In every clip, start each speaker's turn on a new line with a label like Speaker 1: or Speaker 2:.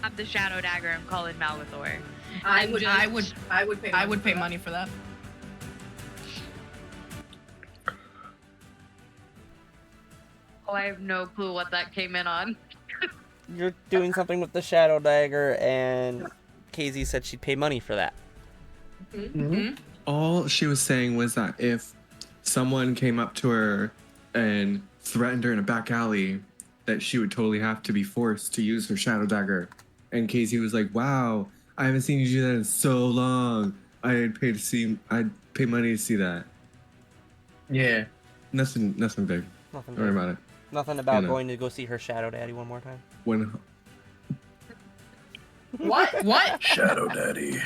Speaker 1: Have the shadow dagger and call in Malgathor.
Speaker 2: I would pay money for that.
Speaker 1: Oh, I have no clue what that came in on.
Speaker 3: You're doing something with the shadow dagger, and KZ said she'd pay money for that.
Speaker 2: Mm-hmm.
Speaker 4: All she was saying was that if someone came up to her and threatened her in a back alley, that she would totally have to be forced to use her shadow dagger. And Casey was like, "Wow, I haven't seen you do that in so long. I'd pay money to see that."
Speaker 5: Yeah.
Speaker 4: Nothing big.
Speaker 3: Nothing
Speaker 4: Don't worry
Speaker 3: big.
Speaker 4: about it.
Speaker 3: Nothing about
Speaker 4: know.
Speaker 3: going to go see her shadow daddy one more time.
Speaker 4: When
Speaker 2: What?
Speaker 5: Shadow Daddy.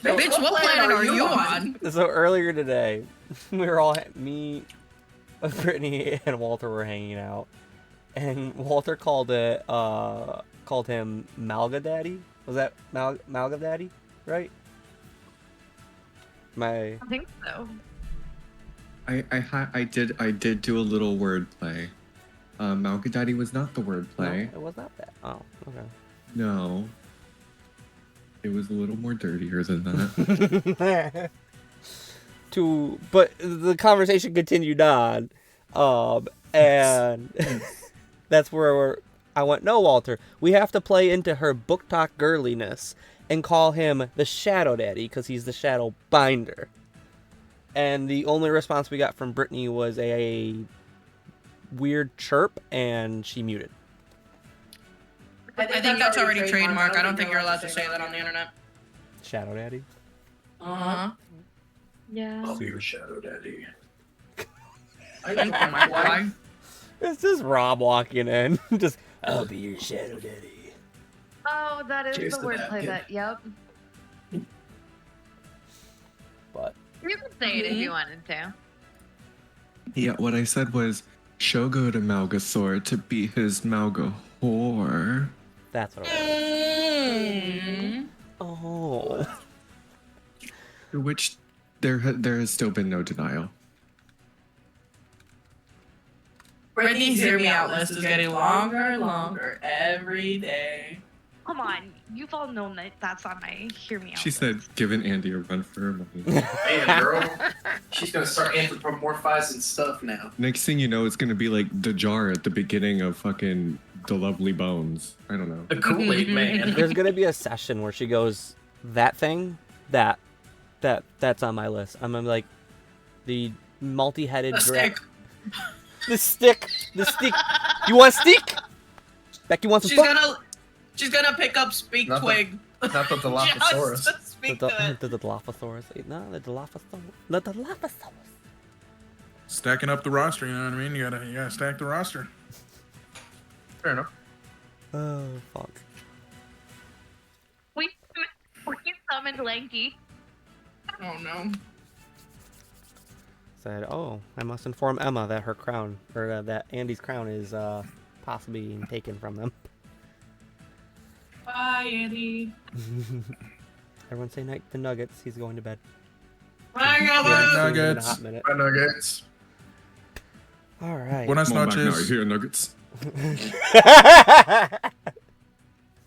Speaker 2: Bitch, what planet are you on?
Speaker 3: So earlier today, we were all me, Brittany, and Walter were hanging out, and Walter called him Malga Daddy. Was that Malga Daddy, right?
Speaker 1: I think so.
Speaker 4: I did do a little wordplay. Malga Daddy was not the wordplay.
Speaker 3: No, it was not that. Oh, okay.
Speaker 4: No. It was a little more dirtier than that.
Speaker 3: But the conversation continued on, and that's where I went, "No, Walter, we have to play into her book talk girliness and call him the Shadow Daddy because he's the Shadow Binder." And the only response we got from Brittany was a weird chirp, and she muted.
Speaker 2: I think that's already trademark. I don't think you're allowed to say that on the internet.
Speaker 3: Shadow Daddy?
Speaker 2: Uh-huh.
Speaker 1: Yeah.
Speaker 5: I'll be your Shadow Daddy.
Speaker 2: Why?
Speaker 3: It's just Rob walking in. Just, "I'll be your Shadow Daddy."
Speaker 1: Oh, that is
Speaker 5: Cheers
Speaker 1: the
Speaker 5: to
Speaker 1: wordplay
Speaker 5: that,
Speaker 1: yep.
Speaker 3: But
Speaker 1: You could say it if you wanted to.
Speaker 4: Yeah, what I said was, Shogo to Malgathor to be his Malga whore.
Speaker 3: that's what it was. Oh.
Speaker 4: To which there has still been no denial.
Speaker 2: Brittany's hear me out list is getting longer and longer every day.
Speaker 1: Come on, you've all known that that's on my hear me out.
Speaker 4: She said, giving Andy a run for her money.
Speaker 5: Man, girl. She's gonna start anthropomorphizing stuff now.
Speaker 4: Next thing you know, it's gonna be like the jar at the beginning of fucking The Lovely Bones. I don't know.
Speaker 5: The Kool-Aid Man.
Speaker 3: There's gonna be a session where she goes, "That thing, that's on my list." I'm gonna be like, the multi-headed The stick. You want stick? Becky wants some.
Speaker 2: She's gonna pick up Speak
Speaker 5: Not the-
Speaker 2: Twig.
Speaker 5: Not the Dilophosaurus.
Speaker 2: Just to speak to it.
Speaker 3: The Dilophosaurus. No, the Dilophosaurus. The Dilophosaurus.
Speaker 6: Stacking up the roster, you know what I mean? You gotta stack the roster.
Speaker 5: Fair enough.
Speaker 3: Oh fuck.
Speaker 1: We summoned Lanky.
Speaker 2: Oh no.
Speaker 3: Said, "Oh, I must inform Emma that her crown, or that Andy's crown, is possibly being taken from them."
Speaker 2: Bye, Andy.
Speaker 3: Everyone say night to Nuggets. He's going to bed.
Speaker 2: Bye,
Speaker 3: Yeah,
Speaker 2: Nuggets.
Speaker 3: see you in a
Speaker 6: Nuggets.
Speaker 3: hot minute.
Speaker 5: Bye, Nuggets.
Speaker 3: All right.
Speaker 6: Buenas
Speaker 4: Come on back now,
Speaker 6: noches.
Speaker 4: you hear Nuggets?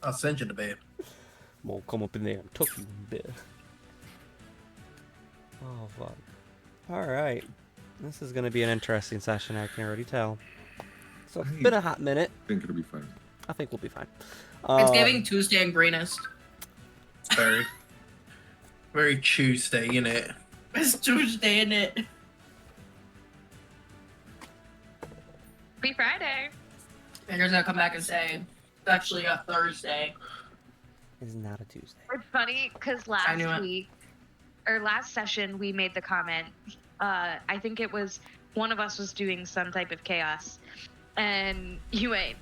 Speaker 5: I'll send you to bed.
Speaker 3: Well, come up in there and tuck you in bed. Oh fuck. All right. This is gonna be an interesting session. I can already tell. So it's been a hot minute.
Speaker 4: I think it'll be fine.
Speaker 3: I think we'll be fine.
Speaker 2: It's giving Tuesday and greenest.
Speaker 5: Very, very Tuesday, innit?
Speaker 2: It's Tuesday, isn't it?
Speaker 1: Be Friday.
Speaker 2: And you're gonna come back and say, it's actually a Thursday.
Speaker 3: It's not a Tuesday.
Speaker 1: It's funny because
Speaker 2: I knew
Speaker 1: last
Speaker 2: it.
Speaker 1: week, or last session, we made the comment. I think it was one of us was doing some type of chaos, and you went,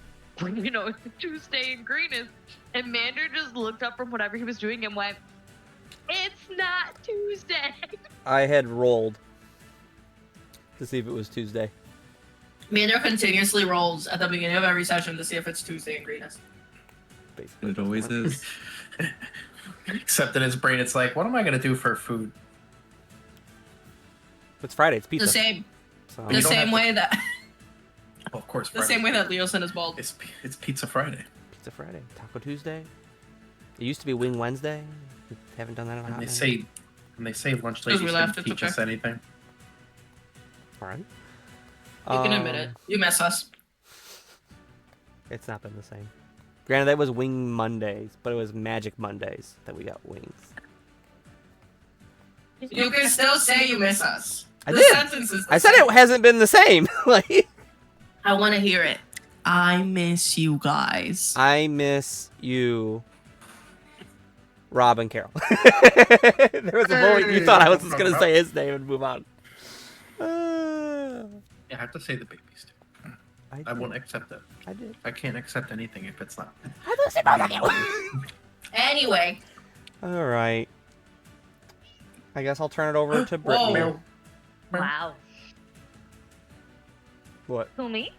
Speaker 1: you know, Tuesday and greenest, and Mander just looked up from whatever he was doing and went, "It's not Tuesday."
Speaker 3: I had rolled to see if it was Tuesday.
Speaker 2: Mander continuously rolls at the beginning of every session to see if it's Tuesday and greenest.
Speaker 3: Basically.
Speaker 4: It always is.
Speaker 5: Except in his brain, it's like, what am I gonna do for food?
Speaker 3: It's Friday. It's pizza.
Speaker 2: The same.
Speaker 3: So,
Speaker 5: You
Speaker 2: The
Speaker 5: don't
Speaker 2: same
Speaker 5: have
Speaker 2: way that.
Speaker 5: Oh, of course.
Speaker 2: The same way that Leo sent his bald.
Speaker 5: It's Pizza Friday.
Speaker 3: Pizza Friday. Taco Tuesday. It used to be Wing Wednesday. We haven't done that in a hot
Speaker 5: When
Speaker 3: minute.
Speaker 5: they say lunch
Speaker 2: Because
Speaker 5: ladies
Speaker 2: we
Speaker 5: didn't
Speaker 2: left, it's
Speaker 5: teach
Speaker 2: okay.
Speaker 5: us anything.
Speaker 3: All right.
Speaker 2: You can admit it. You miss us.
Speaker 3: It's not been the same. Granted, that was Wing Mondays, but it was Magic Mondays that we got wings.
Speaker 2: You can still say you miss us.
Speaker 3: I
Speaker 2: The
Speaker 3: did.
Speaker 2: sentence is the
Speaker 3: I said
Speaker 2: same.
Speaker 3: it hasn't been the same. Like,
Speaker 2: I want to hear it. I miss you guys.
Speaker 3: I miss you, Rob and Carol. There was a moment you thought I was just gonna say his name and move on.
Speaker 5: Yeah, I have to say the babies too. I won't accept it.
Speaker 3: I did.
Speaker 5: I can't accept anything if it's not.
Speaker 2: Anyway.
Speaker 3: All right. I guess I'll turn it over to Brittany.
Speaker 2: Whoa.
Speaker 1: Wow.
Speaker 3: What?
Speaker 1: Who, me?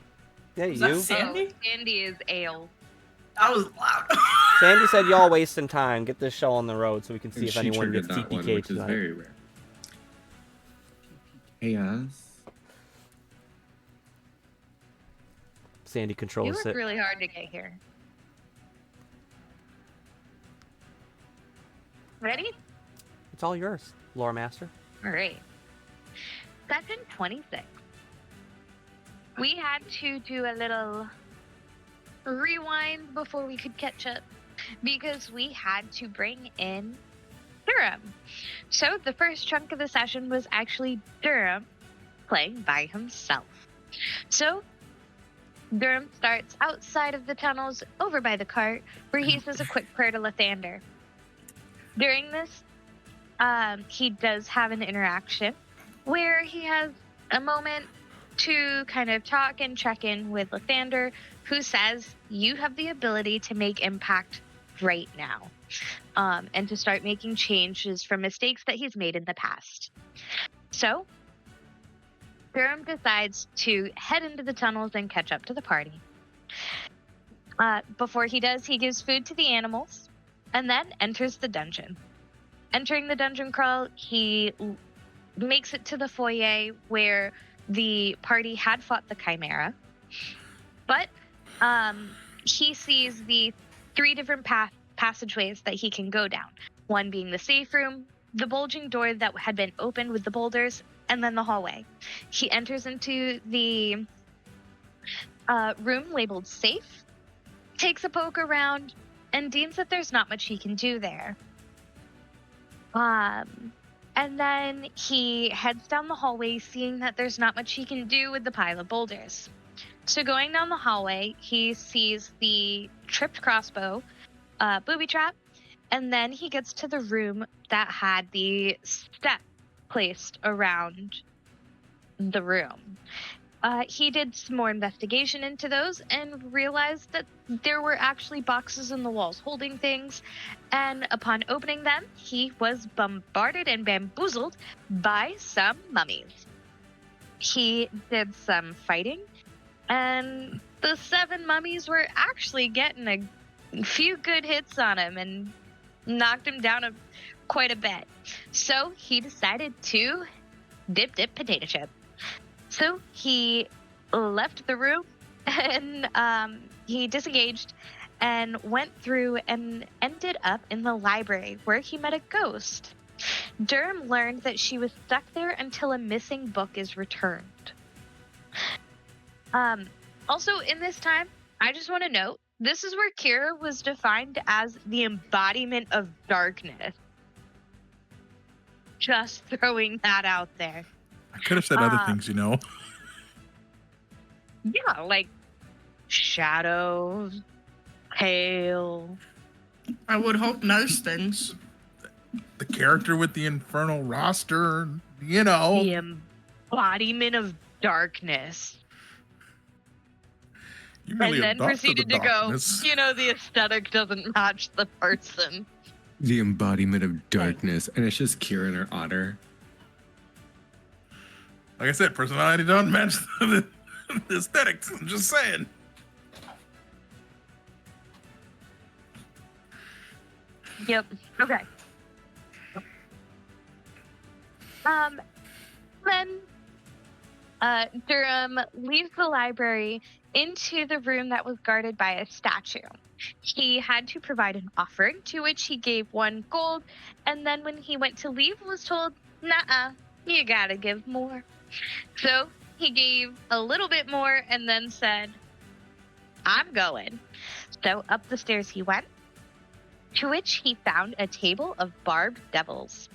Speaker 3: Yeah,
Speaker 2: Is that
Speaker 3: you.
Speaker 2: Sandy?
Speaker 1: Oh, Sandy is ale.
Speaker 2: That was loud.
Speaker 3: Sandy said y'all wasting time. Get this show on the road so we can see
Speaker 4: And
Speaker 3: if
Speaker 4: she
Speaker 3: anyone
Speaker 4: triggered
Speaker 3: gets
Speaker 4: that one,
Speaker 3: TPK
Speaker 4: which is
Speaker 3: tonight.
Speaker 4: very rare. Yes.
Speaker 3: Sandy
Speaker 1: You
Speaker 3: controls
Speaker 1: worked
Speaker 3: it.
Speaker 1: really hard to get here. Ready?
Speaker 3: It's all yours, Lore Master.
Speaker 1: All right. Session 26. We had to do a little rewind before we could catch up because we had to bring in Durham. So the first chunk of the session was actually Durham playing by himself. So Durham starts outside of the tunnels over by the cart where he says a quick prayer to Lathander. During this, he does have an interaction where he has a moment to kind of talk and check in with Lathander, who says, you have the ability to make impact right now, and to start making changes from mistakes that he's made in the past. So, Durham decides to head into the tunnels and catch up to the party. Before he does, he gives food to the animals, and then enters the dungeon. Entering the dungeon crawl, he makes it to the foyer where the party had fought the Chimera. But he sees the 3 different passageways that he can go down. One being the safe room, the bulging door that had been opened with the boulders, and then the hallway. He enters into the room labeled safe, takes a poke around, and deems that there's not much he can do there. And then he heads down the hallway, seeing that there's not much he can do with the pile of boulders. So going down the hallway, he sees the tripped crossbow, booby trap, and then he gets to the room that had the step placed around the room. He did some more investigation into those and realized that there were actually boxes in the walls holding things. And upon opening them, he was bombarded and bamboozled by some mummies. He did some fighting, and the 7 mummies were actually getting a few good hits on him and knocked him down quite a bit. So he decided to dip potato chip. So he left the room and he disengaged and went through and ended up in the library where he met a ghost. Durham learned that she was stuck there until a missing book is returned. Also, in this time, I just want to note, this is where Kira was defined as the embodiment of darkness. Just throwing that out there.
Speaker 6: I could have said other things, you know.
Speaker 1: Yeah, like shadows, pale.
Speaker 2: I would hope nice things.
Speaker 6: The character with the infernal roster, you know.
Speaker 1: The embodiment of darkness.
Speaker 6: You really
Speaker 1: And then
Speaker 6: adopted
Speaker 1: proceeded
Speaker 6: the
Speaker 1: to
Speaker 6: darkness.
Speaker 1: go, the aesthetic doesn't match the person.
Speaker 4: The embodiment of darkness, and it's just Kira and her otter.
Speaker 6: Like I said, personality don't match the aesthetics. I'm just saying.
Speaker 1: Yep. Okay. Then Durham leaves the library into the room that was guarded by a statue. He had to provide an offering, to which he gave 1 gold, and then when he went to leave was told, "Nuh-uh, you gotta give more." So he gave a little bit more and then said, "I'm going." So up the stairs he went, to which he found a table of barbed devils.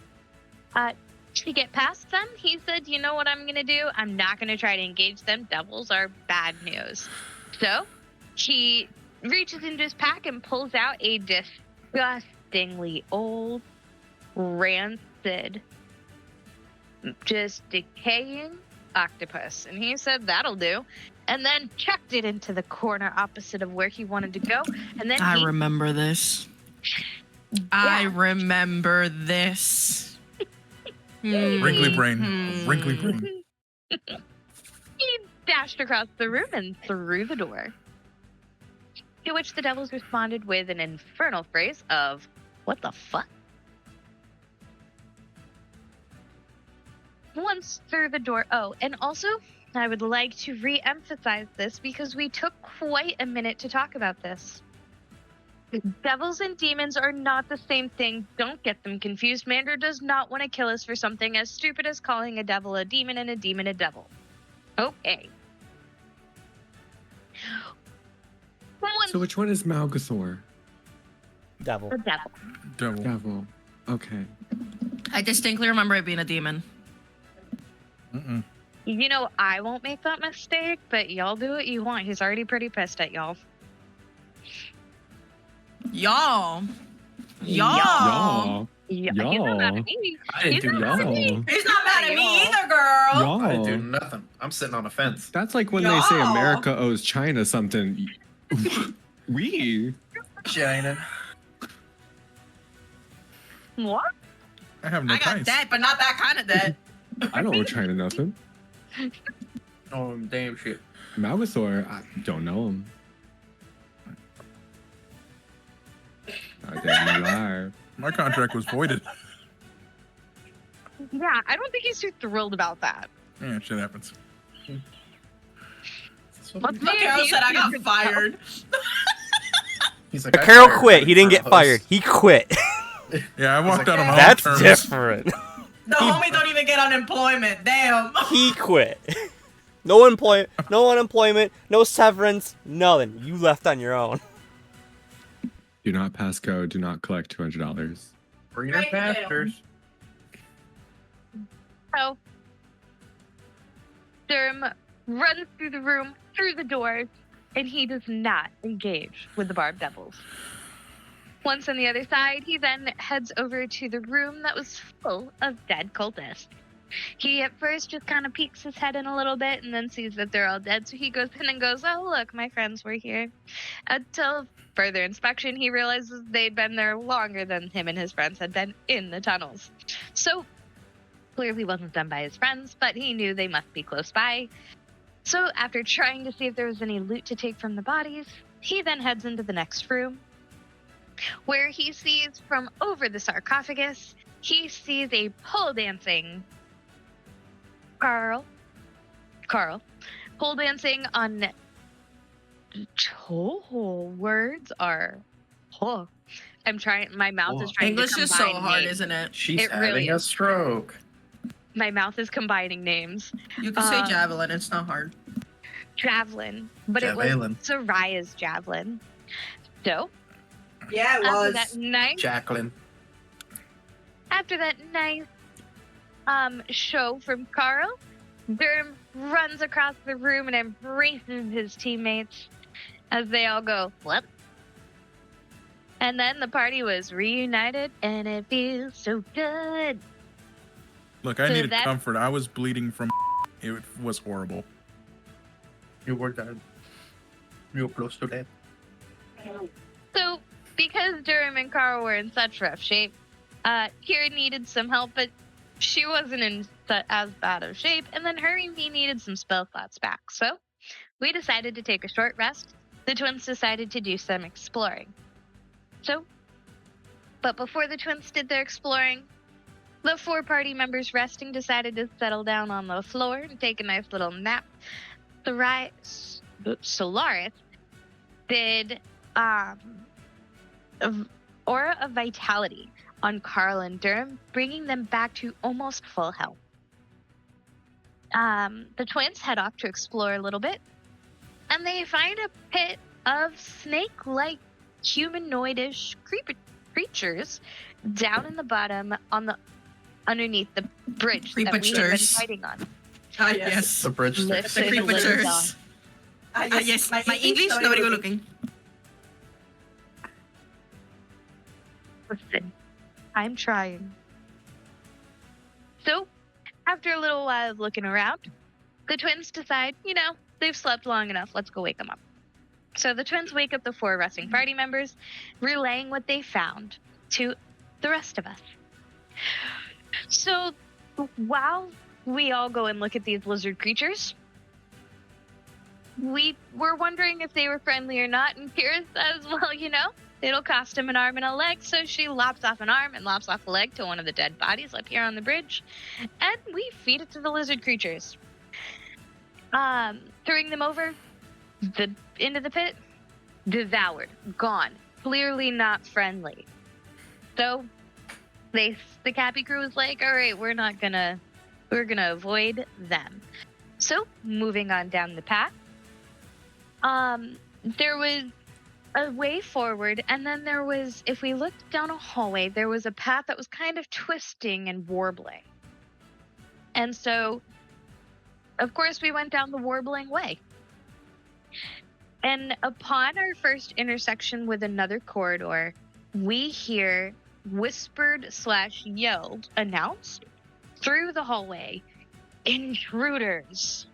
Speaker 1: To get past them, he said, "You know what I'm going to do? I'm not going to try to engage them. Devils are bad news." So he reaches into his pack and pulls out a disgustingly old, rancid, just decaying octopus. And he said, "That'll do." And then chucked it into the corner opposite of where he wanted to go. And then
Speaker 2: I remember this. I remember this.
Speaker 6: Wrinkly brain. Wrinkly brain.
Speaker 1: He dashed across the room and through the door. To which the devils responded with an infernal phrase of, "What the fuck?" Once through the door. Oh, and also, I would like to re-emphasize this because we took quite a minute to talk about this. Devils and demons are not the same thing. Don't get them confused. Mander does not want to kill us for something as stupid as calling a devil a demon and a demon a devil. Okay.
Speaker 4: So which one is Malgathor?
Speaker 3: Devil.
Speaker 1: The devil.
Speaker 6: Devil.
Speaker 4: Devil. Okay.
Speaker 2: I distinctly remember it being a demon.
Speaker 6: Mm-mm.
Speaker 1: You know, I won't make that mistake, but y'all do what you want. He's already pretty pissed at y'all.
Speaker 2: Y'all.
Speaker 4: Y'all.
Speaker 1: Yeah, he's not mad at me.
Speaker 5: I didn't
Speaker 1: He's
Speaker 5: do
Speaker 1: not mad at me.
Speaker 4: Y'all.
Speaker 2: He's not mad at me either, girl.
Speaker 4: Y'all.
Speaker 5: I didn't do nothing. I'm sitting on a fence.
Speaker 4: That's like when they say
Speaker 2: Y'all.
Speaker 4: America owes China something. We.
Speaker 5: China.
Speaker 1: What?
Speaker 6: I have no
Speaker 2: I got
Speaker 6: ties.
Speaker 2: debt, but not that kind of debt.
Speaker 4: I don't owe China nothing.
Speaker 5: Oh, damn shit.
Speaker 4: Malgathor, I don't know him. I damn lie.
Speaker 6: My contract was voided.
Speaker 1: Yeah, I don't think he's too thrilled about that.
Speaker 6: Yeah, shit happens.
Speaker 1: Let's
Speaker 2: Look, Carol said I got fired.
Speaker 5: He's like,
Speaker 3: Carol quit. He didn't get fired. He quit.
Speaker 6: Yeah, I walked
Speaker 5: like,
Speaker 6: out on my own
Speaker 3: That's
Speaker 6: terms.
Speaker 3: different.
Speaker 2: The homie don't even get unemployment. Damn.
Speaker 3: He quit. No employment, no unemployment, no severance, nothing. You left on your own.
Speaker 4: Do not pass go. Do not collect $200.
Speaker 5: Greener
Speaker 2: Right down.
Speaker 5: pastures.
Speaker 1: So, Durham runs through the room, through the doors, and he does not engage with the barbed devils. Once on the other side, he then heads over to the room that was full of dead cultists. He at first just kind of peeks his head in a little bit and then sees that they're all dead, so he goes in and goes, "Oh, look, my friends were here." Until further inspection, he realizes they'd been there longer than him and his friends had been in the tunnels. So, clearly wasn't done by his friends, but he knew they must be close by. So, after trying to see if there was any loot to take from the bodies, he then heads into the next room, where he sees from over the sarcophagus, he sees a pole dancing Carl, pole dancing on words are, I'm trying, my mouth is trying
Speaker 2: English
Speaker 1: to
Speaker 2: is so
Speaker 1: combine
Speaker 2: hard,
Speaker 1: names.
Speaker 2: isn't it?
Speaker 5: She's
Speaker 1: It
Speaker 5: having
Speaker 1: really
Speaker 5: a
Speaker 1: is.
Speaker 5: stroke.
Speaker 1: My mouth is combining names.
Speaker 2: You can say javelin. It's not hard.
Speaker 1: Javelin, but
Speaker 5: Javelin.
Speaker 1: it was Soraya's javelin. So,
Speaker 2: Yeah,
Speaker 1: after that nice show from Carl, Durham runs across the room and embraces his teammates as they all go, "What?" And then the party was reunited, and it feels so good.
Speaker 6: Look, I
Speaker 1: So
Speaker 6: needed
Speaker 1: that-
Speaker 6: comfort. I was bleeding from. It was horrible.
Speaker 5: You were dead. Real close to death.
Speaker 1: So, because Durham and Carl were in such rough shape, Kira needed some help, but she wasn't in as bad of shape, and then Hurry needed some spell slots back. So, we decided to take a short rest. The twins decided to do some exploring. So, but before the twins did their exploring, the 4 party members resting decided to settle down on the floor and take a nice little nap. Solaris did aura of vitality on Carl and Durham, bringing them back to almost full health. The twins head off to explore a little bit, and they find a pit of snake-like humanoidish creatures down in the bottom underneath the bridge that we have been
Speaker 2: Creepatures.
Speaker 1: fighting on.
Speaker 2: Yes.
Speaker 6: The bridge.
Speaker 2: The
Speaker 1: Listen,
Speaker 2: creepatures. Yes, my English, nobody go looking.
Speaker 1: Listen, I'm trying. So, after a little while of looking around, the twins decide, they've slept long enough. Let's go wake them up. So the twins wake up the 4 resting party members, relaying what they found to the rest of us. So while we all go and look at these lizard creatures, we were wondering if they were friendly or not, and Kira says, well, it'll cost him an arm and a leg, so she lops off an arm and lops off a leg to one of the dead bodies up here on the bridge, and we feed it to the lizard creatures. Throwing them over into the pit, devoured, gone, clearly not friendly. So the Capy Crew was like, all right, we're gonna avoid them. So moving on down the path, there was a way forward, and then there was, if we looked down a hallway, there was a path that was kind of twisting and warbling. And so, of course, we went down the warbling way. And upon our first intersection with another corridor, we hear whispered/yelled, announced through the hallway, intruders.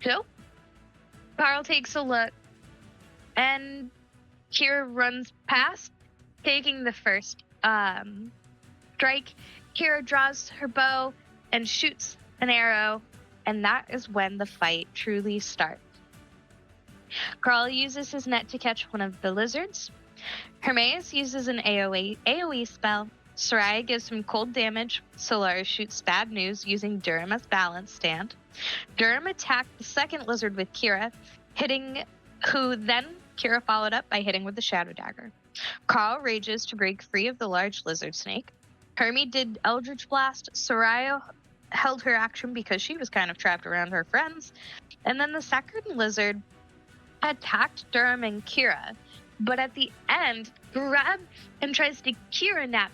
Speaker 1: So, Carl takes a look, and Kira runs past, taking the first strike. Kira draws her bow and shoots an arrow, and that is when the fight truly starts. Carl uses his net to catch one of the lizards. Hermaeus uses an AoE spell. Soraya gives him cold damage. Solaris shoots bad news using Durham as balance stand. Durham attacked the second lizard with Kira, who then Kira followed up by hitting with the shadow dagger. Carl rages to break free of the large lizard snake. Hermie did Eldritch Blast. Soraya held her action because she was kind of trapped around her friends. And then the second lizard attacked Durham and Kira, but at the end grabs and tries to Kira nap.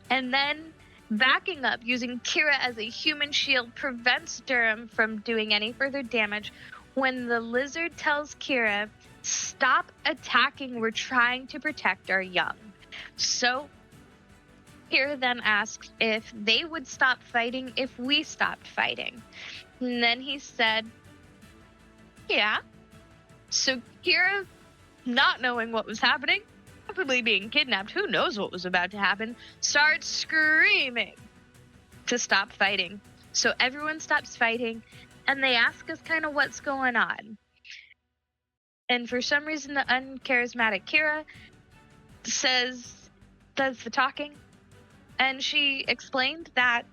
Speaker 1: And then backing up using Kira as a human shield prevents Durham from doing any further damage when the lizard tells Kira, stop attacking, we're trying to protect our young. So Kira then asks if they would stop fighting if we stopped fighting. And then he said, yeah. So Kira, not knowing what was happening, probably being kidnapped, who knows what was about to happen, starts screaming to stop fighting. So everyone stops fighting, and they ask us kind of what's going on. And for some reason, the uncharismatic Kira does the talking, and she explained that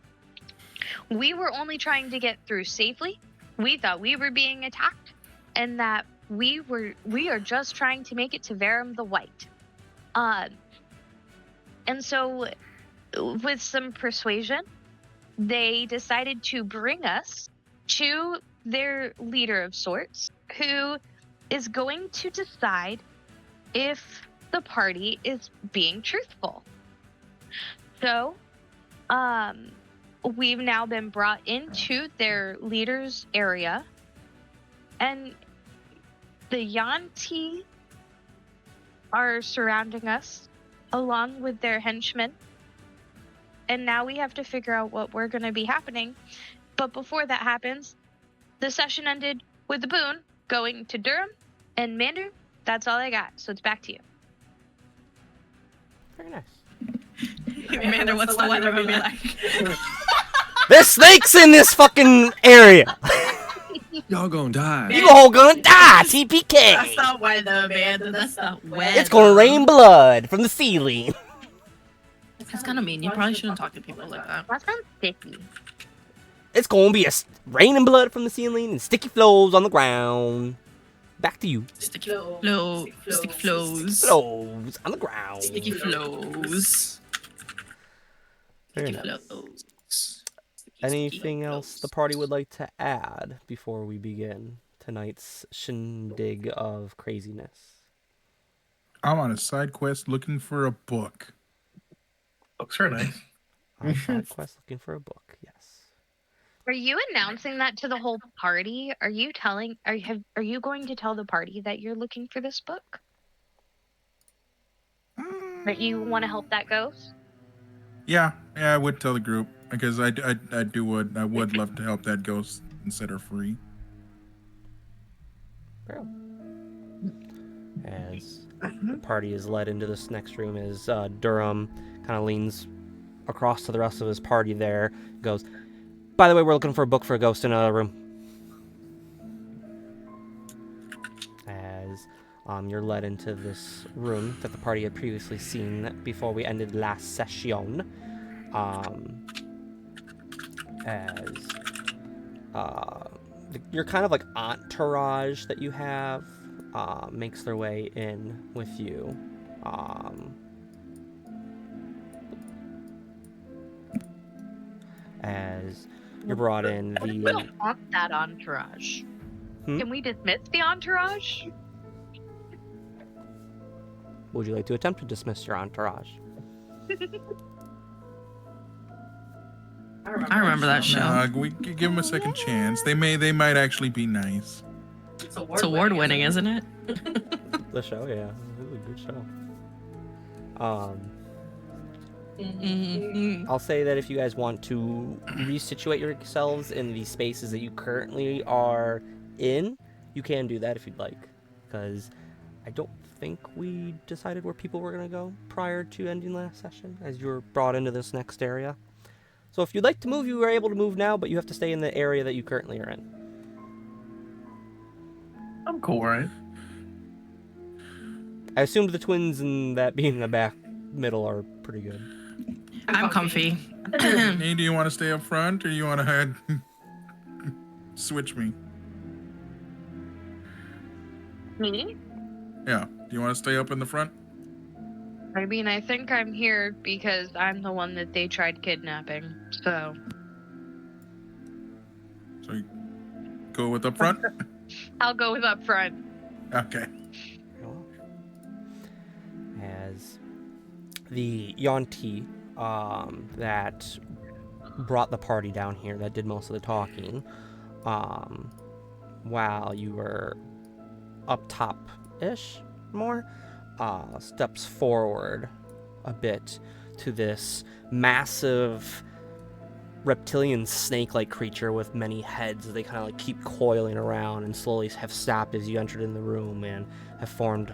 Speaker 1: we were only trying to get through safely. We thought we were being attacked, and that we are just trying to make it to Verum the White. And so with some persuasion, they decided to bring us to their leader of sorts, who is going to decide if the party is being truthful. So, we've now been brought into their leader's area, and the Yanti are surrounding us along with their henchmen, and now we have to figure out what we're going to be happening. But before that happens, the session ended with the boon going to Durham and Mander. That's all I got, so it's back to you.
Speaker 3: Very nice.
Speaker 2: Amanda, what's the weather gonna be like?
Speaker 3: There's snakes in this fucking area.
Speaker 4: Y'all gonna die.
Speaker 3: You all gonna die, TPK.
Speaker 2: That's not weather, Amanda. That's not weather.
Speaker 3: It's gonna rain blood from the ceiling.
Speaker 2: That's kind of mean. You probably shouldn't talk to people like that.
Speaker 1: That sounds sticky.
Speaker 3: It's gonna be raining blood from the ceiling and sticky flows on the ground. back to you.
Speaker 2: Sticky flows.
Speaker 3: Flows on the ground.
Speaker 2: Sticky flows.
Speaker 3: Very
Speaker 2: Sticky
Speaker 3: nice.
Speaker 2: flows.
Speaker 3: Anything else the party would like to add before we begin tonight's shindig of craziness?
Speaker 6: I'm on a side quest looking for a book.
Speaker 5: Books are nice.
Speaker 3: On side quest looking for a book, yes.
Speaker 1: Are you announcing that to the whole party? Are you telling? Are you going to tell the party that you're looking for this book? That you want to help that ghost?
Speaker 6: Yeah, I would tell the group because I would love to help that ghost and set her free.
Speaker 3: As the party is led into this next room, as Durham kind of leans across to the rest of his party there, goes, by the way, we're looking for a book for a ghost in another room. As you're led into this room that the party had previously seen before we ended last session. Your kind of like entourage that you have makes their way in with you. As you're brought in,
Speaker 1: We don't want that entourage. Can we dismiss the entourage?
Speaker 3: would you like to attempt to dismiss your entourage?
Speaker 2: I remember that show.
Speaker 6: No, we could give them a second chance. They might actually be nice.
Speaker 2: It's award-winning, isn't it?
Speaker 3: The show, yeah, it was a good show. I'll say that if you guys want to resituate yourselves in the spaces that you currently are in, you can do that if you'd like, because I don't think we decided where people were going to go prior to ending last session, as you were brought into this next area. So if you'd like to move, you are able to move now, but you have to stay in the area that you currently are in.
Speaker 5: I'm cool, right?
Speaker 3: I assumed the twins and that being in the back middle are pretty good.
Speaker 2: I'm comfy.
Speaker 6: Hey, do you want to stay up front or do you want to switch me?
Speaker 1: Me?
Speaker 6: Yeah. Do you want to stay up in the front?
Speaker 1: I mean, I think I'm here because I'm the one that they tried kidnapping. So.
Speaker 6: So you go with up front?
Speaker 1: I'll go with up front.
Speaker 6: Okay.
Speaker 3: As the Yonti that brought the party down here, that did most of the talking, while you were up top-ish more, steps forward a bit to this massive reptilian snake-like creature with many heads. They kind of like keep coiling around and slowly have stopped as you entered in the room and have formed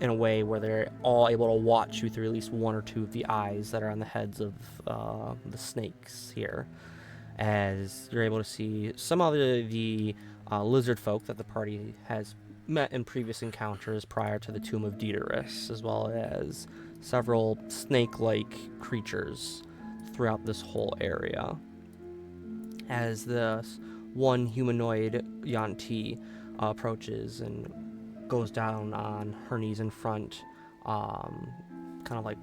Speaker 3: in a way where they're all able to watch you through at least one or two of the eyes that are on the heads of the snakes here, as you're able to see some of the lizard folk that the party has met in previous encounters prior to the Tomb of Daedalus, as well as several snake-like creatures throughout this whole area. As the one humanoid Yanti approaches and goes down on her knees in front, kind of like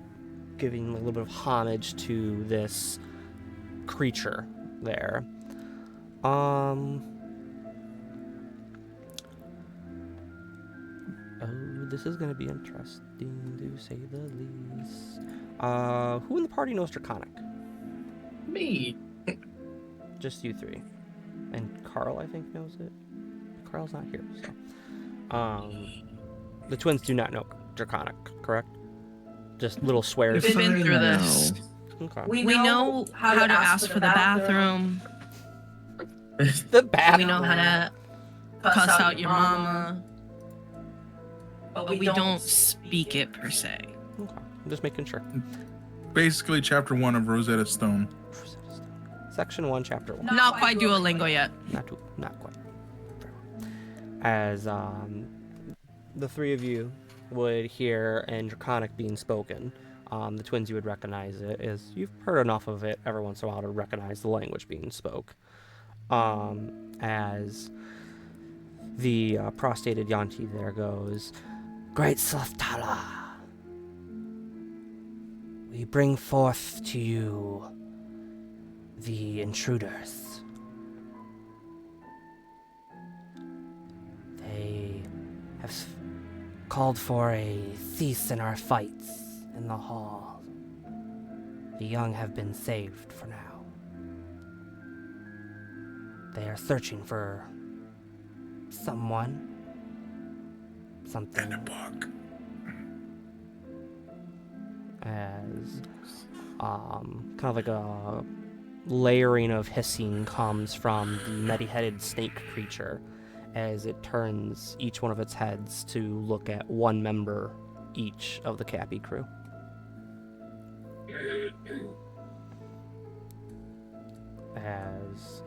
Speaker 3: giving a little bit of homage to this creature there. Oh, this is going to be interesting, to say the least. Who in the party knows Draconic?
Speaker 5: Me.
Speaker 3: Just you three. And Carl, I think, knows it. Carl's not here, so. The twins do not know Draconic, correct? Just little swears.
Speaker 2: We've been through this.
Speaker 3: Okay.
Speaker 2: We know how to ask for the bathroom.
Speaker 3: The bathroom.
Speaker 2: We know how to cuss out your mama. But we don't speak it per se.
Speaker 3: Okay. I'm just making sure.
Speaker 6: Basically, chapter 1 of Rosetta Stone.
Speaker 3: Section 1, chapter 1.
Speaker 2: Not quite Duolingo yet.
Speaker 3: Not quite. Very well. As the three of you would hear in Draconic being spoken, the twins, you would recognize it, as you've heard enough of it every once in a while to recognize the language being spoke. As The prostrated Yanti there goes, Great Slaftala, we bring forth to you the intruders. They have called for a cease in our fights in the hall. The young have been saved for now. They are searching for someone, something.
Speaker 6: And a book.
Speaker 3: As kind of like a layering of hissing comes from the many-headed snake creature as it turns each one of its heads to look at one member each of the Capy Crew. As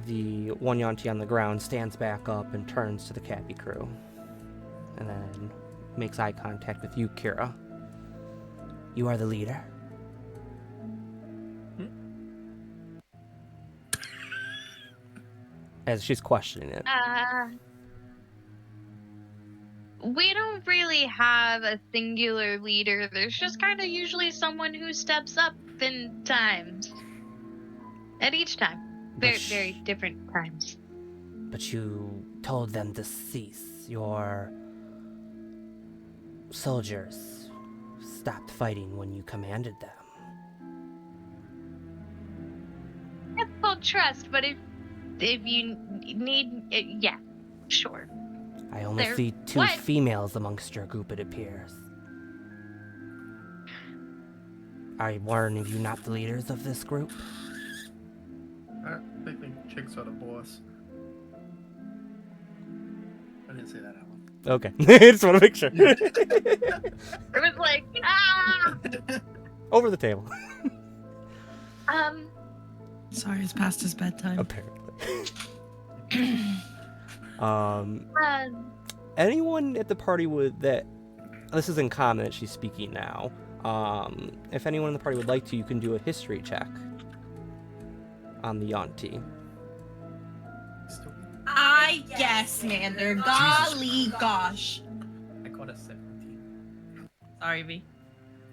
Speaker 3: the one Yanti on the ground stands back up and turns to the Capy Crew and then makes eye contact with you, Kira. You are the leader? As she's questioning it.
Speaker 1: We don't really have a singular leader. There's just kind of usually someone who steps up in times. At each time. Very different times.
Speaker 3: But you told them to cease. Your soldiers stopped fighting when you commanded them.
Speaker 1: It's called trust, but if you need, yeah, sure.
Speaker 3: I only see two females amongst your group, it appears. Are one of you not the leaders of this group?
Speaker 5: I think chicks are the boss. I didn't say that out loud.
Speaker 3: Okay. Just want to make sure.
Speaker 1: It was like,
Speaker 3: Over the table.
Speaker 2: Sorry, it's past his bedtime.
Speaker 3: Apparently. Anyone at the party would that this is in common that she's speaking now. If anyone in the party would like to, you can do a history check on the Yanti.
Speaker 2: I guess, Mander. Golly gosh.
Speaker 5: I got a 17.
Speaker 2: Sorry, V.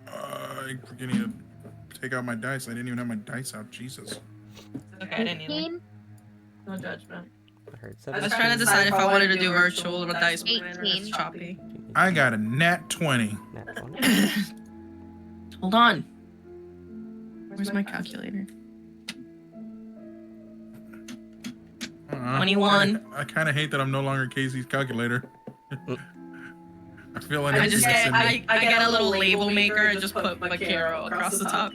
Speaker 6: I forget to take out my dice. I didn't even have my dice out. Jesus.
Speaker 2: Okay, I didn't either. No judgment.
Speaker 3: I heard
Speaker 2: I was trying to decide if I wanted to do virtual or dice, but it's
Speaker 1: 18.
Speaker 2: choppy.
Speaker 6: I got a nat 20.
Speaker 3: Nat 20.
Speaker 2: Hold on. Where's my calculator? 21.
Speaker 6: I kind of hate that I'm no longer Casey's calculator. I feel like
Speaker 2: I just get I get a little label maker and just put Vaquero across the top.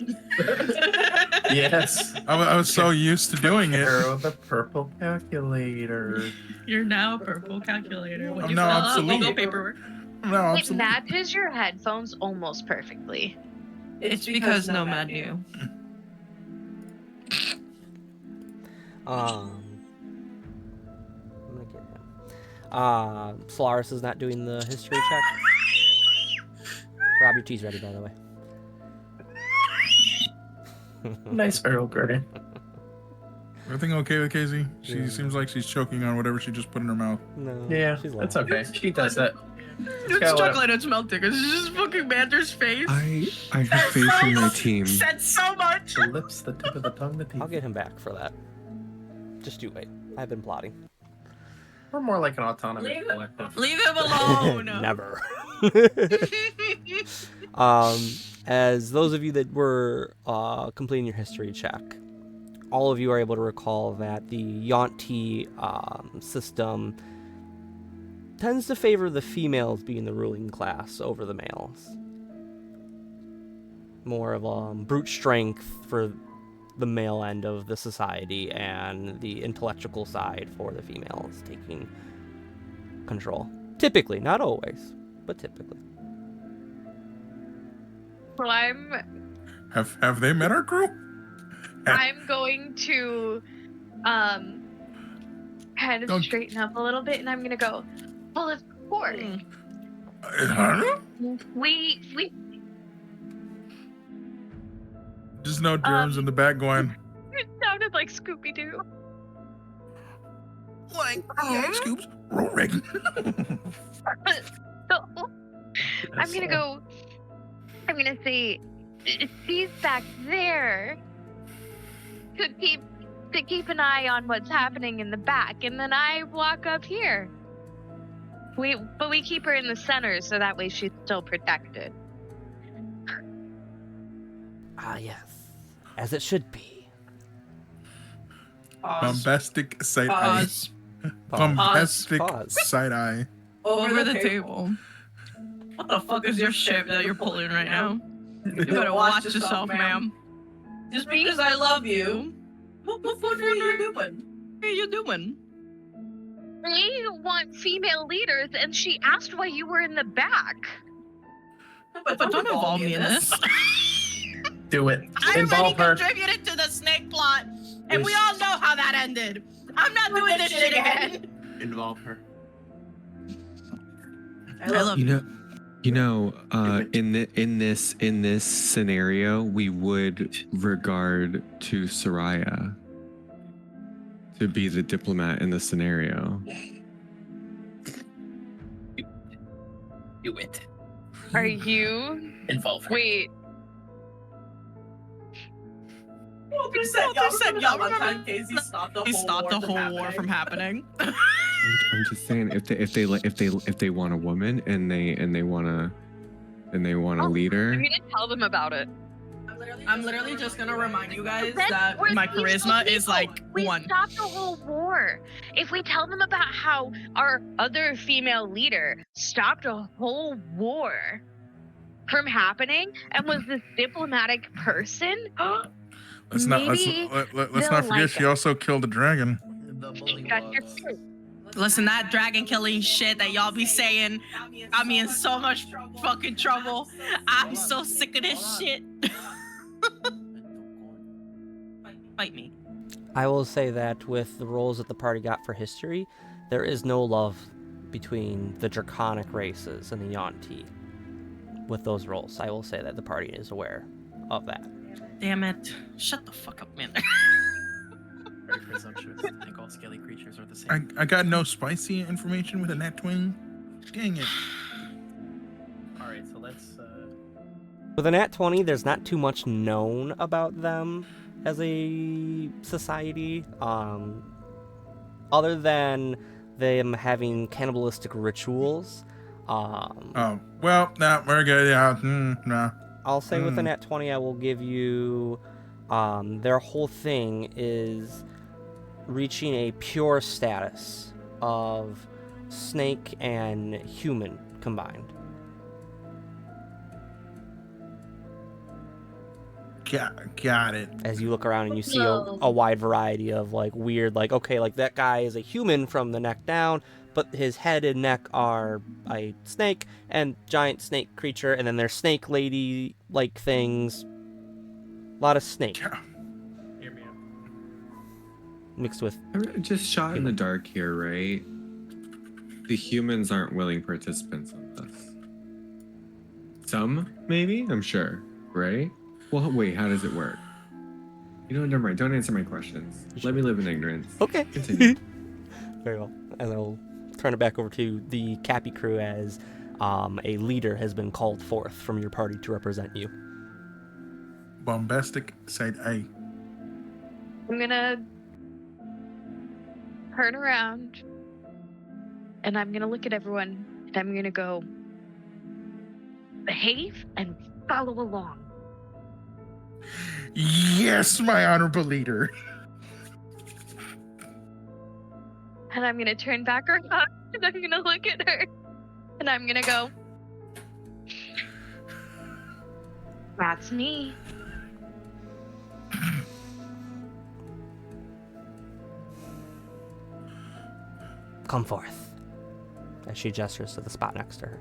Speaker 5: Yes.
Speaker 6: I was so used to doing it.
Speaker 5: Arrow the purple calculator.
Speaker 2: You're now a purple calculator. When
Speaker 6: I'm
Speaker 2: you
Speaker 6: now
Speaker 2: fill out
Speaker 6: obsolete.
Speaker 2: legal paperwork.
Speaker 6: No,
Speaker 1: it
Speaker 6: absolutely.
Speaker 1: matches your headphones almost perfectly.
Speaker 2: It's because Nomad knew.
Speaker 3: I'm gonna get him. Solaris is not doing the history check. Rob, your tea's ready, by the way.
Speaker 5: Nice Earl Grey.
Speaker 6: Everything okay with Casey? She
Speaker 3: Yeah.
Speaker 6: seems like she's choking on whatever she just put in her mouth.
Speaker 3: No.
Speaker 5: Yeah,
Speaker 3: she's
Speaker 5: that's
Speaker 3: laughing.
Speaker 5: okay. She does that.
Speaker 2: It's chocolate, it's melting. It's just fucking Mander's face.
Speaker 4: I have faith in my team.
Speaker 2: Said so much.
Speaker 5: The lips, the tip of the tongue, the teeth.
Speaker 3: I'll get him back for that. Just you wait. I've been plotting.
Speaker 5: We're more like an autonomous collective.
Speaker 2: Leave him alone.
Speaker 3: Never. As those of you that were completing your history check, all of you are able to recall that the Yanti system tends to favor the females being the ruling class over the males. More of brute strength for the male end of the society and the intellectual side for the females taking control. Typically, not always, but typically.
Speaker 1: So
Speaker 6: Have they met our crew?
Speaker 1: I'm going to kind of
Speaker 6: Don't-
Speaker 1: straighten up a little bit, and I'm gonna go. Well, of course, we
Speaker 6: Just no germs in the back going.
Speaker 1: it sounded like Scooby Doo.
Speaker 6: Like, yeah, Scoops, roll rig.
Speaker 1: So, I'm gonna say, she's back there to keep an eye on what's happening in the back, and then I walk up here. But we keep her in the center so that way she's still protected.
Speaker 3: Ah, yes. As it should be.
Speaker 6: Bombastic side eye.
Speaker 2: Pause.
Speaker 6: Bombastic
Speaker 3: Pause.
Speaker 6: side eye.
Speaker 2: Over the table. What the fuck is your shit that you're pulling right now? You better watch yourself, ma'am. Just because I love you, what the fuck are you doing? What are you doing?
Speaker 1: They want female leaders, and she asked why you were in the back.
Speaker 2: But don't involve me in this.
Speaker 5: Do it.
Speaker 2: I
Speaker 5: Involve
Speaker 2: already
Speaker 5: her.
Speaker 2: contributed to the snake plot, and we all know how that ended. I'm not doing this shit again.
Speaker 5: Involve her.
Speaker 2: I love you.
Speaker 4: In this scenario, we would regard to Soraya to be the diplomat in the scenario.
Speaker 5: Do it.
Speaker 1: Are you?
Speaker 5: Involve her.
Speaker 1: Wait.
Speaker 2: He said y'all remember he stopped the whole war from happening.
Speaker 4: I'm just saying, if they want a woman and they want a leader.
Speaker 1: I'm gonna tell them about it.
Speaker 2: I'm literally just gonna remind you guys
Speaker 1: Then
Speaker 2: that
Speaker 1: we're
Speaker 2: my
Speaker 1: peaceful
Speaker 2: charisma is
Speaker 1: people.
Speaker 2: like
Speaker 1: We
Speaker 2: 1.
Speaker 1: stopped the whole war. If we tell them about how our other female leader stopped a whole war from happening and was this diplomatic person,
Speaker 6: Let's not
Speaker 1: maybe
Speaker 6: not
Speaker 1: they'll
Speaker 6: forget
Speaker 1: like
Speaker 6: she
Speaker 1: us.
Speaker 6: also killed a dragon.
Speaker 5: The bully
Speaker 1: That's your
Speaker 5: was.
Speaker 1: truth.
Speaker 2: Listen, that dragon killing shit that y'all be saying got me in so much fucking trouble. I'm so sick of this shit. Fight me.
Speaker 3: I will say that with the roles that the party got for history, there is no love between the draconic races and the Yuan-Ti. With those roles, I will say that the party is aware of that.
Speaker 2: Damn it. Shut the fuck up, man.
Speaker 5: Very presumptuous to think all scaly creatures are the same.
Speaker 6: I got no spicy information with a nat 20. Dang it.
Speaker 5: Alright, so let's
Speaker 3: With a Nat 20, there's not too much known about them as a society, other than them having cannibalistic rituals.
Speaker 6: Oh, well, nah, we're good. Yeah, nah.
Speaker 3: I'll say with a Nat 20, I will give you, their whole thing is reaching a pure status of snake and human combined.
Speaker 6: Got it.
Speaker 3: As you look around and you see a wide variety of like weird, like, okay, like that guy is a human from the neck down, but his head and neck are a snake and giant snake creature, and then there's snake lady like things. A lot of snake
Speaker 5: hear me out.
Speaker 3: mixed with.
Speaker 4: Just shot in the dark here, right? The humans aren't willing participants in this. Some, maybe? I'm sure, right? Well, wait, how does it work? You know, never mind. Don't answer my questions. Let me live in ignorance.
Speaker 3: Okay.
Speaker 4: Continue.
Speaker 3: Very well. And I'll turn it back over to the Capy Crew as a leader has been called forth from your party to represent you.
Speaker 6: Bombastic side eye.
Speaker 1: I'm gonna turn around and I'm gonna look at everyone and I'm gonna go, behave and follow along.
Speaker 6: Yes, my honorable leader.
Speaker 1: And I'm gonna turn back around and I'm gonna look at her and I'm gonna go, that's me.
Speaker 3: Come forth. As she gestures to the spot next to her.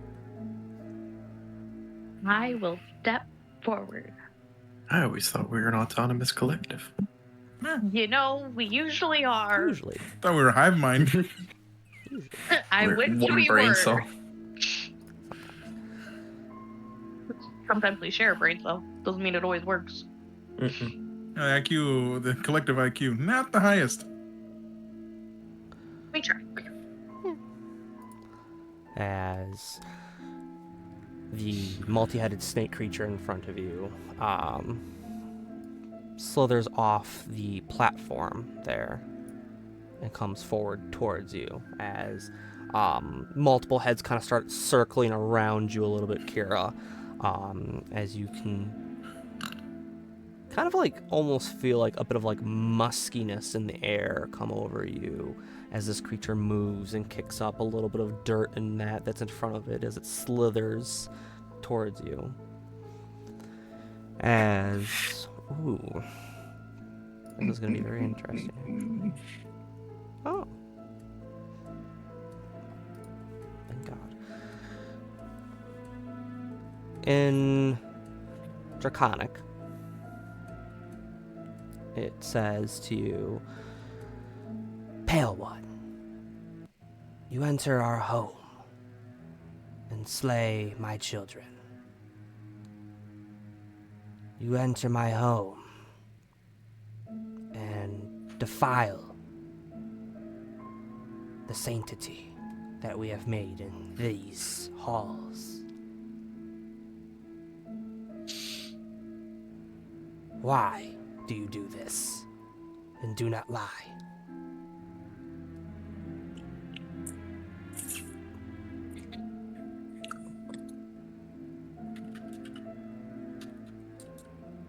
Speaker 1: I will step forward.
Speaker 5: I always thought we were an autonomous collective.
Speaker 1: You know, we usually are.
Speaker 3: Usually.
Speaker 6: Thought we were hive mind.
Speaker 1: I
Speaker 5: We're
Speaker 1: wish
Speaker 5: one
Speaker 1: we
Speaker 5: brain
Speaker 1: were.
Speaker 5: cell.
Speaker 1: Sometimes we share a brain cell. Doesn't mean it always works.
Speaker 6: IQ, the collective IQ, not the highest.
Speaker 1: I creature.
Speaker 3: As the multi-headed snake creature in front of you slithers off the platform there and comes forward towards you as multiple heads kind of start circling around you a little bit, Kira, as you can kind of like almost feel like a bit of like muskiness in the air come over you as this creature moves and kicks up a little bit of dirt and that's in front of it as it slithers towards you. As, ooh, this is going to be very interesting. Oh. Thank God. In Draconic, it says to you, Pale One, you enter our home and slay my children. You enter my home and defile the sanctity that we have made in these halls. Why do you do this? And do not lie.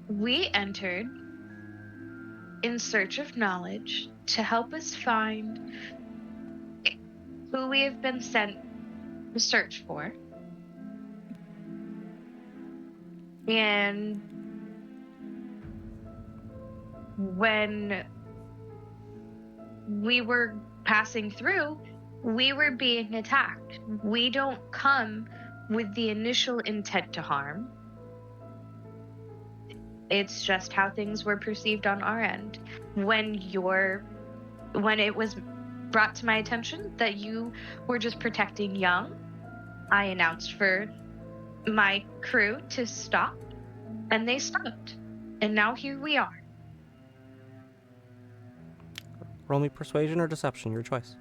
Speaker 1: We entered in search of knowledge to help us find who we have been sent to search for. And when we were passing through, we were being attacked. We don't come with the initial intent to harm. It's just how things were perceived on our end. When it was brought to my attention that you were just protecting young, I announced for my crew to stop, and they stopped. And now here we are.
Speaker 3: Roll me persuasion or deception, your choice.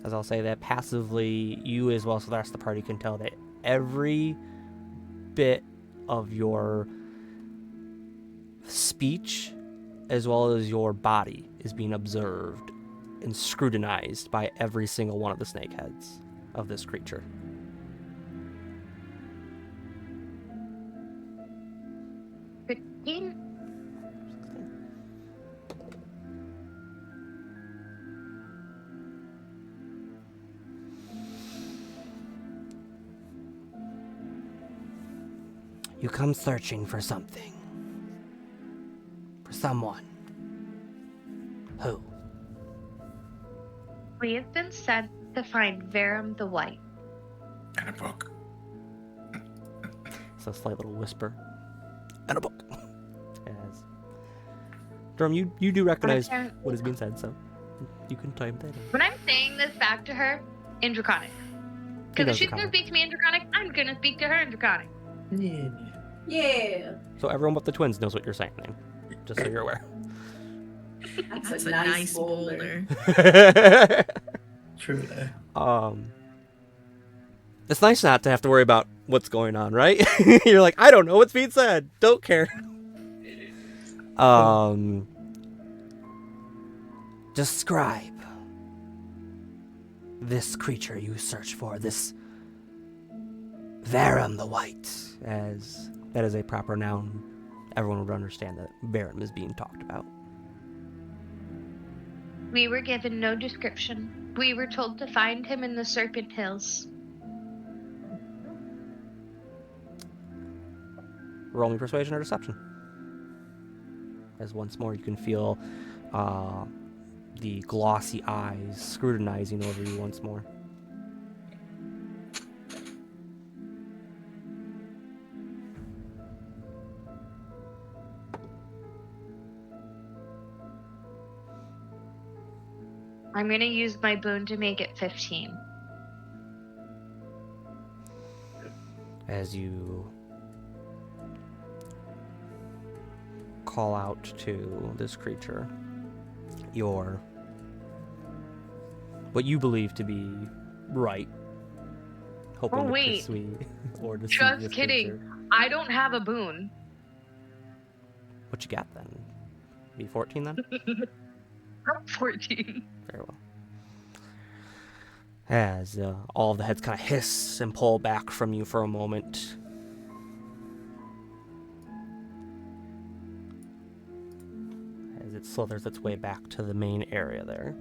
Speaker 3: As I'll say that passively, you as well as the rest of the party can tell that every bit of your speech as well as your body is being observed and scrutinized by every single one of the snake heads of this creature. You come searching for something. For someone. Who?
Speaker 1: We have been sent to find Verum the White.
Speaker 6: And a book.
Speaker 3: It's a slight little whisper. And a book. As Durham, you do recognize what is being said, so you can time that in.
Speaker 1: When I'm saying this back to her in Draconic. Because if she's going to speak to me in Draconic, I'm going to speak to her in Draconic.
Speaker 2: Yeah.
Speaker 3: So everyone but the twins knows what you're saying, then. Just so you're aware.
Speaker 2: That's a nice boulder.
Speaker 5: True that.
Speaker 3: It's nice not to have to worry about what's going on, right? You're like, I don't know what's being said. Don't care. Describe this creature you search for, this Verum the White, as that is a proper noun. Everyone would understand that Verum is being talked about.
Speaker 1: We were given no description. We were told to find him in the Serpent Hills.
Speaker 3: Roll me persuasion or deception. As once more you can feel the glossy eyes scrutinizing over you once more.
Speaker 1: I'm going to use my boon to make it 15.
Speaker 3: As you call out to this creature what you believe to be right. Hoping to
Speaker 1: wait.
Speaker 3: persuade or deceive
Speaker 1: Just
Speaker 3: this
Speaker 1: kidding.
Speaker 3: creature.
Speaker 1: I don't have a boon.
Speaker 3: What you got then? Be 14 then?
Speaker 1: 14.
Speaker 3: Very well. As all of the heads kind of hiss and pull back from you for a moment. As it slithers its way back to the main area there.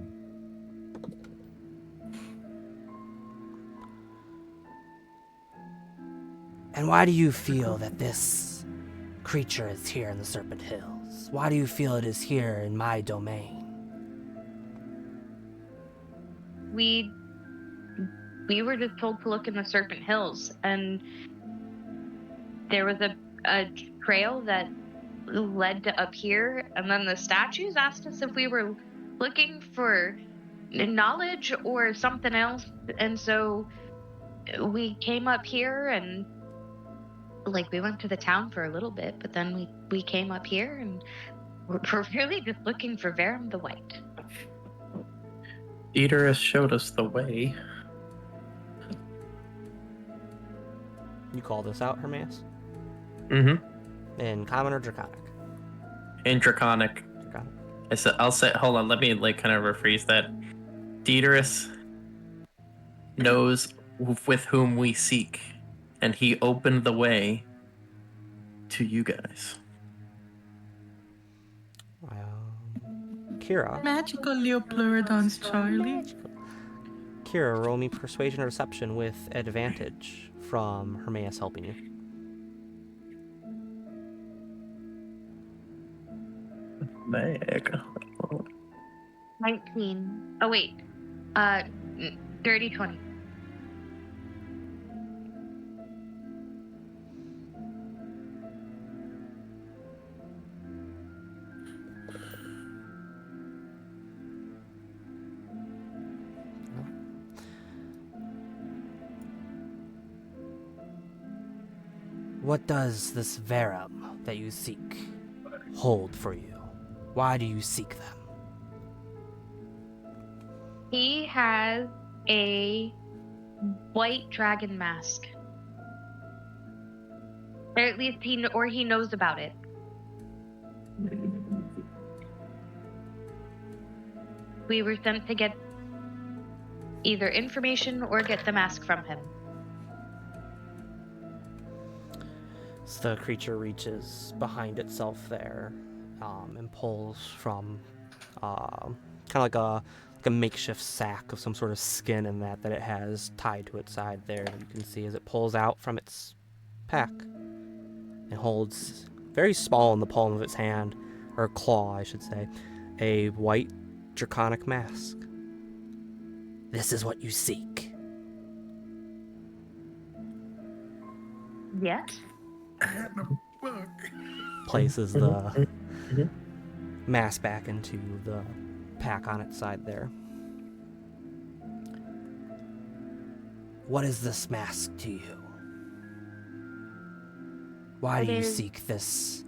Speaker 3: And why do you feel that this creature is here in the Serpent Hills? Why do you feel it is here in my domain?
Speaker 1: We were just told to look in the Serpent Hills, and there was a trail that led to up here, and then the statues asked us if we were looking for knowledge or something else, and so we came up here, and we went to the town for a little bit, but then we came up here, and we're really just looking for Verum the White.
Speaker 5: Eaterus showed us the way.
Speaker 3: You call this out, Hermes?
Speaker 5: Mm-hmm.
Speaker 3: In common or draconic?
Speaker 5: In Draconic.
Speaker 3: Draconic.
Speaker 5: I'll say, hold on, let me kind of rephrase that. Eaterus knows with whom we seek, and he opened the way to you guys.
Speaker 3: Kira.
Speaker 2: Magical Leopleurodons, Charlie.
Speaker 3: Kira, roll me persuasion or deception with advantage from Hermes helping you.
Speaker 5: Meg.
Speaker 1: 19. Oh, wait. Dirty 20.
Speaker 3: What does this Verum that you seek hold for you? Why do you seek them?
Speaker 1: He has a white dragon mask. Or at least he knows about it. We were sent to get either information or get the mask from him.
Speaker 3: So the creature reaches behind itself there and pulls from kind of like a makeshift sack of some sort of skin in that it has tied to its side there. You can see as it pulls out from its pack and holds very small in the palm of its hand, or claw I should say, a white draconic mask. This is what you seek.
Speaker 1: Yes?
Speaker 3: Places the mask back into the pack on its side there. What is this mask to you? Why do you seek this?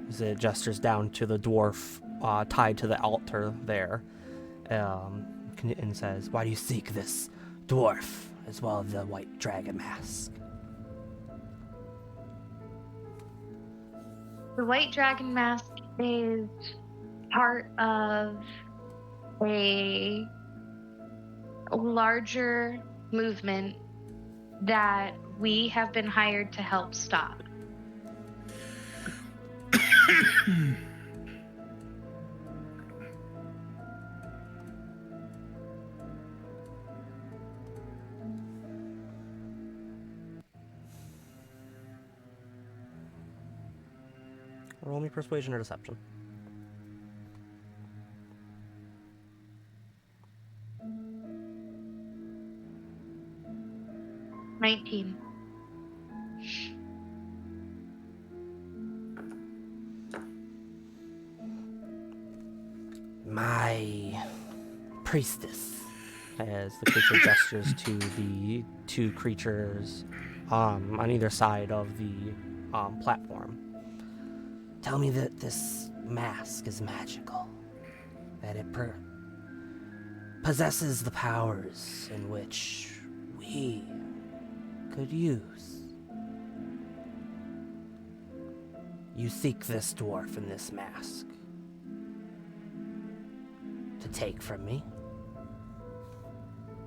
Speaker 3: As it gestures down to the dwarf tied to the altar there, and says, why do you seek this dwarf as well as the white dragon mask?
Speaker 1: The white dragon mask is part of a larger movement that we have been hired to help stop.
Speaker 3: Roll me persuasion or deception.
Speaker 1: $19.
Speaker 3: My priestess, as the creature gestures to the two creatures on either side of the platform. tell me that this mask is magical, that it possesses the powers in which we could use. You seek this dwarf in this mask to take from me,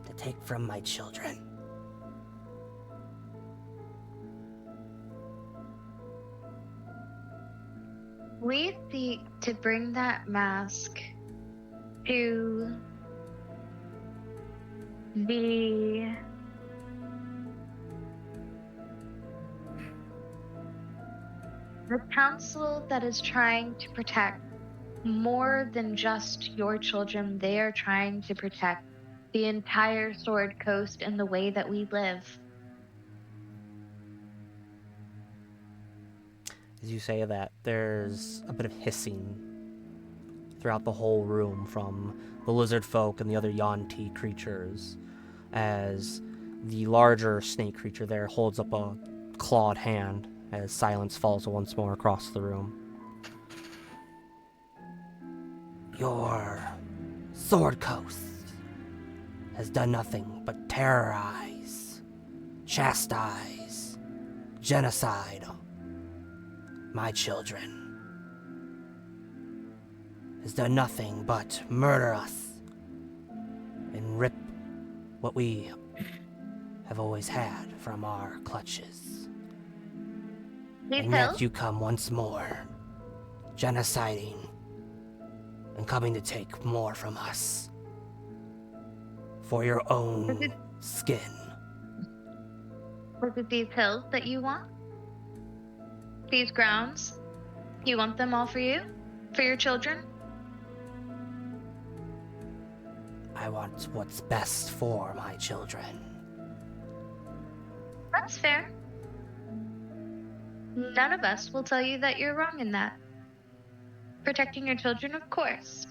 Speaker 3: to take from my children.
Speaker 1: We seek to bring that mask to the council that is trying to protect more than just your children. They are trying to protect the entire Sword Coast and the way that we live.
Speaker 3: As you say that, there's a bit of hissing throughout the whole room from the lizard folk and the other Yuan-Ti creatures, as the larger snake creature there holds up a clawed hand as silence falls once more across the room. Your Sword Coast has done nothing but terrorize, chastise, genocide my children. Has done nothing but murder us and rip what we have always had from our clutches. And yet you come once more, genociding and coming to take more from us for your own skin.
Speaker 1: Was it these hills that you want? These grounds? You want them all for you? For your children?
Speaker 3: I want what's best for my children.
Speaker 1: That's fair. None of us will tell you that you're wrong in that. Protecting your children, of course.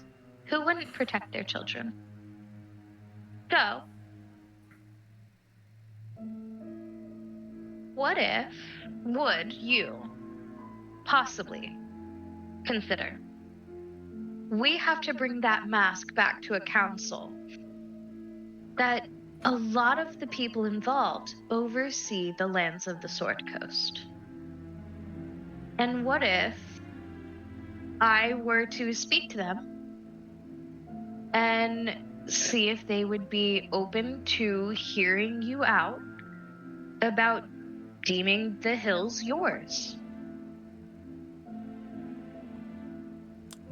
Speaker 1: Who wouldn't protect their children? So, would you possibly consider, we have to bring that mask back to a council that a lot of the people involved oversee the lands of the Sword Coast. And what if I were to speak to them and see if they would be open to hearing you out about deeming the hills yours?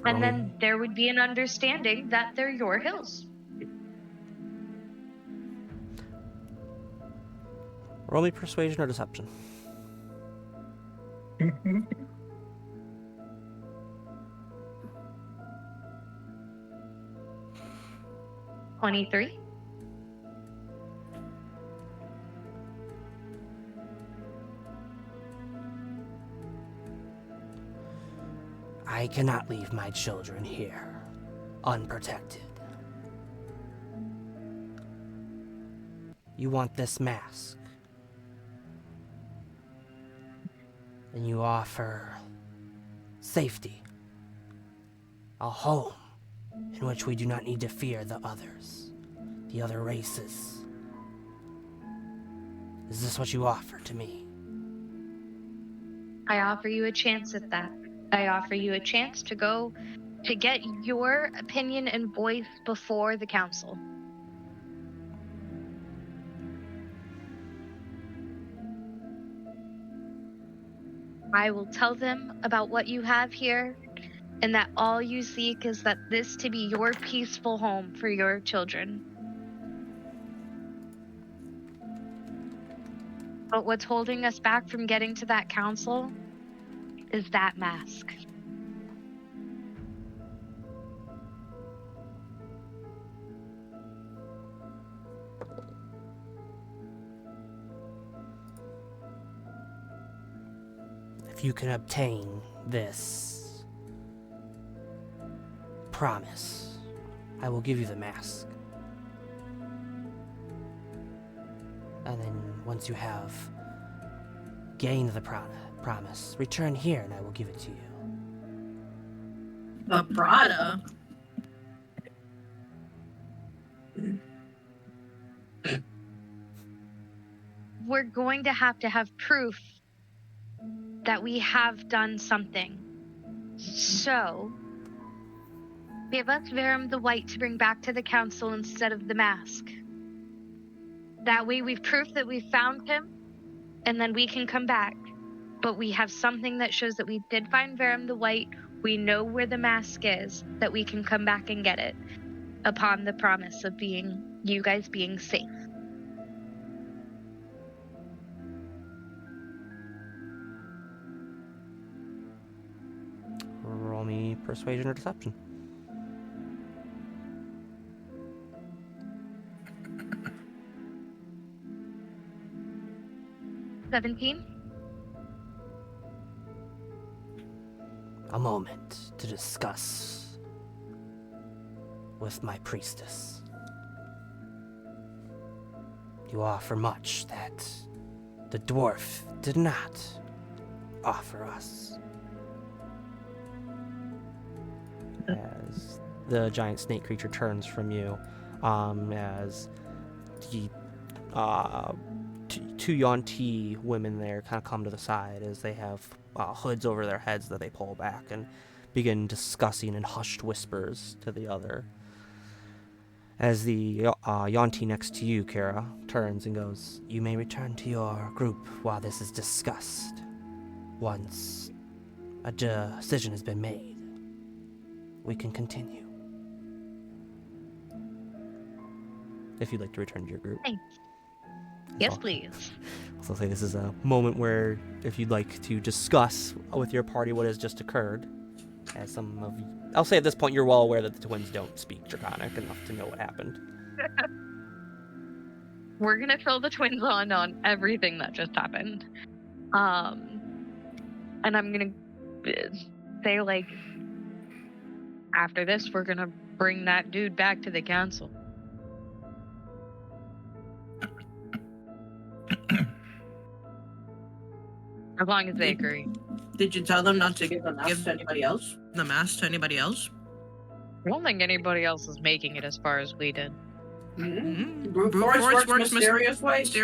Speaker 1: And then there would be an understanding that they're your hills.
Speaker 3: Roll me persuasion or deception.
Speaker 1: 23.
Speaker 3: I cannot leave my children here, unprotected. You want this mask, and you offer safety, a home in which we do not need to fear the others, the other races. Is this what you offer to me?
Speaker 1: I offer you a chance at that. I offer you a chance to go to get your opinion and voice before the council. I will tell them about what you have here and that all you seek is that this to be your peaceful home for your children. But what's holding us back from getting to that council is that mask.
Speaker 3: If you can obtain this promise, I will give you the mask. And then once you have gained the promise, return here and I will give it to you.
Speaker 2: Vibrata.
Speaker 1: We're going to have proof that we have done something. So, give us Verum the White to bring back to the council instead of the mask. That way we've proof that we found him, and then we can come back. But we have something that shows that we did find Verum the White. We know where the mask is, that we can come back and get it upon the promise of you guys being safe.
Speaker 3: Roll me persuasion or deception. $17. A moment to discuss with my priestess. You offer much that the dwarf did not offer us. As the giant snake creature turns from you, as the two Yuan-Ti women there kind of come to the side as they have hoods over their heads that they pull back and begin discussing in hushed whispers to the other. As the Yuan-Ti next to you, Kara, turns and goes, "You may return to your group while this is discussed. Once a decision has been made, we can continue." If you'd like to return to your group.
Speaker 1: Thanks. Yes, please.
Speaker 3: So I'll say this is a moment where if you'd like to discuss with your party what has just occurred, as I'll say at this point you're well aware that the twins don't speak Draconic enough to know what happened.
Speaker 1: We're gonna fill the twins on everything that just happened. And I'm gonna say, like, after this, we're gonna bring that dude back to the council. As long as they agree.
Speaker 2: Did you tell them not to give the mask to anybody else? The mask to anybody else?
Speaker 1: I don't think anybody else is making it as far as we did.
Speaker 2: Brute force works mysterious ways.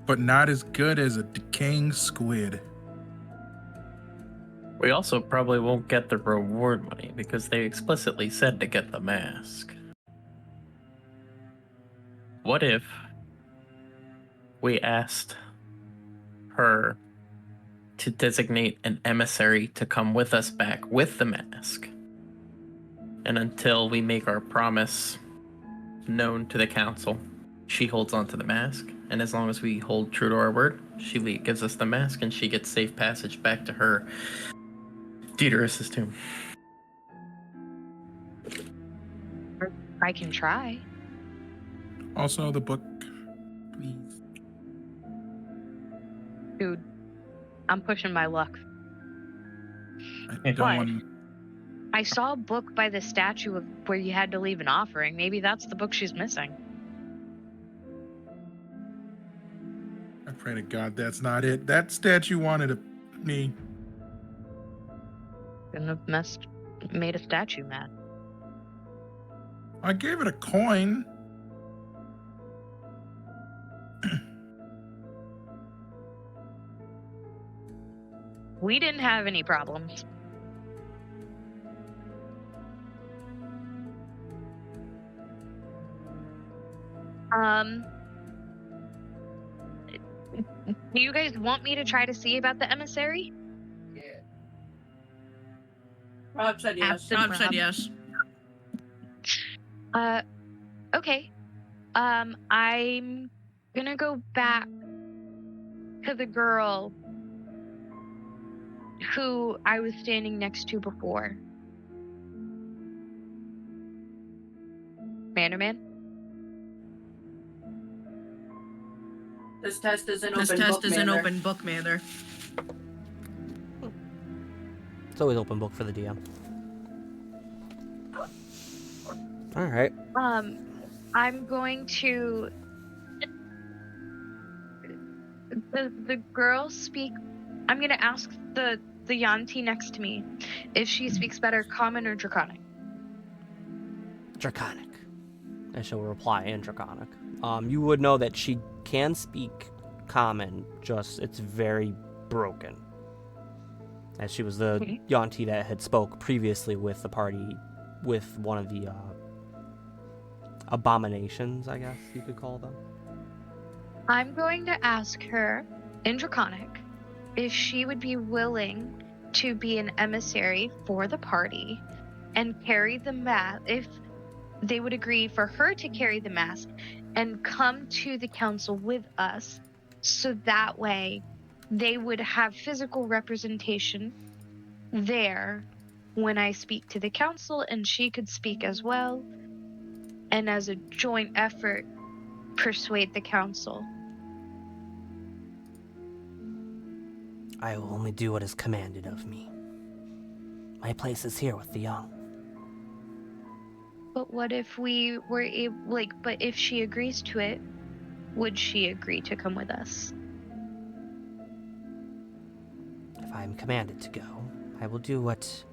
Speaker 6: But not as good as a decaying squid.
Speaker 5: We also probably won't get the reward money because they explicitly said to get the mask. What if we asked her to designate an emissary to come with us back with the mask? And until we make our promise known to the council, she holds on to the mask. And as long as we hold true to our word, she gives us the mask and she gets safe passage back to her Dieter's tomb.
Speaker 1: I can try.
Speaker 6: Also, the book, please.
Speaker 1: Dude, I'm pushing my luck.
Speaker 6: I don't
Speaker 1: What?
Speaker 6: want.
Speaker 1: I saw a book by the statue of where you had to leave an offering. Maybe that's the book she's missing.
Speaker 6: I pray to God that's not it. That statue wanted me.
Speaker 1: Couldn't have made a statue mad.
Speaker 6: I gave it a coin.
Speaker 1: We didn't have any problems. Do you guys want me to try to see about the emissary?
Speaker 2: Rob said yes.
Speaker 1: Rob
Speaker 2: Rob said yes.
Speaker 1: Okay. I'm gonna go back to the girl who I was standing next to before. Mannerman?
Speaker 2: This test is an open book, Mather.
Speaker 3: It's always open book for the DM. All right.
Speaker 1: I'm going to... Does the girl speak... I'm going to ask the the Yanti next to me if she speaks better Common or Draconic.
Speaker 3: Draconic. And she'll reply in Draconic. You would know that she can speak Common, just it's very broken. As she was the Yanti that had spoke previously with the party, with one of the abominations, I guess you could call them.
Speaker 1: I'm going to ask her in Draconic if she would be willing to be an emissary for the party and carry the mask, if they would agree for her to carry the mask and come to the council with us, so that way they would have physical representation there when I speak to the council, and she could speak as well, and as a joint effort persuade the council.
Speaker 3: I will only do what is commanded of me. My place is here with the young.
Speaker 1: But what if we were able, but if she agrees to it, would she agree to come with us?
Speaker 3: If I am commanded to go, I will do what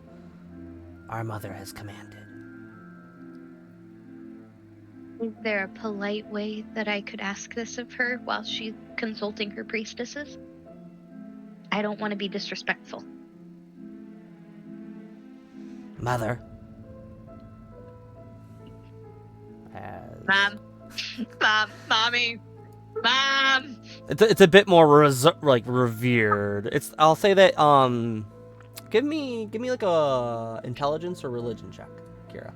Speaker 3: our mother has commanded.
Speaker 1: Is there a polite way that I could ask this of her while she's consulting her priestesses? I don't want to be disrespectful.
Speaker 3: Mother.
Speaker 1: Mom. Mommy. Mom.
Speaker 3: It's a bit more revered. I'll say that give me like a intelligence or religion check, Kira.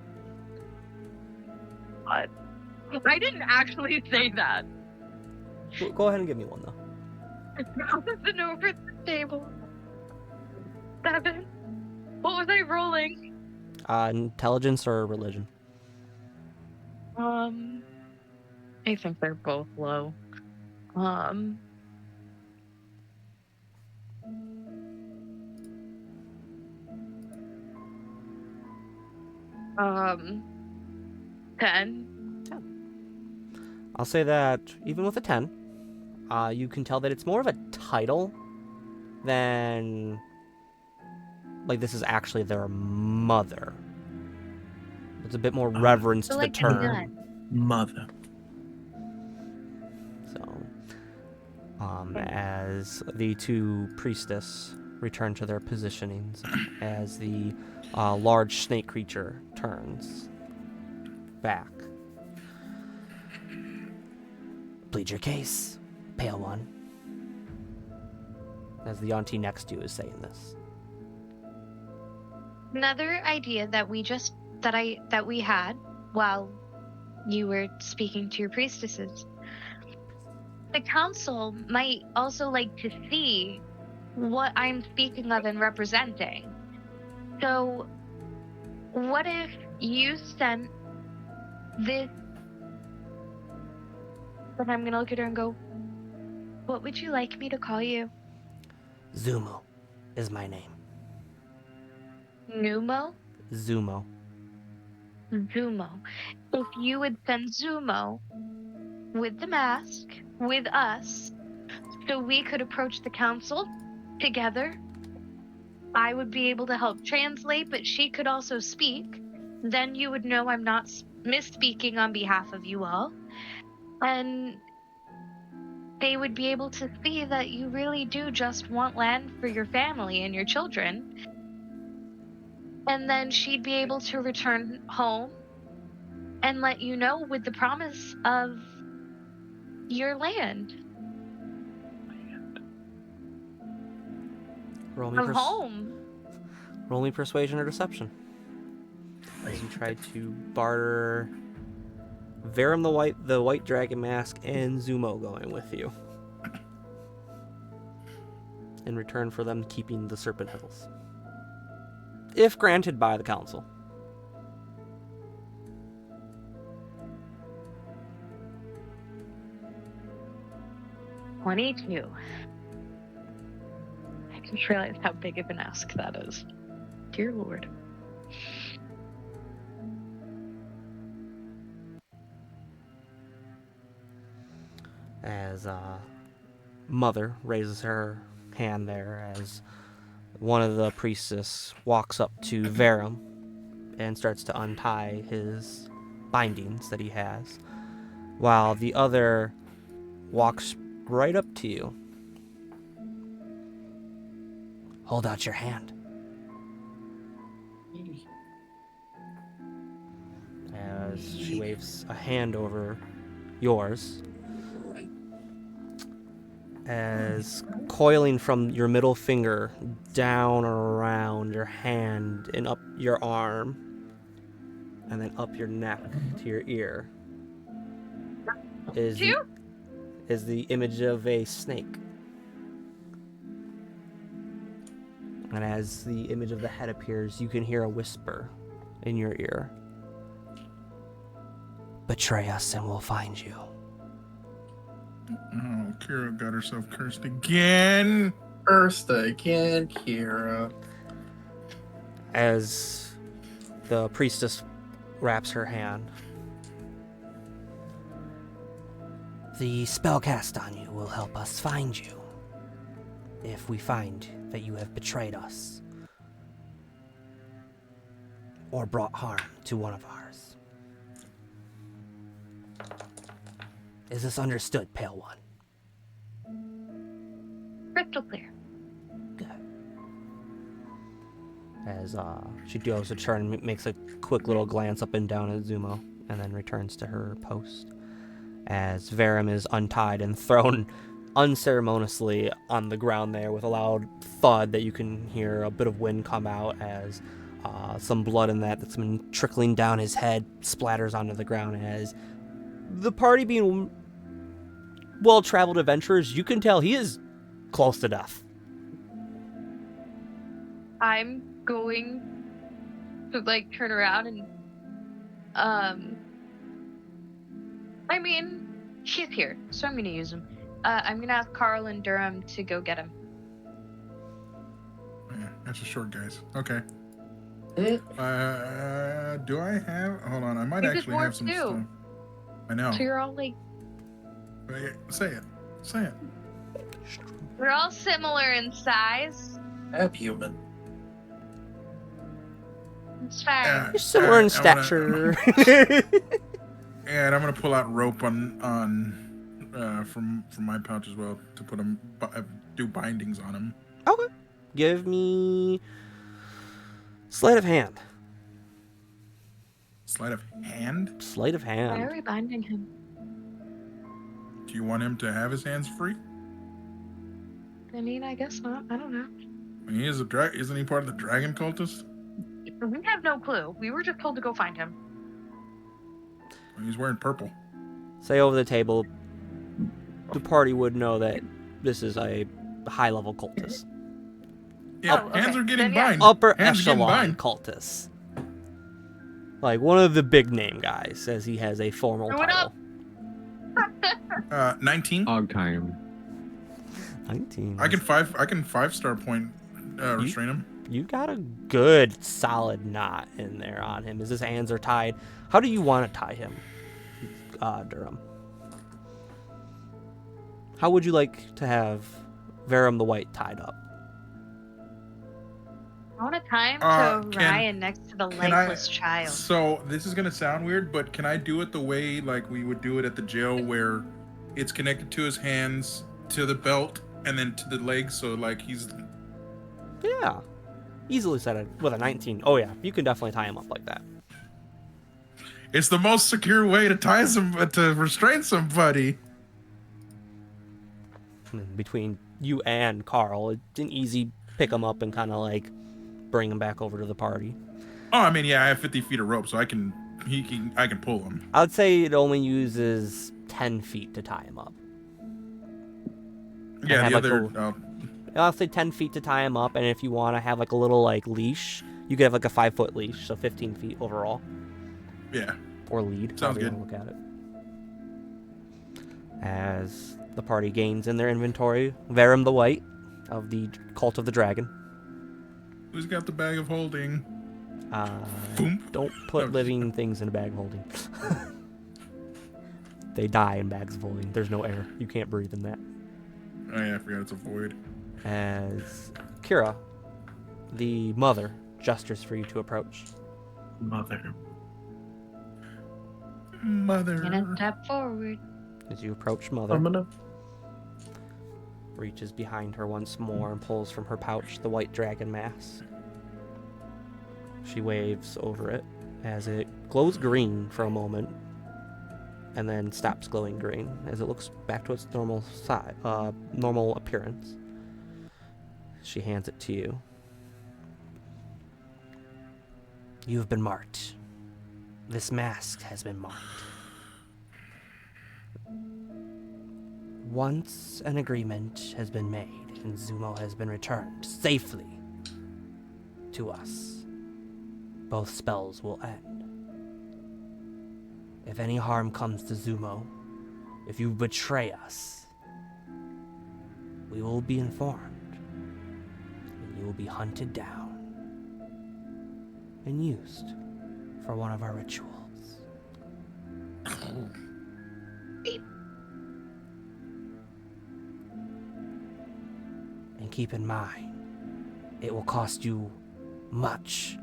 Speaker 1: What? I didn't actually say that.
Speaker 3: Go ahead and give me one though.
Speaker 1: Nothing over the table. 7. What was I rolling?
Speaker 3: Intelligence or religion.
Speaker 1: I think they're both low. 10.
Speaker 3: I'll say that even with a 10, you can tell that it's more of a title than this is actually their mother. It's a bit more reverence to the term.
Speaker 5: Mother.
Speaker 3: So, as the two priestess return to their positionings, as the large snake creature turns back. Plead your case, Pale One. As the auntie next to you is saying this.
Speaker 1: Another idea that we had while you were speaking to your priestesses. The council might also like to see what I'm speaking of and representing. So, what if you sent this? And I'm gonna look at her and go, what would you like me to call you?
Speaker 3: Zumo is my name.
Speaker 1: Numo?
Speaker 3: Zumo.
Speaker 1: Zumo. If you would send Zumo with the mask, with us, so we could approach the council together, I would be able to help translate, but she could also speak. Then you would know I'm not misspeaking on behalf of you all. And they would be able to see that you really do just want land for your family and your children. And then she'd be able to return home and let you know with the promise of your land.
Speaker 3: Roll
Speaker 1: Of home.
Speaker 3: Roll me persuasion or deception. As you try to barter Verum the white dragon mask and Zumo going with you. In return for them keeping the Serpent Hills. If granted by the council.
Speaker 1: $22. I just realized how big of an ask that is. Dear Lord.
Speaker 3: As Mother raises her hand there as one of the priestess walks up to Verum and starts to untie his bindings that he has, while the other walks right up to you. Hold out your hand. As she waves a hand over yours, as coiling from your middle finger down around your hand and up your arm, and then up your neck to your ear, is the image of a snake. And as the image of the head appears, you can hear a whisper in your ear. Betray us and we'll find you.
Speaker 6: Oh, Kira got herself cursed again.
Speaker 5: First again, Kira.
Speaker 3: As the priestess wraps her hand, the spell cast on you will help us find you. If we find that you have betrayed us or brought harm to one of ours. Is this understood, Pale One?
Speaker 1: Crystal clear.
Speaker 3: Good. As she goes to turn, makes a quick little glance up and down at Zumo, and then returns to her post. As Verum is untied and thrown unceremoniously on the ground there with a loud thud that you can hear a bit of wind come out as some blood in that's been trickling down his head splatters onto the ground. As the party being well-traveled adventurers, you can tell he is close to death.
Speaker 1: I'm going to like turn around and I mean, he's here, so I'm gonna use him. I'm gonna ask Carl and Durham to go get him.
Speaker 6: Yeah, that's a short guys. Okay.
Speaker 5: Eh.
Speaker 6: Do I have? Hold on, I might
Speaker 1: He's a
Speaker 6: actually have
Speaker 1: dwarf
Speaker 6: some
Speaker 1: too.
Speaker 6: stuff. I know.
Speaker 1: So you're all like,
Speaker 6: Say it. Say it.
Speaker 1: we're all similar in size.
Speaker 5: I'm human.
Speaker 1: It's fine.
Speaker 3: You're similar in
Speaker 6: I'm gonna-
Speaker 3: stature.
Speaker 6: And I'm gonna pull out rope on from my pouch as well to put him do bindings on him.
Speaker 3: Okay. Give me sleight of hand.
Speaker 6: Sleight of hand.
Speaker 3: Sleight of
Speaker 1: Why
Speaker 3: hand.
Speaker 1: are we binding him?
Speaker 6: Do you want him to have his hands free?
Speaker 1: I mean, I guess not. I don't know.
Speaker 6: I mean, he is a isn't he part of the dragon cultist?
Speaker 1: We have no clue. We were just told to go find him.
Speaker 6: I mean, he's wearing purple.
Speaker 3: Say over the table, the party would know that this is a high-level cultist.
Speaker 6: Yeah,
Speaker 1: Oh, okay.
Speaker 6: hands are getting
Speaker 1: Then, yeah.
Speaker 6: bind.
Speaker 3: Upper
Speaker 6: Hands are getting
Speaker 3: echelon
Speaker 6: bind.
Speaker 3: cultist. Like one of the big name guys, says he has a formal
Speaker 1: Throw it
Speaker 3: title.
Speaker 1: up.
Speaker 6: 19.
Speaker 4: Og time.
Speaker 3: 19.
Speaker 6: I can 5-star point restrain him.
Speaker 3: You got a good solid knot in there on him as his hands are tied. How do you want to tie him, Durham? How would you like to have Verum the White tied up?
Speaker 1: I want to tie him to
Speaker 6: Can-
Speaker 1: Ryan next to the
Speaker 6: can I-
Speaker 1: legless child.
Speaker 6: So this is gonna sound weird, but can I do it the way like we would do it at the jail, where it's connected to his hands, to the belt, and then to the legs? So like he's
Speaker 3: Yeah. Easily said it with a 19. Oh yeah, you can definitely tie him up like that.
Speaker 6: it's the most secure way to to restrain somebody.
Speaker 3: And between you and Carl, it's an easy pick him up and kind of like bring him back over to the party.
Speaker 6: Oh, I mean, yeah, I have 50 feet of rope, so I can pull him.
Speaker 3: I would say it only uses 10 feet to tie him up.
Speaker 6: Yeah,
Speaker 3: have,
Speaker 6: the
Speaker 3: like,
Speaker 6: other.
Speaker 3: I'll say 10 feet to tie him up, and if you want to have like a little like leash, you could have like a 5-foot leash, so 15 feet overall.
Speaker 6: Yeah.
Speaker 3: Or lead,
Speaker 6: Sounds
Speaker 3: however you want to look at it. As the party gains in their inventory, Verum the White of the Cult of the Dragon.
Speaker 6: Who's got the bag of holding? Boom.
Speaker 3: Don't put living things in a bag of holding. They die in bags of holding. There's no air. You can't breathe in that.
Speaker 6: Oh yeah, I forgot it's a void.
Speaker 3: As Kira, The mother gestures for you to approach.
Speaker 5: Mother.
Speaker 6: Mother.
Speaker 1: Gonna step forward.
Speaker 3: As you approach Mother,
Speaker 5: I'm gonna.
Speaker 3: reaches behind her once more and pulls from her pouch the white dragon mask. She waves over it as it glows green for a moment and then stops glowing green as it looks back to its normal appearance. She hands it to you. You have been marked. This mask has been marked. Once an agreement has been made and Zumo has been returned safely to us, both spells will end. If any harm comes to Zumo, if you betray us, we will be informed, and you will be hunted down and used for one of our rituals. And keep in mind, it will cost you much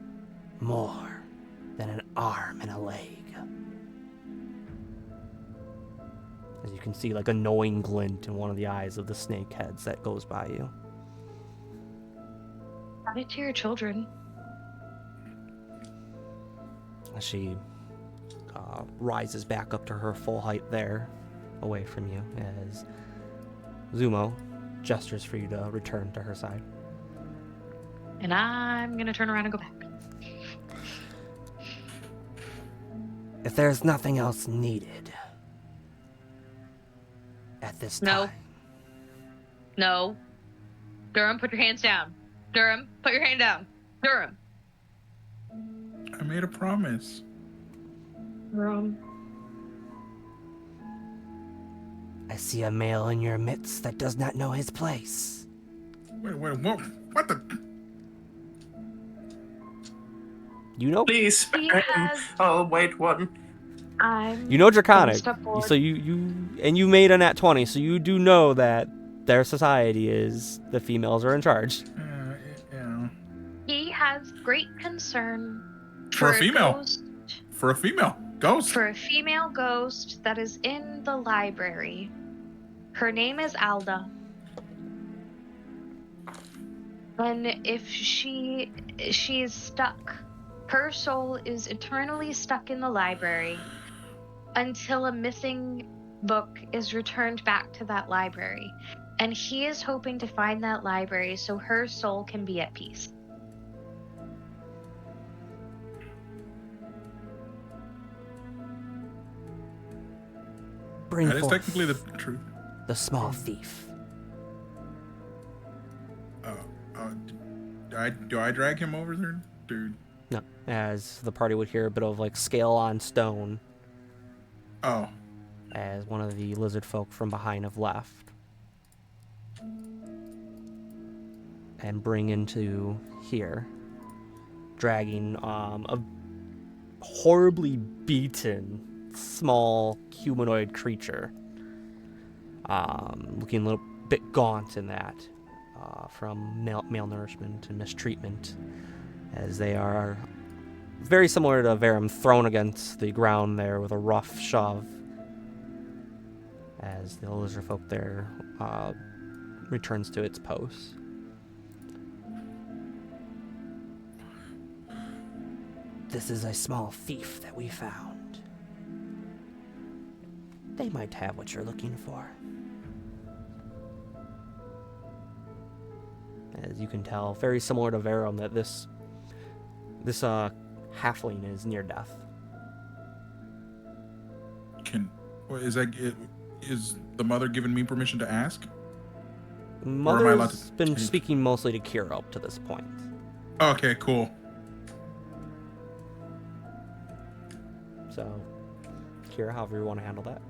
Speaker 3: more than an arm and a leg. As you can see, like a knowing glint in one of the eyes of the snake heads that goes by you.
Speaker 1: Have it to your children.
Speaker 3: As she rises back up to her full height there, away from you, as Zumo gestures for you to return to her side.
Speaker 1: And I'm gonna turn around and go back.
Speaker 3: If there's nothing else needed at this
Speaker 1: No.
Speaker 3: time,
Speaker 1: No. Durham, put your hands down. Durham, put your hand down. Durham.
Speaker 6: I made a promise.
Speaker 1: Durham.
Speaker 3: I see a male in your midst that does not know his place.
Speaker 6: Wait, what the?
Speaker 3: You know,
Speaker 5: Please spare
Speaker 1: He
Speaker 5: him.
Speaker 1: has-
Speaker 5: I'll wait one.
Speaker 1: I'm
Speaker 3: you know Draconic,
Speaker 1: step forward.
Speaker 3: so you made a nat 20, so you do know that their society is the females are in charge.
Speaker 6: Yeah.
Speaker 1: He has great concern
Speaker 6: For a female.
Speaker 1: ghost,
Speaker 6: For a female ghost.
Speaker 1: for a female ghost that is in the library. Her name is Alda. And if she is stuck, her soul is eternally stuck in the library until a missing book is returned back to that library. And he is hoping to find that library so her soul can be at peace.
Speaker 3: Bring
Speaker 6: That is
Speaker 3: forth
Speaker 6: technically the truth.
Speaker 3: the small thief.
Speaker 6: Do I drag him over there, dude?
Speaker 3: No, as the party would hear a bit of like scale on stone
Speaker 6: Oh,
Speaker 3: as one of the lizard folk from behind have left. And bring into here, dragging a horribly beaten small humanoid creature. Looking a little bit gaunt in that, from malnourishment and mistreatment, as they are very similar to Verum, thrown against the ground there with a rough shove, as the lizard folk there returns to its post. This is a small thief that we found. They might have what you're looking for. As you can tell, very similar to Verum, that this halfling is near death.
Speaker 6: Is the mother giving me permission to ask? am I allowed
Speaker 3: Mother's
Speaker 6: to
Speaker 3: been
Speaker 6: take-
Speaker 3: speaking mostly to Kira up to this point.
Speaker 6: Okay, cool.
Speaker 3: So, Kira, however you want to handle that.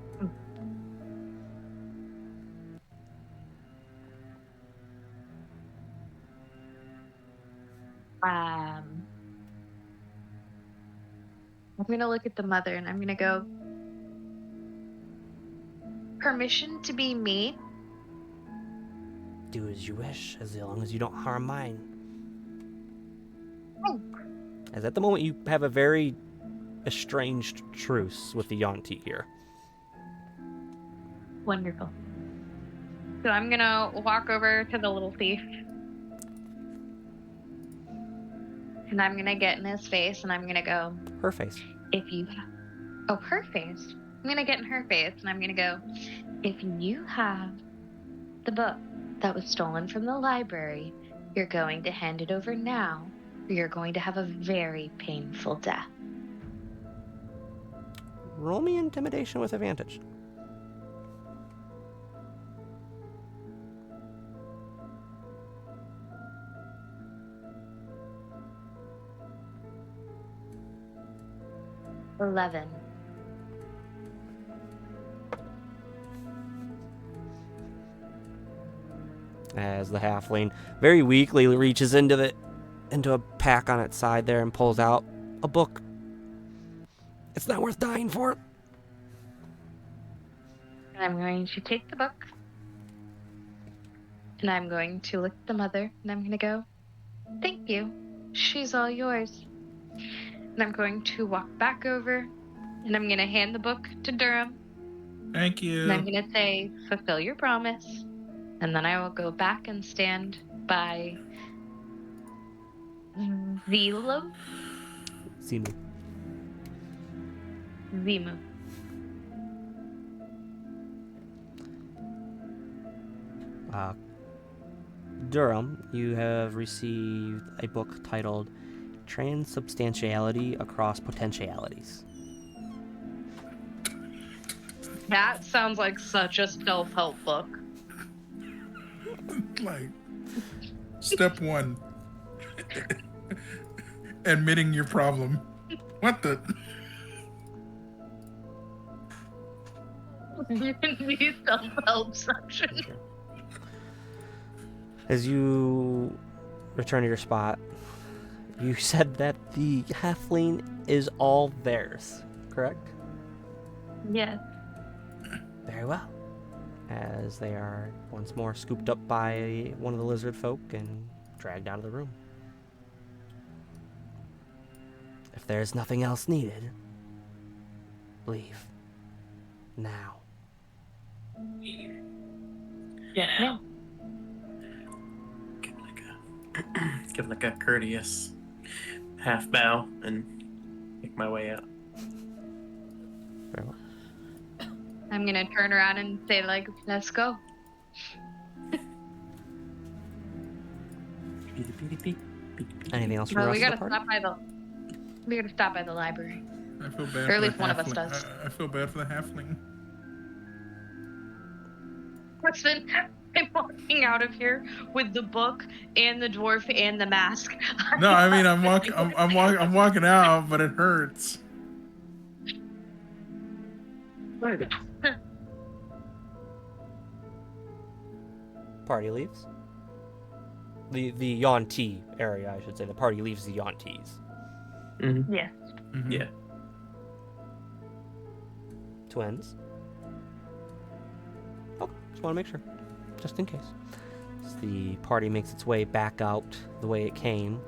Speaker 1: I'm gonna look at the mother and I'm gonna go, permission to be me?
Speaker 3: Do as you wish, as long as you don't harm mine. As at the moment, you have a very estranged truce with the Yuan-Ti here.
Speaker 1: Wonderful. So I'm gonna walk over to the little thief. And I'm gonna get in his face and I'm gonna go,
Speaker 3: Her face.
Speaker 1: if you her face. I'm gonna get in her face and I'm gonna go, if you have the book that was stolen from the library, you're going to hand it over now, or you're going to have a very painful death.
Speaker 3: Roll me intimidation with advantage.
Speaker 1: $11.
Speaker 3: As the halfling very weakly reaches into a pack on its side there and pulls out a book. It's not worth dying for.
Speaker 1: And I'm going to take the book. And I'm going to look at the mother and I'm going to go, thank you. She's all yours. And I'm going to walk back over and I'm going to hand the book to Durham.
Speaker 6: Thank you.
Speaker 1: And I'm going to say, fulfill your promise. And then I will go back and stand by Zimu.
Speaker 3: Durham, you have received a book titled Transubstantiality Across Potentialities.
Speaker 1: That sounds like such a self-help book.
Speaker 6: Like, step 1. Admitting your problem. What the?
Speaker 1: The self-help section.
Speaker 3: As you return to your spot, you said that the halfling is all theirs, correct?
Speaker 1: Yes.
Speaker 3: Very well. As they are once more scooped up by one of the lizard folk and dragged out of the room. If there's nothing else needed, leave. Now.
Speaker 2: Get out.
Speaker 5: Give like a courteous half bow and make my way out.
Speaker 3: Very well.
Speaker 1: I'm gonna turn around and say, like, let's go.
Speaker 3: Anything else from
Speaker 1: Well,
Speaker 3: the
Speaker 1: we
Speaker 3: rest of
Speaker 1: gotta
Speaker 3: the party?
Speaker 1: stop by the library.
Speaker 6: I feel bad
Speaker 1: Or
Speaker 6: for
Speaker 1: at
Speaker 6: the
Speaker 1: least one of us
Speaker 6: halfling.
Speaker 1: does.
Speaker 6: I feel bad for the halfling.
Speaker 1: Listen, I'm walking out of here with the book and the dwarf and the mask.
Speaker 6: No, I mean I'm walking out, but it hurts.
Speaker 3: Party leaves. The Yuan-Ti area, I should say. The party leaves the Yuan-Tis.
Speaker 5: Mm-hmm.
Speaker 1: Yes.
Speaker 6: Mhm.
Speaker 5: Yeah.
Speaker 3: Twins. Oh, just want to make sure. Just in case. As the party makes its way back out the way it came.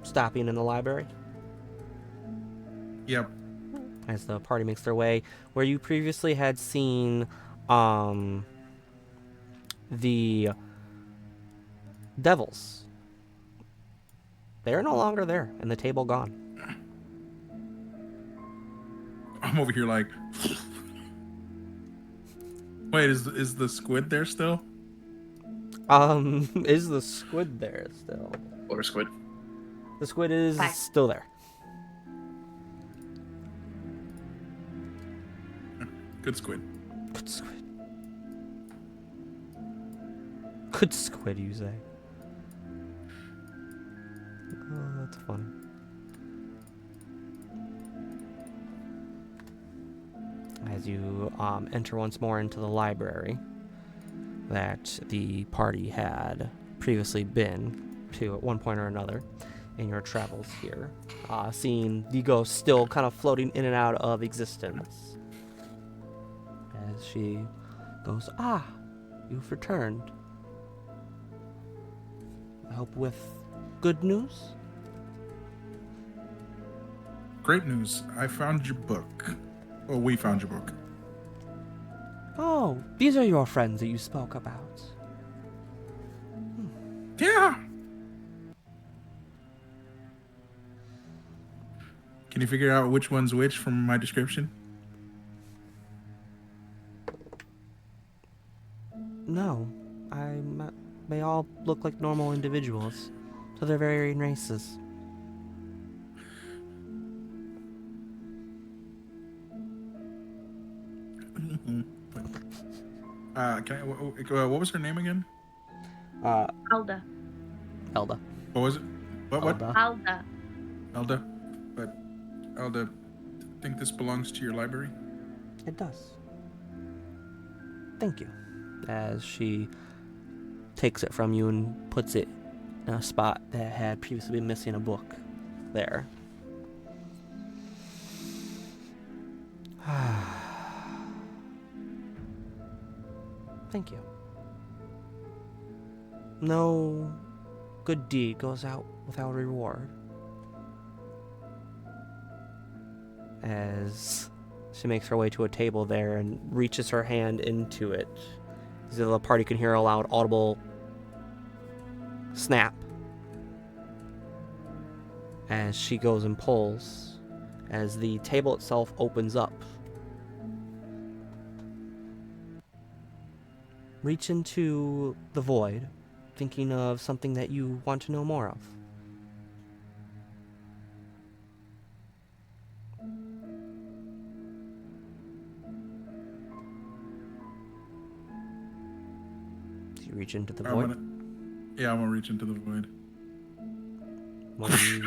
Speaker 3: Stopping in the library.
Speaker 6: Yep.
Speaker 3: As the party makes their way where you previously had seen the devils. They're no longer there, and the table gone.
Speaker 6: I'm over here like. Wait, is the squid there still?
Speaker 3: Is the squid there still?
Speaker 5: Or squid.
Speaker 3: The squid is
Speaker 1: Bye.
Speaker 3: still there.
Speaker 6: Good squid.
Speaker 3: Good squid. Good squid, you say? Oh, that's funny. As you enter once more into the library that the party had previously been to at one point or another in your travels here, seeing the ghost still kind of floating in and out of existence. As she goes, you've returned. I hope with good news?
Speaker 6: Great news. I found your book. Well, we found your book.
Speaker 3: Oh, these are your friends that you spoke about.
Speaker 6: Yeah. Can you figure out which one's which from my description?
Speaker 3: No, they all look like normal individuals, so they're varying races.
Speaker 6: What was her name again?
Speaker 1: Alda.
Speaker 3: Elda.
Speaker 6: What was it? What?
Speaker 3: Elda.
Speaker 1: Alda.
Speaker 6: Elda. But Elda, think this belongs to your library?
Speaker 3: It does. Thank you. As she takes it from you and puts it in a spot that had previously been missing a book there. Thank you. No good deed goes out without reward. As she makes her way to a table there and reaches her hand into it, so the party can hear a loud, audible snap as she goes and pulls, as the table itself opens up. Reach into the void, thinking of something that you want to know more of. So you reach into the void.
Speaker 6: I'm gonna reach into the void.
Speaker 3: What do you,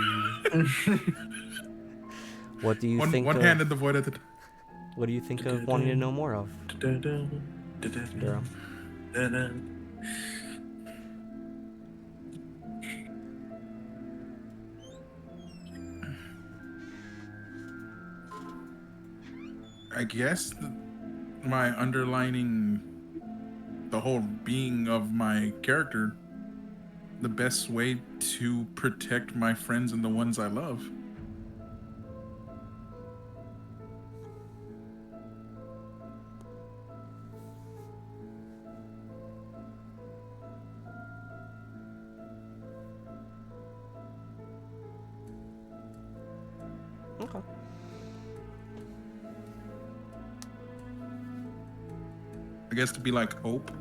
Speaker 3: what do you think
Speaker 6: One
Speaker 3: of,
Speaker 6: hand in the void at the time.
Speaker 3: what do you think of wanting to know more of, Durham?
Speaker 6: I guess my underlining the whole being of my character, the best way to protect my friends and the ones I love.
Speaker 3: Okay.
Speaker 6: I guess to be like hope.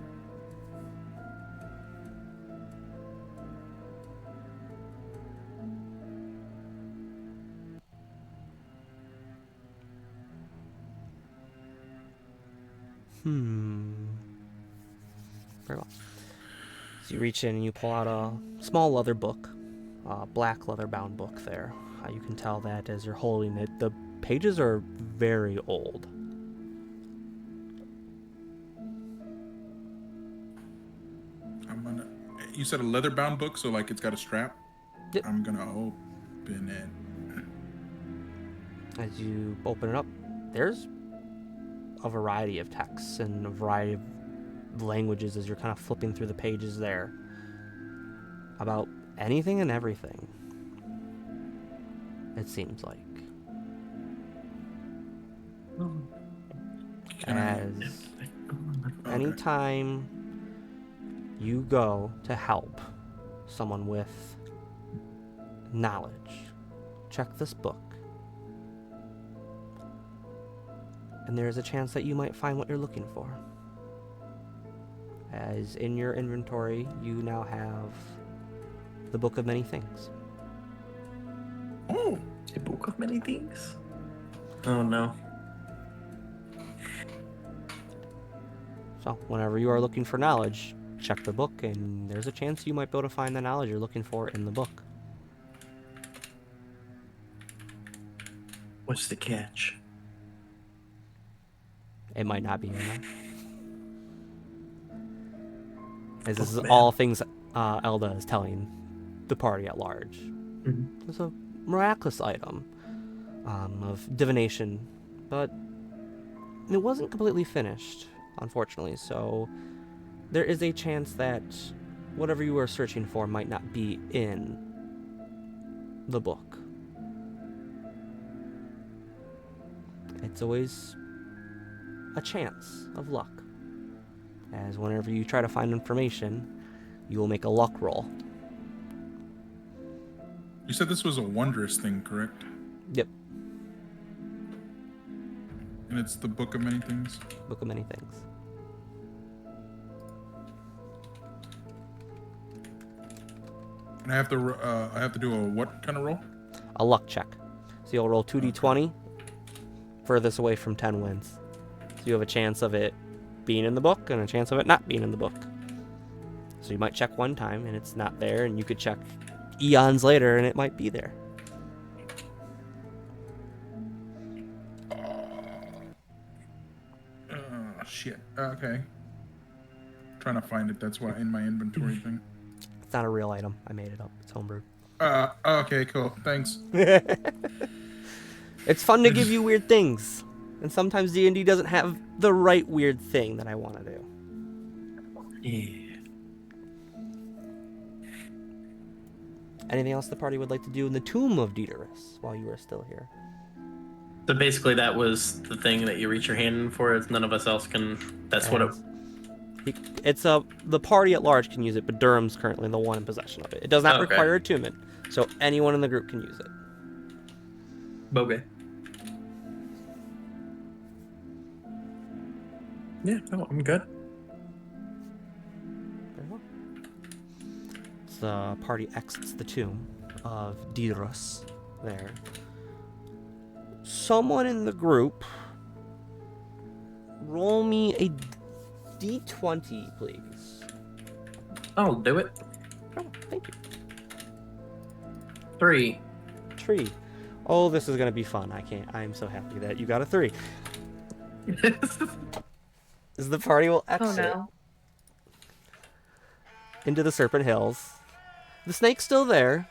Speaker 3: Very well. So you reach in and you pull out a small leather book, a black leather bound book there. You can tell that as you're holding it, the pages are very old.
Speaker 6: You said a leather bound book, so like it's got a strap?
Speaker 3: Yep.
Speaker 6: I'm gonna open it.
Speaker 3: As you open it up, there's a variety of texts and a variety of languages as you're kind of flipping through the pages there about anything and everything, it seems like. As anytime you go to help someone with knowledge, check this book. And there is a chance that you might find what you're looking for. As in your inventory, you now have the Book of Many Things.
Speaker 5: Oh, a book of many things? Oh no.
Speaker 3: So, whenever you are looking for knowledge, check the book, and there's a chance you might be able to find the knowledge you're looking for in the book.
Speaker 5: What's the catch?
Speaker 3: It might not be enough. As this is
Speaker 5: man.
Speaker 3: all things Elda is telling the party at large.
Speaker 5: Mm-hmm.
Speaker 3: It's a miraculous item of divination, but it wasn't completely finished, unfortunately, so there is a chance that whatever you are searching for might not be in the book. It's always a chance of luck, as whenever you try to find information, you will make a luck roll.
Speaker 6: You said this was a wondrous thing, correct?
Speaker 3: Yep,
Speaker 6: And it's the Book of Many Things?
Speaker 3: Book of Many Things.
Speaker 6: And I have to do a what kind of roll?
Speaker 3: A luck check. So you'll roll 2d20, furthest away from 10 wins. So you have a chance of it being in the book and a chance of it not being in the book. So you might check one time and it's not there, and you could check eons later and it might be there.
Speaker 6: Shit. Okay. Trying to find it. That's why in my inventory thing.
Speaker 3: It's not a real item. I made it up. It's homebrewed.
Speaker 6: Okay, cool. Thanks.
Speaker 3: It's fun to give you weird things. And sometimes D&D doesn't have the right weird thing that I want to do.
Speaker 5: Yeah.
Speaker 3: Anything else the party would like to do in the Tomb of Diderus while you are still here?
Speaker 5: So basically, that was the thing that you reach your hand in for. Is none of us else can. That's what it.
Speaker 3: It's the party at large can use it, but Durham's currently the one in possession of it. It does not
Speaker 5: Okay.
Speaker 3: require attunement, so anyone in the group can use it.
Speaker 5: Okay. Yeah, no, I'm good.
Speaker 3: Very well. The party exits the tomb of Diderus there. Someone in the group, roll me a d20, please.
Speaker 5: I'll do it.
Speaker 3: Oh, thank you.
Speaker 5: 3.
Speaker 3: 3. Oh, this is gonna be fun. I'm so happy that you got a 3. As the party will exit into the Serpent Hills. The snake's still there,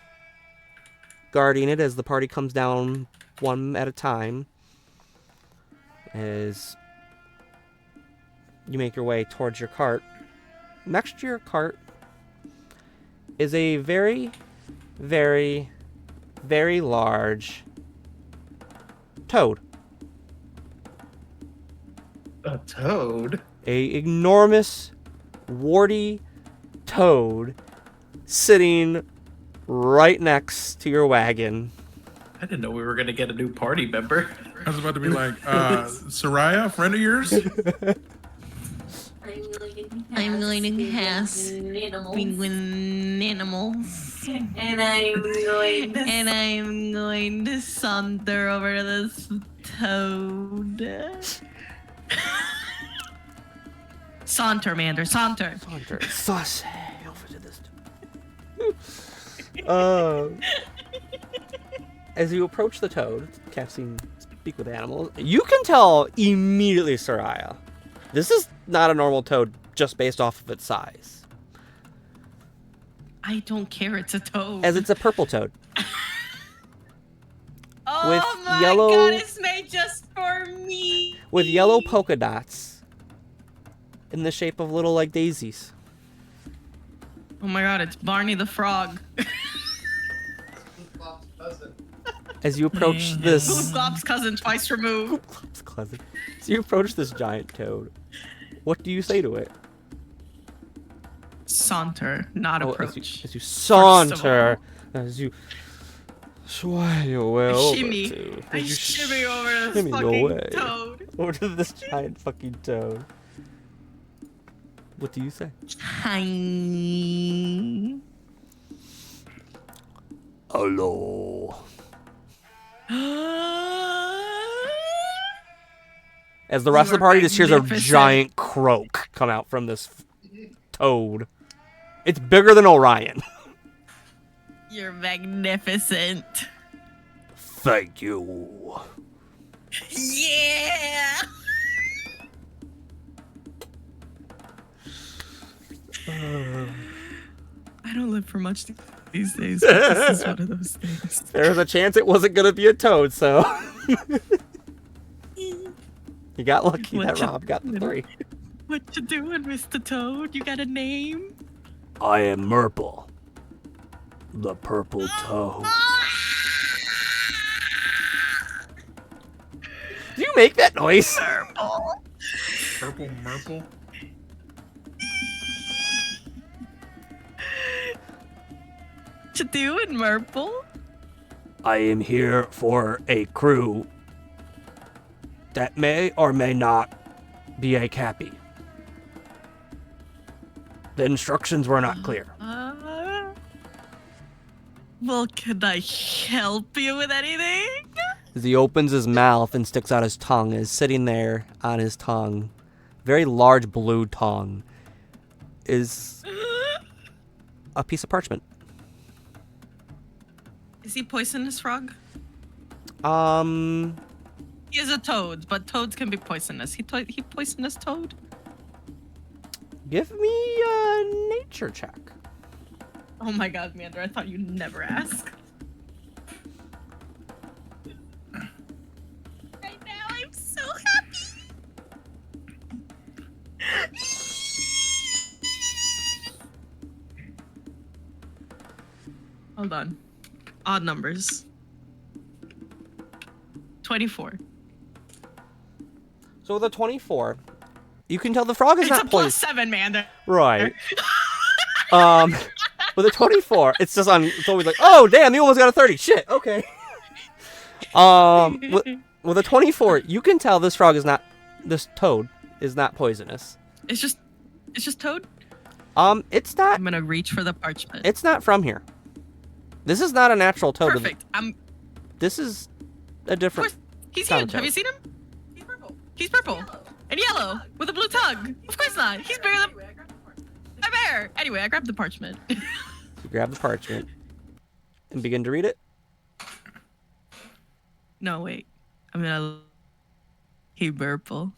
Speaker 3: guarding it as the party comes down one at a time. As you make your way towards your cart. Next to your cart is a very, very, very large toad.
Speaker 5: A toad?
Speaker 3: A enormous, warty toad sitting right next to your wagon.
Speaker 5: I didn't know we were gonna get a new party member.
Speaker 6: I was about to be like, Soraya, a friend of yours?
Speaker 2: I'm going to cast penguin animals.
Speaker 7: And
Speaker 2: I'm going to saunter over to this toad. Saunter, Mander, saunter.
Speaker 3: Saunter. Sauce. Over to this. As you approach the toad, casting Speak with Animals, you can tell immediately, Soraya, this is not a normal toad just based off of its size.
Speaker 2: I don't care, it's a toad.
Speaker 3: As it's a purple toad.
Speaker 2: Oh
Speaker 3: with
Speaker 2: my
Speaker 3: yellow-
Speaker 2: god, it's made just for me.
Speaker 3: With yellow polka dots in the shape of little, like, daisies.
Speaker 2: Oh my god, it's Barney the Frog.
Speaker 3: As you approach this...
Speaker 2: Glop's cousin twice removed.
Speaker 3: Glop's cousin. As you approach this giant toad, what do you say to it?
Speaker 2: Saunter, not approach.
Speaker 3: As you saunter, as you sway your way over
Speaker 2: Shimmy.
Speaker 3: to...
Speaker 2: I
Speaker 3: as you
Speaker 2: shimmy over this
Speaker 3: shimmy your
Speaker 2: fucking
Speaker 3: way
Speaker 2: toad.
Speaker 3: over to this giant fucking toad. What do you say?
Speaker 2: Hi.
Speaker 3: Hello. As the rest of the party just hears a giant croak come out from this toad. It's bigger than Orion.
Speaker 2: You're magnificent.
Speaker 3: Thank you.
Speaker 2: Yeah. I don't live for much these days. But this is one of those things.
Speaker 3: There's a chance it wasn't gonna be a toad, so you got lucky that Rob got the 3.
Speaker 2: What you doing, Mr. Toad? You got a name?
Speaker 3: I am Merple, the purple toad. Do you make that noise?
Speaker 2: Purple.
Speaker 6: Purple Murple.
Speaker 2: What you doing, Murple?
Speaker 3: I am here for a crew that may or may not be a Capy. The instructions were not clear.
Speaker 2: Well, can I help you with anything?
Speaker 3: As he opens his mouth and sticks out his tongue, is sitting there on his tongue, very large blue tongue, is a piece of parchment.
Speaker 2: Is he poisonous, frog?
Speaker 3: Give
Speaker 2: He is a toad, but toads can be poisonous. He poisonous toad?
Speaker 3: me a nature check.
Speaker 2: Oh my god, Mander, I thought you'd never ask. Right now, I'm so happy. Hold on. Odd numbers. 24.
Speaker 3: So with a 24, you can tell the frog is
Speaker 2: It's
Speaker 3: not
Speaker 2: a plus
Speaker 3: poisoned.
Speaker 2: 7, Mander.
Speaker 3: Right. With a 24, it's just on. It's always like, oh damn, you almost got a 30. Shit. Okay. With a 24, you can tell this toad is not poisonous.
Speaker 2: It's just toad.
Speaker 3: It's not.
Speaker 2: I'm gonna reach for the parchment.
Speaker 3: It's not from here. This is not a natural toad.
Speaker 2: Perfect.
Speaker 3: This is a
Speaker 2: Of
Speaker 3: different.
Speaker 2: course, he's
Speaker 3: kind of
Speaker 2: huge. Have
Speaker 3: toad.
Speaker 2: you seen him? He's purple. And yellow with a blue tongue. Of course not. He's bigger than a bear. Anyway, I grabbed the parchment.
Speaker 3: You grab the parchment and begin to read it.
Speaker 2: No, wait. I'm gonna. Hey, purple.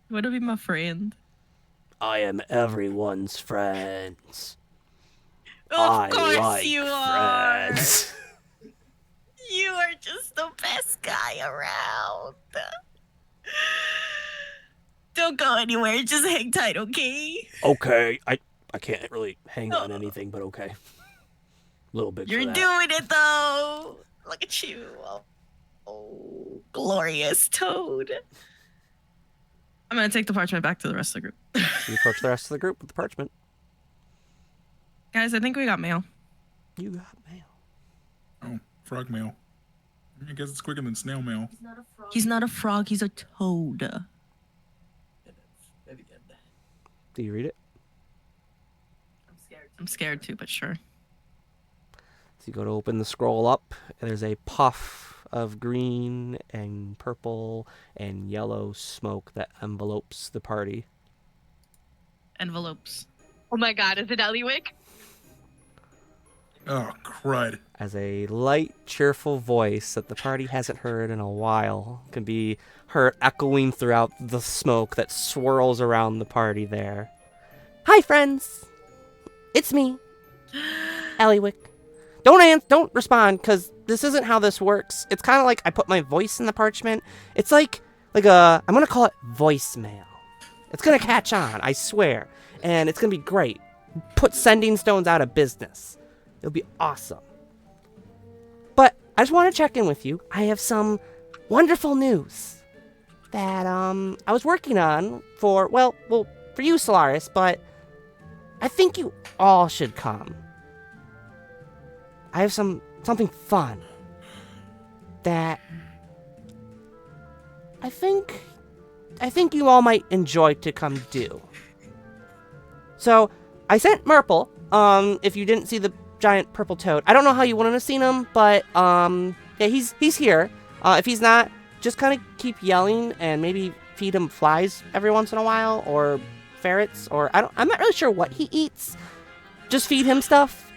Speaker 2: You wanna be my friend?
Speaker 3: I am everyone's friends.
Speaker 2: Of course you
Speaker 3: friends.
Speaker 2: are. You are just the best guy around. Don't go anywhere. Just hang tight, okay?
Speaker 3: Okay, I can't really hang on anything, but okay. A little bit.
Speaker 2: You're doing it though. Look at you. Oh, glorious toad. I'm gonna take the parchment back to the rest of the group.
Speaker 3: You approach the rest of the group with the parchment.
Speaker 2: Guys, I think we got mail.
Speaker 3: You got mail.
Speaker 6: Oh, frog mail. I guess it's quicker than snail mail.
Speaker 2: He's not a frog, he's a toad.
Speaker 3: Do you read it?
Speaker 2: I'm scared too, but sure.
Speaker 3: So you go to open the scroll up, and there's a puff of green and purple and yellow smoke that envelopes the party.
Speaker 2: Envelopes.
Speaker 1: Oh my god, is it Eliwick?
Speaker 6: Oh, crud.
Speaker 3: As a light, cheerful voice that the party hasn't heard in a while can be heard echoing throughout the smoke that swirls around the party there. Hi, friends. It's me, Eliwick. Don't respond, because this isn't how this works. It's kind of like I put my voice in the parchment. It's like I'm going to call it voicemail. It's going to catch on, I swear. And it's going to be great. Put Sending Stones out of business. It'll be awesome. But I just want to check in with you. I have some wonderful news that I was working on for you, Solaris, but I think you all should come. I have something fun that I think you all might enjoy to come do. So I sent Murple. If you didn't see the giant purple toad, I don't know how you wouldn't have seen him, but yeah, he's here. If he's not, just kind of keep yelling and maybe feed him flies every once in a while, or ferrets, or I'm not really sure what he eats. Just feed him stuff,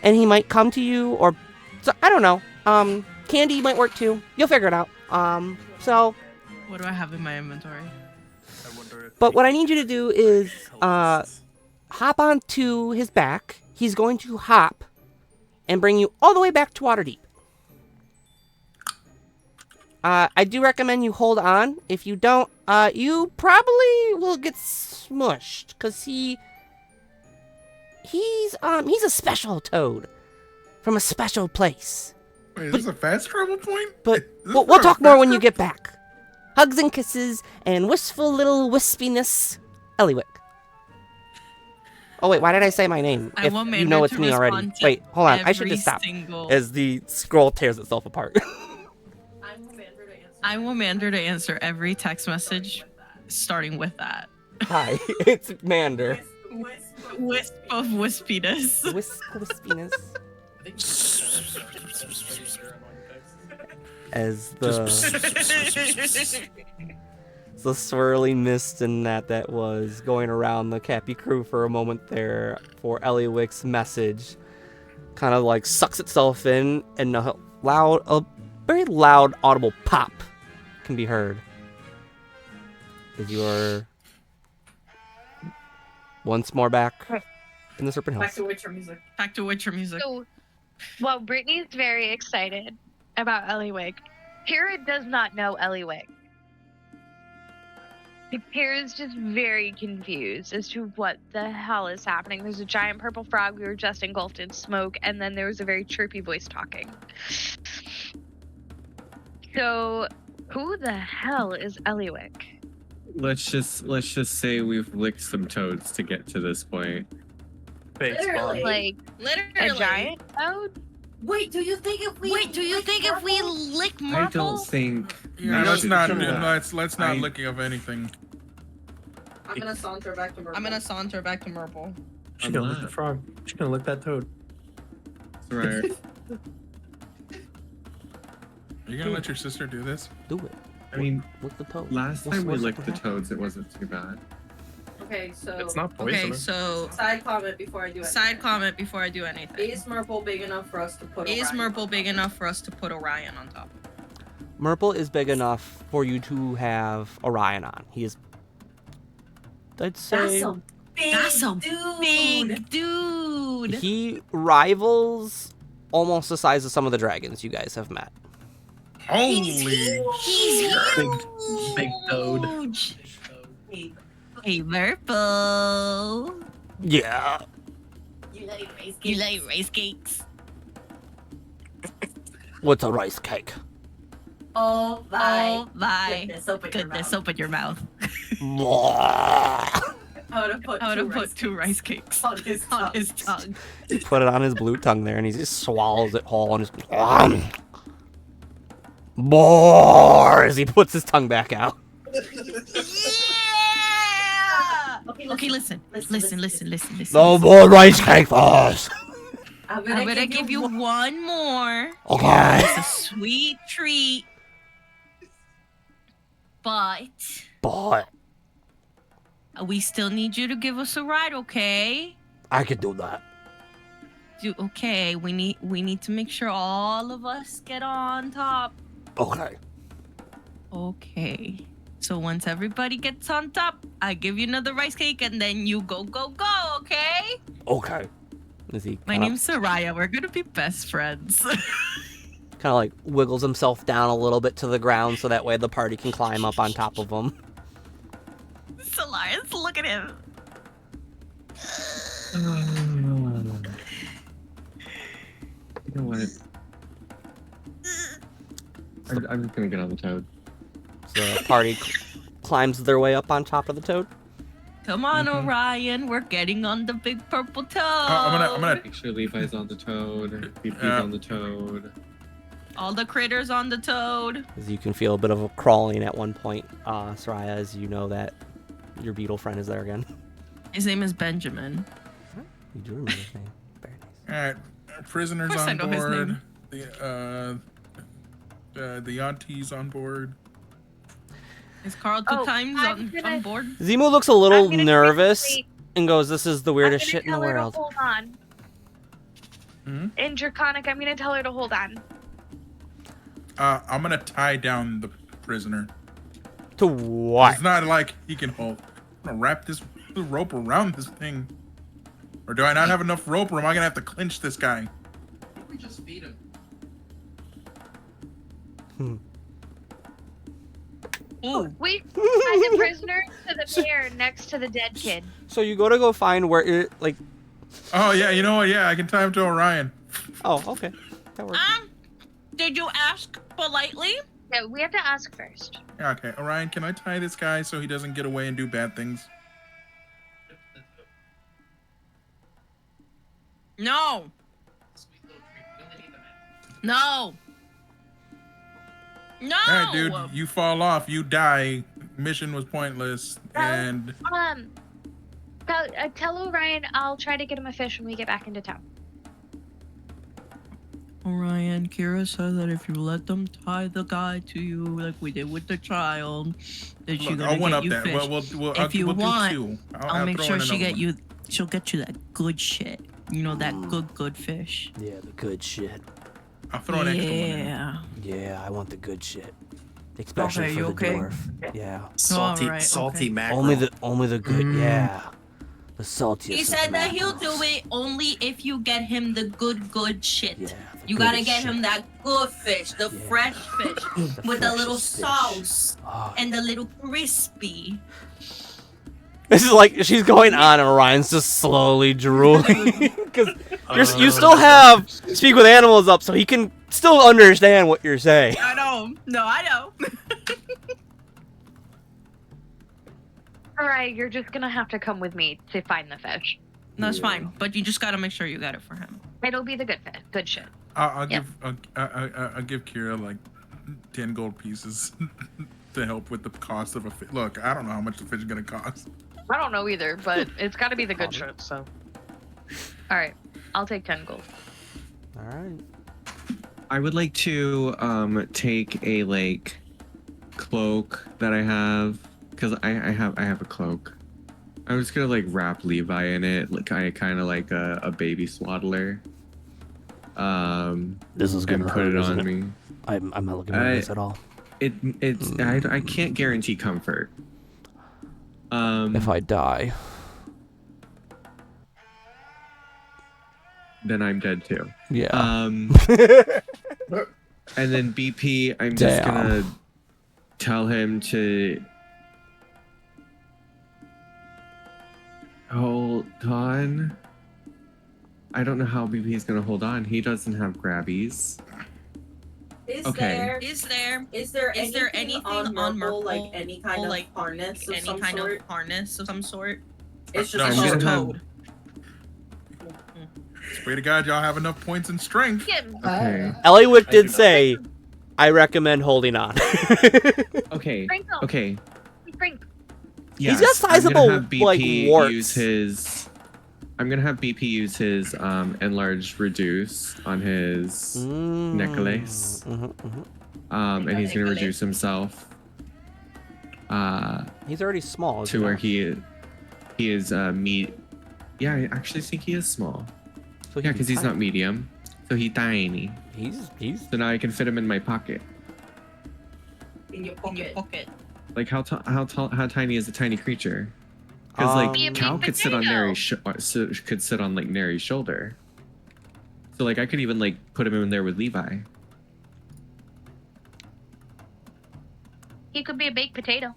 Speaker 3: and he might come to you, or so I don't know. Candy might work too. You'll figure it out. So.
Speaker 2: What do I have in my inventory?
Speaker 3: But what I need you to do is hop onto his back. He's going to hop and bring you all the way back to Waterdeep. I do recommend you hold on. If you don't, you probably will get smushed, because he's a special toad from a special place.
Speaker 6: Wait, is this a fast travel point?
Speaker 3: But
Speaker 6: Is this
Speaker 3: we'll
Speaker 6: part of
Speaker 3: talk
Speaker 6: a
Speaker 3: more
Speaker 6: fast
Speaker 3: when you
Speaker 6: travel-
Speaker 3: get back. Hugs and kisses and wistful little wispiness. Eliwick. Oh wait, why did I say my name?
Speaker 2: I
Speaker 3: If
Speaker 2: want
Speaker 3: you know
Speaker 2: Mander
Speaker 3: it's
Speaker 2: to
Speaker 3: me already.
Speaker 2: respond to
Speaker 3: Wait, hold on. I should
Speaker 2: every
Speaker 3: just stop.
Speaker 2: single-
Speaker 3: As the scroll tears itself apart.
Speaker 2: I want Mander to answer every text message starting with that.
Speaker 3: Hi, it's Mander.
Speaker 2: Wisp of wispiness.
Speaker 3: Wispiness. As the swirly mist and that was going around the Capy Crew for a moment there for Eliwick's message kind of like sucks itself in, and a very loud audible pop can be heard as you are once more back in the Serpent Hills.
Speaker 2: Back to Witcher music.
Speaker 1: So, while Brittany's very excited about Eliwick, Kara does not know Eliwick. Kara's just very confused as to what the hell is happening. There's a giant purple frog. We were just engulfed in smoke, and then there was a very chirpy voice talking. So, who the hell is Eliwick?
Speaker 4: Let's just say we've licked some toads to get to this point.
Speaker 5: Big spawn.
Speaker 1: Like
Speaker 2: Literally.
Speaker 1: a giant toad?
Speaker 7: Wait, do you think if we
Speaker 2: lick
Speaker 4: I
Speaker 2: Marple?
Speaker 4: don't think.
Speaker 6: Yeah,
Speaker 4: we
Speaker 6: let's
Speaker 4: should
Speaker 6: not
Speaker 4: do that.
Speaker 6: let's not
Speaker 4: I-
Speaker 6: looking of anything.
Speaker 7: I'm gonna saunter back to Merple.
Speaker 2: I'm gonna saunter back to Marple.
Speaker 5: She's gonna lick the frog. She's gonna lick that toad.
Speaker 4: That's right.
Speaker 6: Are you gonna let your sister do this?
Speaker 3: Do it.
Speaker 4: I mean,
Speaker 3: Lick the toad.
Speaker 4: last
Speaker 3: What's-
Speaker 4: time we
Speaker 3: what's
Speaker 4: licked the
Speaker 3: happening?
Speaker 4: toads, it wasn't too bad.
Speaker 7: Okay, so
Speaker 5: It's not
Speaker 2: Okay,
Speaker 5: poisonous.
Speaker 2: so
Speaker 7: side comment before I do it.
Speaker 2: side comment before I do anything.
Speaker 7: Is Merple big enough for us to put?
Speaker 2: Is
Speaker 7: Orion
Speaker 2: Merple
Speaker 7: on
Speaker 2: big
Speaker 7: top?
Speaker 2: enough for us to put Orion on top?
Speaker 3: Merple is big enough for you to have Orion on. He is, I'd say,
Speaker 7: That's a big dude.
Speaker 2: dude.
Speaker 3: he rivals almost the size of some of the dragons you guys have met.
Speaker 6: Holy
Speaker 2: He's
Speaker 5: Big toad.
Speaker 2: huge. Hey, Merple.
Speaker 3: Yeah.
Speaker 7: You like race
Speaker 2: You like rice cakes?
Speaker 3: What's a rice cake?
Speaker 7: Oh my
Speaker 2: Oh my
Speaker 7: goodness! Open your
Speaker 2: goodness,
Speaker 7: mouth.
Speaker 2: open your mouth.
Speaker 3: Blah.
Speaker 7: I would have put
Speaker 2: two rice cakes
Speaker 7: on his
Speaker 2: on his tongue.
Speaker 3: Put it on his blue tongue there, and he just swallows it whole and just more as he puts his tongue back out.
Speaker 2: Yeah!
Speaker 7: Okay,
Speaker 2: Okay, listen. Listen.
Speaker 3: No more rice cake first.
Speaker 7: I'm
Speaker 2: I'm gonna give you one more.
Speaker 3: Okay.
Speaker 2: It's a sweet treat. But
Speaker 3: But
Speaker 2: we still need you to give us a ride, okay?
Speaker 3: I could do that.
Speaker 2: Okay, we need to make sure all of us get on top.
Speaker 3: Okay.
Speaker 2: Okay. So once everybody gets on top, I give you another rice cake and then you go, okay?
Speaker 3: Okay. As he
Speaker 2: My name's Soraya. We're gonna be best friends.
Speaker 3: kind of like wiggles himself down a little bit to the ground so that way the party can climb up on top of him.
Speaker 2: Solaris, look at him.
Speaker 4: You know what? I'm just gonna get on the toad.
Speaker 3: So the party climbs their way up on top of the toad.
Speaker 2: Come on, Orion. We're getting on the big purple toad.
Speaker 6: I'm gonna.
Speaker 4: Make sure Levi's on the toad. BP's on the toad.
Speaker 2: All the critters on the toad.
Speaker 3: As you can feel a bit of a crawling at one point, Soraya, as you know that your beetle friend is there again.
Speaker 2: His name is Benjamin.
Speaker 3: You do remember his name. Very nice.
Speaker 6: All right, prisoners
Speaker 2: Of course I
Speaker 6: on
Speaker 2: know his
Speaker 6: board.
Speaker 2: name.
Speaker 6: The auntie's on board.
Speaker 2: Is Carl two
Speaker 1: Oh,
Speaker 2: times
Speaker 1: I'm
Speaker 2: on
Speaker 1: gonna-
Speaker 2: board?
Speaker 3: Zimu looks a little
Speaker 1: I'm gonna
Speaker 3: nervous
Speaker 1: quickly-
Speaker 3: and goes, "This is the weirdest
Speaker 1: I'm
Speaker 3: shit in the
Speaker 1: gonna tell her to
Speaker 3: world."
Speaker 1: hold on.
Speaker 6: Hmm?
Speaker 1: In Draconic, I'm gonna tell her to hold on.
Speaker 6: I'm gonna tie down the prisoner.
Speaker 3: To what?
Speaker 6: It's not like he can hold. I'm gonna wrap this rope around this thing. Or do I not have enough rope, or am I gonna have to clinch this guy?
Speaker 8: We just feed him.
Speaker 2: Ooh.
Speaker 1: We tie the prisoner to the pier next to the dead kid.
Speaker 3: So you go find where it like.
Speaker 6: Oh yeah, you know what? Yeah, I can tie him to Orion.
Speaker 3: Oh, okay. That works.
Speaker 2: Did you ask politely?
Speaker 1: Yeah, we have to ask first.
Speaker 6: Okay, Orion, can I tie this guy so he doesn't get away and do bad things?
Speaker 2: No. No. No.
Speaker 6: All right, dude, you fall off, you die. Mission was pointless, and
Speaker 1: Tell Orion I'll try to get him a fish when we get back into town.
Speaker 2: Orion, Kira said that if you let them tie the guy to you like we did with the child, that she's gonna
Speaker 6: I'll one
Speaker 2: get
Speaker 6: up
Speaker 2: you
Speaker 6: that.
Speaker 2: fish.
Speaker 6: If
Speaker 2: you
Speaker 6: we'll
Speaker 2: want,
Speaker 6: do 2.
Speaker 2: I'll make
Speaker 6: throw
Speaker 2: sure
Speaker 6: in
Speaker 2: she'll
Speaker 6: another one.
Speaker 2: get you that good shit. You know, that good fish.
Speaker 3: Yeah, the good shit.
Speaker 6: I'll throw an extra one in.
Speaker 2: Yeah.
Speaker 3: Yeah, I want the good shit. Especially
Speaker 2: Okay,
Speaker 3: for
Speaker 2: you
Speaker 3: the
Speaker 2: okay?
Speaker 3: dwarf. Yeah.
Speaker 5: Salty,
Speaker 2: Alright,
Speaker 5: salty
Speaker 2: okay.
Speaker 5: mackerel.
Speaker 3: Only the good. Yeah. The saltiest.
Speaker 2: He
Speaker 3: of
Speaker 2: said that he'll
Speaker 3: mackerels.
Speaker 2: do it only if you get him the good shit.
Speaker 3: Yeah. the
Speaker 2: You gotta
Speaker 3: goodest
Speaker 2: get
Speaker 3: shit.
Speaker 2: him that good fish, the
Speaker 3: Yeah.
Speaker 2: fresh fish, with the little
Speaker 3: freshest fish.
Speaker 2: sauce
Speaker 3: Oh,
Speaker 2: and the little crispy.
Speaker 3: This is like she's going on, and Orion's just slowly drooling because you still have speak with animals up, so he can still understand what you're saying.
Speaker 2: I know. No, I know.
Speaker 1: Alright, you're just gonna have to come with me to find the fish.
Speaker 2: That's
Speaker 3: Yeah.
Speaker 2: fine, but you just gotta make sure you got it for him.
Speaker 1: It'll be the good fish. Good shit.
Speaker 6: I'll
Speaker 1: Yep.
Speaker 6: give Kira like 10 gold pieces to help with the cost of a fish. Look, I don't know how much the fish is gonna cost.
Speaker 1: I don't know either, but it's gotta be the good shit, so. Alright, I'll take 10 gold.
Speaker 3: All right.
Speaker 4: I would like to take a like cloak that I have because I have a cloak. I'm just gonna like wrap Levi in it, like kind of like a baby swaddler.
Speaker 3: This is gonna
Speaker 4: and put
Speaker 3: hurt,
Speaker 4: it
Speaker 3: isn't
Speaker 4: on
Speaker 3: it?
Speaker 4: me.
Speaker 3: I'm not looking at this at all.
Speaker 4: It's I can't guarantee comfort.
Speaker 3: If I die,
Speaker 4: Then I'm dead too.
Speaker 3: yeah.
Speaker 4: And then BP, I'm just
Speaker 3: Damn.
Speaker 4: gonna tell him to hold on. I don't know how BP is gonna hold on. He doesn't have grabbies.
Speaker 7: Is
Speaker 4: Okay.
Speaker 7: there anything on Merple,
Speaker 2: Merple,
Speaker 7: like any kind of
Speaker 2: like
Speaker 7: harness of
Speaker 2: any
Speaker 7: some
Speaker 2: kind
Speaker 7: sort?
Speaker 2: of harness of some sort?
Speaker 7: It's
Speaker 6: No,
Speaker 7: just
Speaker 6: I'm
Speaker 7: a
Speaker 6: gonna
Speaker 7: toad.
Speaker 6: Pray to God y'all have enough points in strength.
Speaker 4: Okay.
Speaker 3: Eliwick
Speaker 5: I
Speaker 3: did
Speaker 5: do not.
Speaker 3: say, I recommend holding on.
Speaker 4: Okay.
Speaker 1: Sprinkle.
Speaker 4: Okay.
Speaker 1: Sprinkle.
Speaker 3: He's got
Speaker 4: Yes,
Speaker 3: sizable,
Speaker 4: I'm gonna have BP
Speaker 3: like, warts.
Speaker 4: use his. I'm gonna have BP use his enlarged reduce on his necklace. And he's gonna
Speaker 2: Necklace.
Speaker 4: reduce himself.
Speaker 3: He's already small.
Speaker 4: To where he is meat. Yeah, I actually think he is small.
Speaker 3: So
Speaker 4: Yeah, because he's not medium, so he's tiny.
Speaker 3: He's
Speaker 4: So now I can fit him in my pocket.
Speaker 7: In your
Speaker 2: In your
Speaker 7: pocket.
Speaker 2: pocket.
Speaker 4: Like how tiny is a tiny creature? Because like
Speaker 1: Be a big
Speaker 4: Cal could sit on
Speaker 1: potato.
Speaker 4: could sit on like Neri's shoulder. So like I could even like put him in there with Levi.
Speaker 1: He could be a baked potato.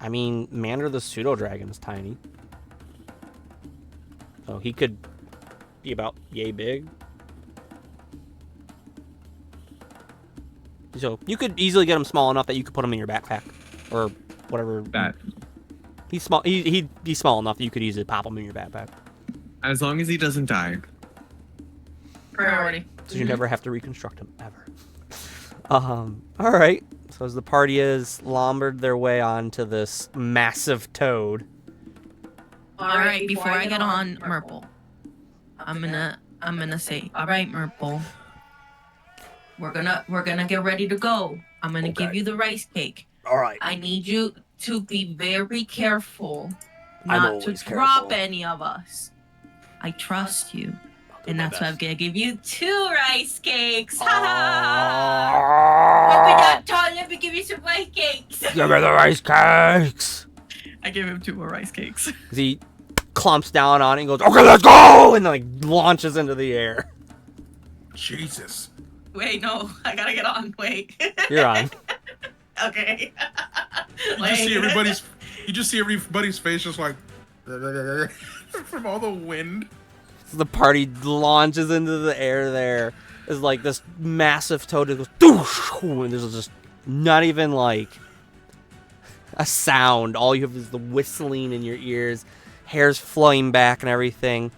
Speaker 3: I mean, Mander the pseudo dragon is tiny, so he could be about yay big. So you could easily get him small enough that you could put him in your backpack or whatever.
Speaker 4: That
Speaker 3: He's small. He'd be small enough that you could easily pop him in your backpack.
Speaker 4: as long as he doesn't die.
Speaker 2: Priority.
Speaker 3: So you never have to reconstruct him ever. All right. So as the party is lumbered their way onto this massive toad.
Speaker 2: All right, before I get on Merple, I'm gonna say, all right, Merple, we're gonna get ready to go. I'm gonna give you the rice cake.
Speaker 3: All right.
Speaker 2: I need you to be very careful
Speaker 3: I'm
Speaker 2: not to
Speaker 3: always
Speaker 2: drop
Speaker 3: careful.
Speaker 2: any of us. I trust you,
Speaker 3: I'll do
Speaker 2: and
Speaker 3: my
Speaker 2: that's why I'm
Speaker 3: best.
Speaker 2: gonna give you 2 rice cakes. Open
Speaker 3: Ah,
Speaker 2: up, Todd. Let me give you some rice cakes.
Speaker 3: Give me the rice cakes.
Speaker 2: I give him 2 more rice cakes.
Speaker 3: He clumps down on it and goes, okay, let's go! And like launches into the air.
Speaker 6: Jesus.
Speaker 2: Wait, no, I gotta get on. Wait.
Speaker 3: You're on.
Speaker 2: Okay.
Speaker 6: You just see everybody's face just like from all the wind.
Speaker 3: So the party launches into the air. There is like this massive toad that goes, doosh, and there's just not even like a sound. All you have is the whistling in your ears, hair's flowing back and everything.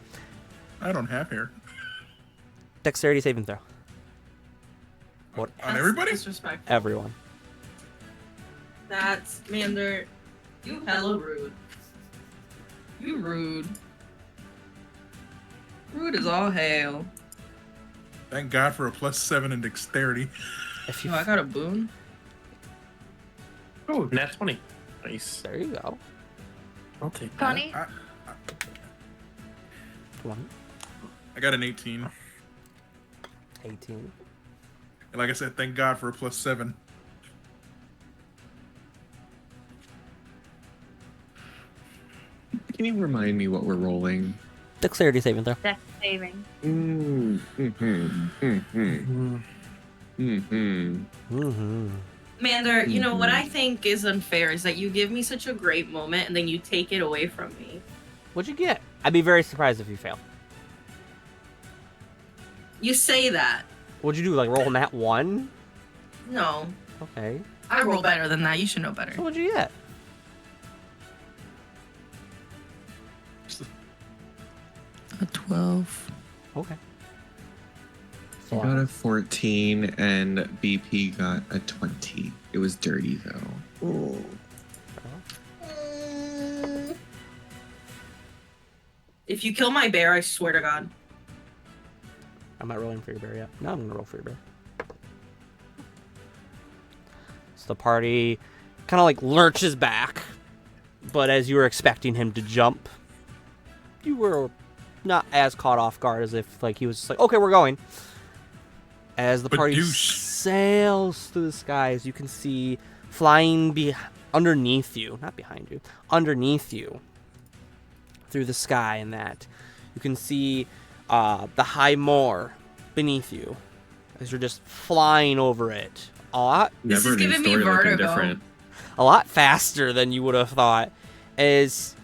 Speaker 6: I don't have hair.
Speaker 3: Dexterity saving throw. What?
Speaker 6: On everybody?
Speaker 2: Disrespectful.
Speaker 3: Everyone.
Speaker 2: That's Mander. You hella rude. You rude. Rude as all hell.
Speaker 6: Thank God for a +7 in dexterity.
Speaker 3: If you
Speaker 2: Oh, I got a boon.
Speaker 5: Oh, nat 20. Nice.
Speaker 3: there you go.
Speaker 5: I'll take that.
Speaker 1: Connie?
Speaker 3: 20,
Speaker 6: I got an 18.
Speaker 3: 18.
Speaker 6: And like I said, thank God for a +7.
Speaker 4: Can you remind me what we're rolling?
Speaker 3: Dexterity saving throw.
Speaker 1: Death saving.
Speaker 2: Mander, you know what I think is unfair is that you give me such a great moment and then you take it away from me.
Speaker 3: What'd you get? I'd be very surprised if you fail.
Speaker 2: You say that.
Speaker 3: What'd you do? Like roll nat 1?
Speaker 2: No.
Speaker 3: Okay.
Speaker 2: I roll better than that. You should know better.
Speaker 3: So what'd you get?
Speaker 2: A 12.
Speaker 3: Okay.
Speaker 4: I got a 14 and BP got a 20. It was dirty though. Ooh.
Speaker 2: If you kill my bear, I swear to God.
Speaker 3: I'm not rolling for your bear yet. No, I'm gonna roll for your bear. So the party kind of like lurches back, but as you were expecting him to jump, you were not as caught off guard as if like he was just like, okay, we're going. As the party
Speaker 6: Badoosh.
Speaker 3: sails through the skies, you can see flying underneath you, not behind you, underneath you, through the sky, and that you can see the high moor beneath you as you're just flying over it.
Speaker 2: This
Speaker 4: Never
Speaker 2: is
Speaker 4: a new
Speaker 2: giving me
Speaker 4: story looking
Speaker 2: vertigo.
Speaker 4: different.
Speaker 3: A lot faster than you would have thought, as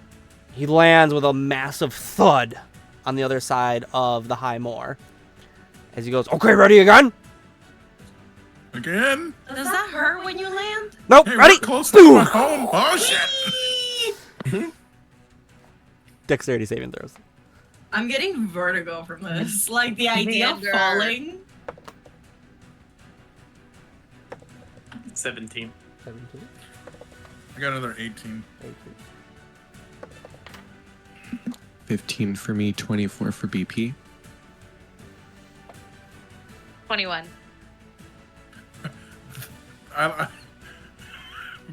Speaker 3: he lands with a massive thud on the other side of the high moor. As he goes, okay, ready again?
Speaker 6: Again?
Speaker 2: Does that hurt when you land?
Speaker 3: Nope,
Speaker 6: Hey,
Speaker 3: ready?
Speaker 6: we're close to
Speaker 3: Boom!
Speaker 6: my home. Oh, shit.
Speaker 3: Dexterity saving throws.
Speaker 2: I'm getting vertigo from this. Like the idea of
Speaker 1: Mander.
Speaker 2: falling.
Speaker 5: 17.
Speaker 3: 17,
Speaker 6: I got another 18.
Speaker 3: 18.
Speaker 4: 15 for me, 24 for BP.
Speaker 1: 21.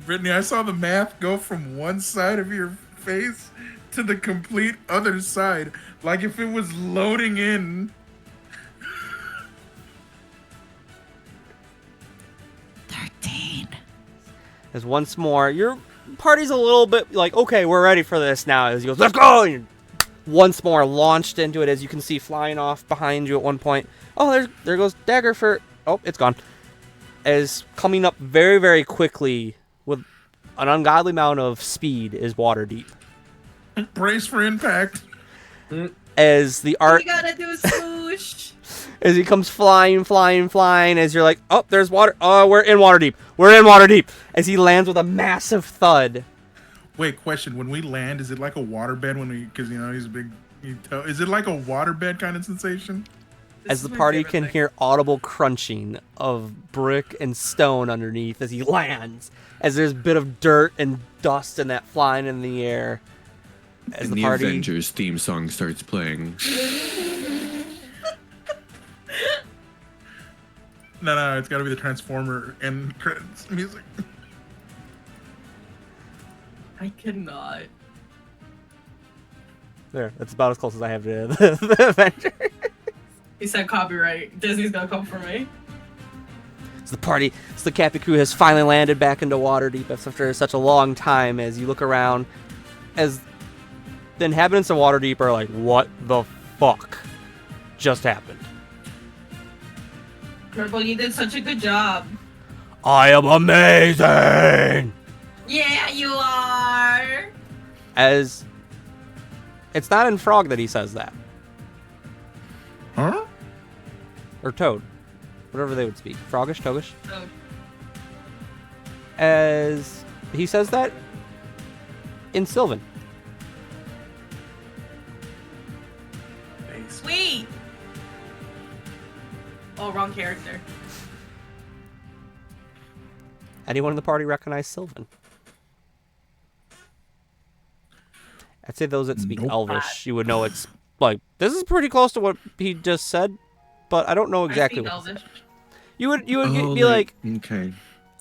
Speaker 6: Brittany, I saw the math go from one side of your face to the complete other side. Like if it was loading in.
Speaker 2: 13.
Speaker 3: As once more, your party's a little bit like, okay, we're ready for this now. As he goes, let's go! And you're once more launched into it, as you can see flying off behind you at one point. Oh, there goes Dagger for... Oh, it's gone. As coming up very, very quickly with an ungodly amount of speed is Waterdeep.
Speaker 6: Brace for impact.
Speaker 3: As the art...
Speaker 2: We gotta do a swoosh.
Speaker 3: As he comes flying, as you're like, oh, there's water. Oh, we're in Waterdeep. We're in Waterdeep. As he lands with a massive thud.
Speaker 6: Wait, question. When we land, is it like a waterbed when we... Because, you know, he's a big... Is it like a waterbed kind of sensation?
Speaker 3: As the party can hear audible crunching of brick and stone underneath as he lands. As there's a bit of dirt and dust and that flying in the air. As
Speaker 4: And the
Speaker 3: party...
Speaker 4: Avengers theme song starts playing.
Speaker 6: No, it's got to be the Transformer end credits music.
Speaker 2: I cannot.
Speaker 3: There, that's about as close as I have to the Avengers.
Speaker 2: He said copyright. Disney's gonna come for me.
Speaker 3: So the Capy Crew has finally landed back into Waterdeep after such a long time. As you look around, as the inhabitants of Waterdeep are like, what the fuck just happened?
Speaker 2: Purple, you did such a good job.
Speaker 3: I am amazing!
Speaker 2: Yeah, you are.
Speaker 3: As it's not in Frog that he says that.
Speaker 6: Huh?
Speaker 3: Or toad. Whatever they would speak. Frogish, togish.
Speaker 2: Toad.
Speaker 3: As he says that in Sylvan.
Speaker 2: Sweet. Oh, wrong character.
Speaker 3: Anyone in the party recognize Sylvan? I'd say those that speak
Speaker 6: Nope.
Speaker 3: Elvish, you would know it's like, this is pretty close to what he just said, but I don't know exactly what he said. You would be like,
Speaker 4: okay.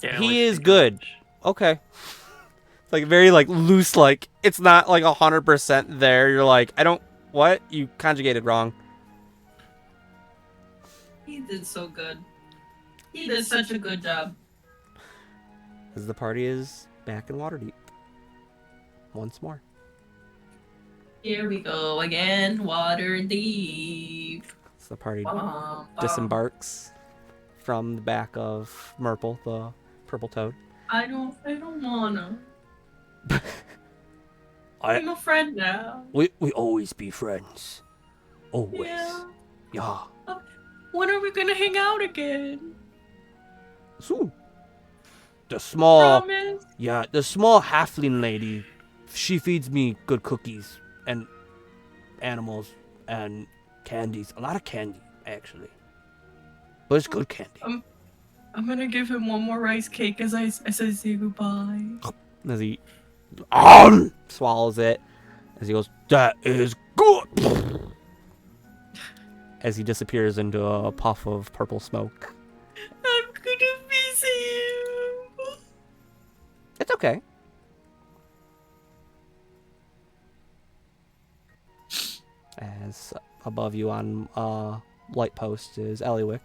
Speaker 5: Yeah,
Speaker 3: he is good. Okay. It's like very like loose, like it's not like 100% there. You're like, I don't, what? You conjugated wrong.
Speaker 2: He did so good. He did such a good job.
Speaker 3: As the party is back in Waterdeep. Once more.
Speaker 2: Here we go again, water deep.
Speaker 3: So the party
Speaker 2: Bum,
Speaker 3: disembarks from the back of Murple, the purple toad.
Speaker 2: I don't wanna.
Speaker 3: I-
Speaker 2: I'm a friend now.
Speaker 3: We always be friends. Always.
Speaker 2: Yeah.
Speaker 3: Yeah.
Speaker 2: When are we gonna hang out again?
Speaker 3: Soon. The small
Speaker 2: Promise.
Speaker 3: the small halfling lady, she feeds me good cookies and animals and candies. A lot of candy, actually. But it's good candy.
Speaker 2: I'm gonna give him one more rice cake as I say goodbye.
Speaker 3: As he swallows it, as he goes, that is good. As he disappears into a puff of purple smoke.
Speaker 2: I'm gonna miss him.
Speaker 3: It's okay. As above you on light post is Eliwick.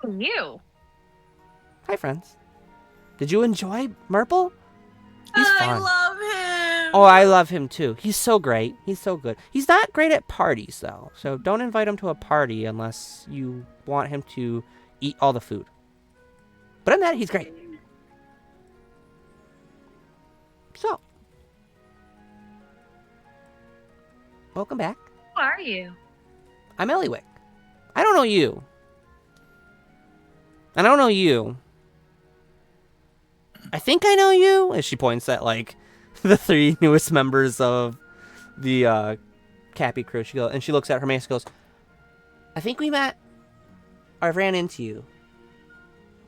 Speaker 1: You.
Speaker 3: Hi, friends. Did you enjoy Murple? He's
Speaker 2: I
Speaker 3: fun.
Speaker 2: love him.
Speaker 3: Oh, I love him too. He's so great. He's so good. He's not great at parties, though. So don't invite him to a party unless you want him to eat all the food. But in that, he's great. So, welcome back.
Speaker 1: Who are you?
Speaker 3: I'm Eliwick. I don't know you. And I don't know you. I think I know you, as she points at, like, the 3 newest members of the Capy Crew. She goes, and she looks at her mace and goes, I think we met, or I've ran into you.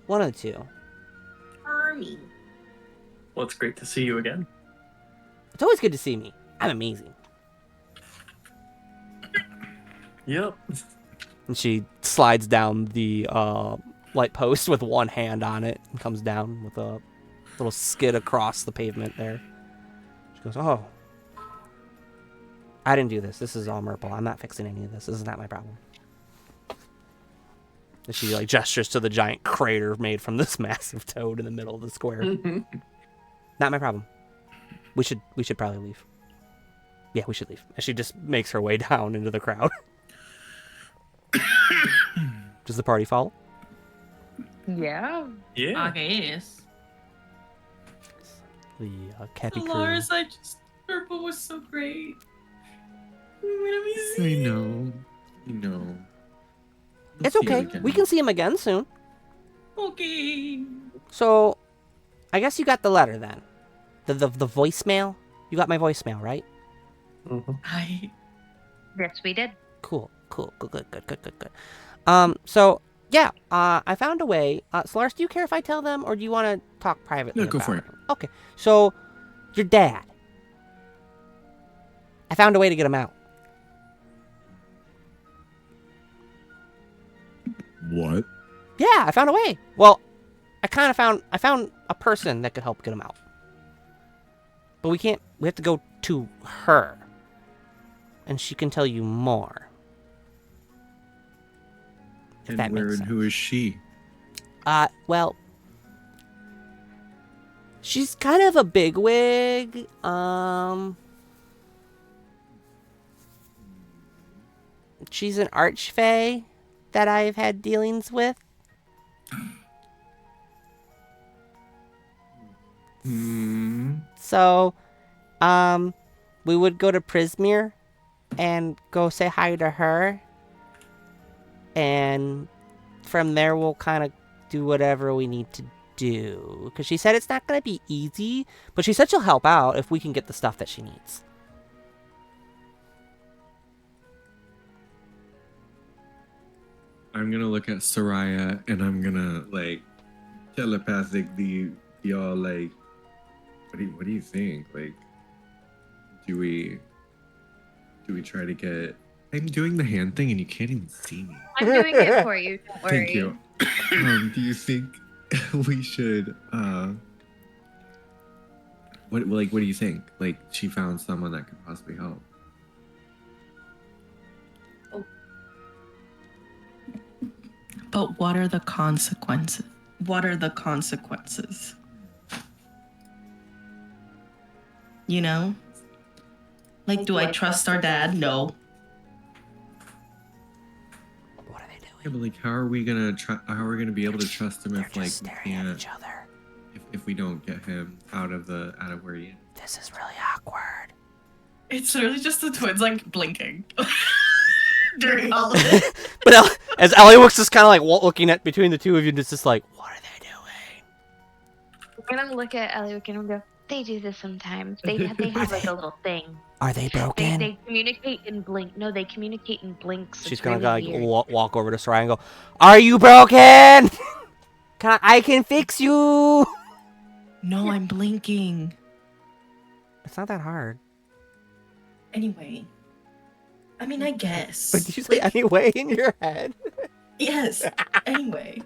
Speaker 3: One of the two.
Speaker 7: Army.
Speaker 5: Well, it's great to see you again.
Speaker 3: It's always good to see me. I'm amazing.
Speaker 5: Yep.
Speaker 3: And she slides down the light post with one hand on it and comes down with a little skid across the pavement there. She goes, oh. I didn't do this. This is all Murple. I'm not fixing any of this. This is not my problem. And she like gestures to the giant crater made from this massive toad in the middle of the square. Not my problem. We should probably leave. Yeah, we should leave. And she just makes her way down into the crowd. Does the party follow?
Speaker 1: Yeah.
Speaker 5: Yeah.
Speaker 2: Okay, yes.
Speaker 3: The Capy Crew.
Speaker 2: Dolores, Purple was so great. I'm gonna be
Speaker 4: I know. We'll
Speaker 3: It's
Speaker 4: see you
Speaker 3: okay.
Speaker 4: again.
Speaker 3: We can see him again soon.
Speaker 2: Okay.
Speaker 3: So, I guess you got the letter then. The voicemail? You got my voicemail, right?
Speaker 2: I.
Speaker 1: Yes, we did.
Speaker 3: Cool. Good. So, yeah, I found a way. Solaris, do you care if I tell them, or do you want to talk privately
Speaker 4: No, go
Speaker 3: about
Speaker 4: for it.
Speaker 3: Okay. So, your dad. I found a way to get him out.
Speaker 6: What?
Speaker 3: Yeah, I found a way. Well, I found a person that could help get him out. But we have to go to her. And she can tell you more. If
Speaker 4: And
Speaker 3: that
Speaker 4: where
Speaker 3: makes
Speaker 4: and
Speaker 3: sense.
Speaker 4: who is she?
Speaker 3: Well, she's kind of a bigwig. She's an archfey that I've had dealings with. So, we would go to Prismere and go say hi to her. And from there, we'll kind of do whatever we need to do. Because she said it's not going to be easy, but she said she'll help out if we can get the stuff that she needs.
Speaker 4: I'm gonna look at Soraya and I'm gonna like telepathically y'all like what do you think? Like do we try to get I'm doing the hand thing and you can't even see me.
Speaker 1: I'm doing it for you. Don't worry.
Speaker 4: Thank you. Do you think we should what do you think? Like she found someone that could possibly help.
Speaker 2: But what are the consequences? What are the consequences? You know? Like, do I trust our dad? No.
Speaker 3: What are they doing?
Speaker 4: Yeah, but like how are we gonna be able to trust him
Speaker 3: They're
Speaker 4: if like
Speaker 3: just
Speaker 4: we
Speaker 3: staring at
Speaker 4: can't
Speaker 3: each other.
Speaker 4: if we don't get him out of where he is?
Speaker 3: This is really awkward.
Speaker 2: It's really just the twins, like, blinking. During all of it.
Speaker 3: But as Ellie looks just kind of like looking at between the two of you, and it's just like, what are they doing?
Speaker 1: I'm gonna look at Eliwick and go, they do this sometimes. They have like a little thing.
Speaker 3: Are they broken?
Speaker 1: They communicate in blink. No, they communicate in blinks.
Speaker 3: She's
Speaker 1: It's
Speaker 3: gonna
Speaker 1: really
Speaker 3: like
Speaker 1: weird.
Speaker 3: walk over to Soraya and go, "Are you broken? I can fix you."
Speaker 2: No, I'm blinking.
Speaker 3: It's not that hard.
Speaker 2: Anyway. I mean, I guess.
Speaker 3: But did you say anyway in your head?
Speaker 2: Yes. Anyway.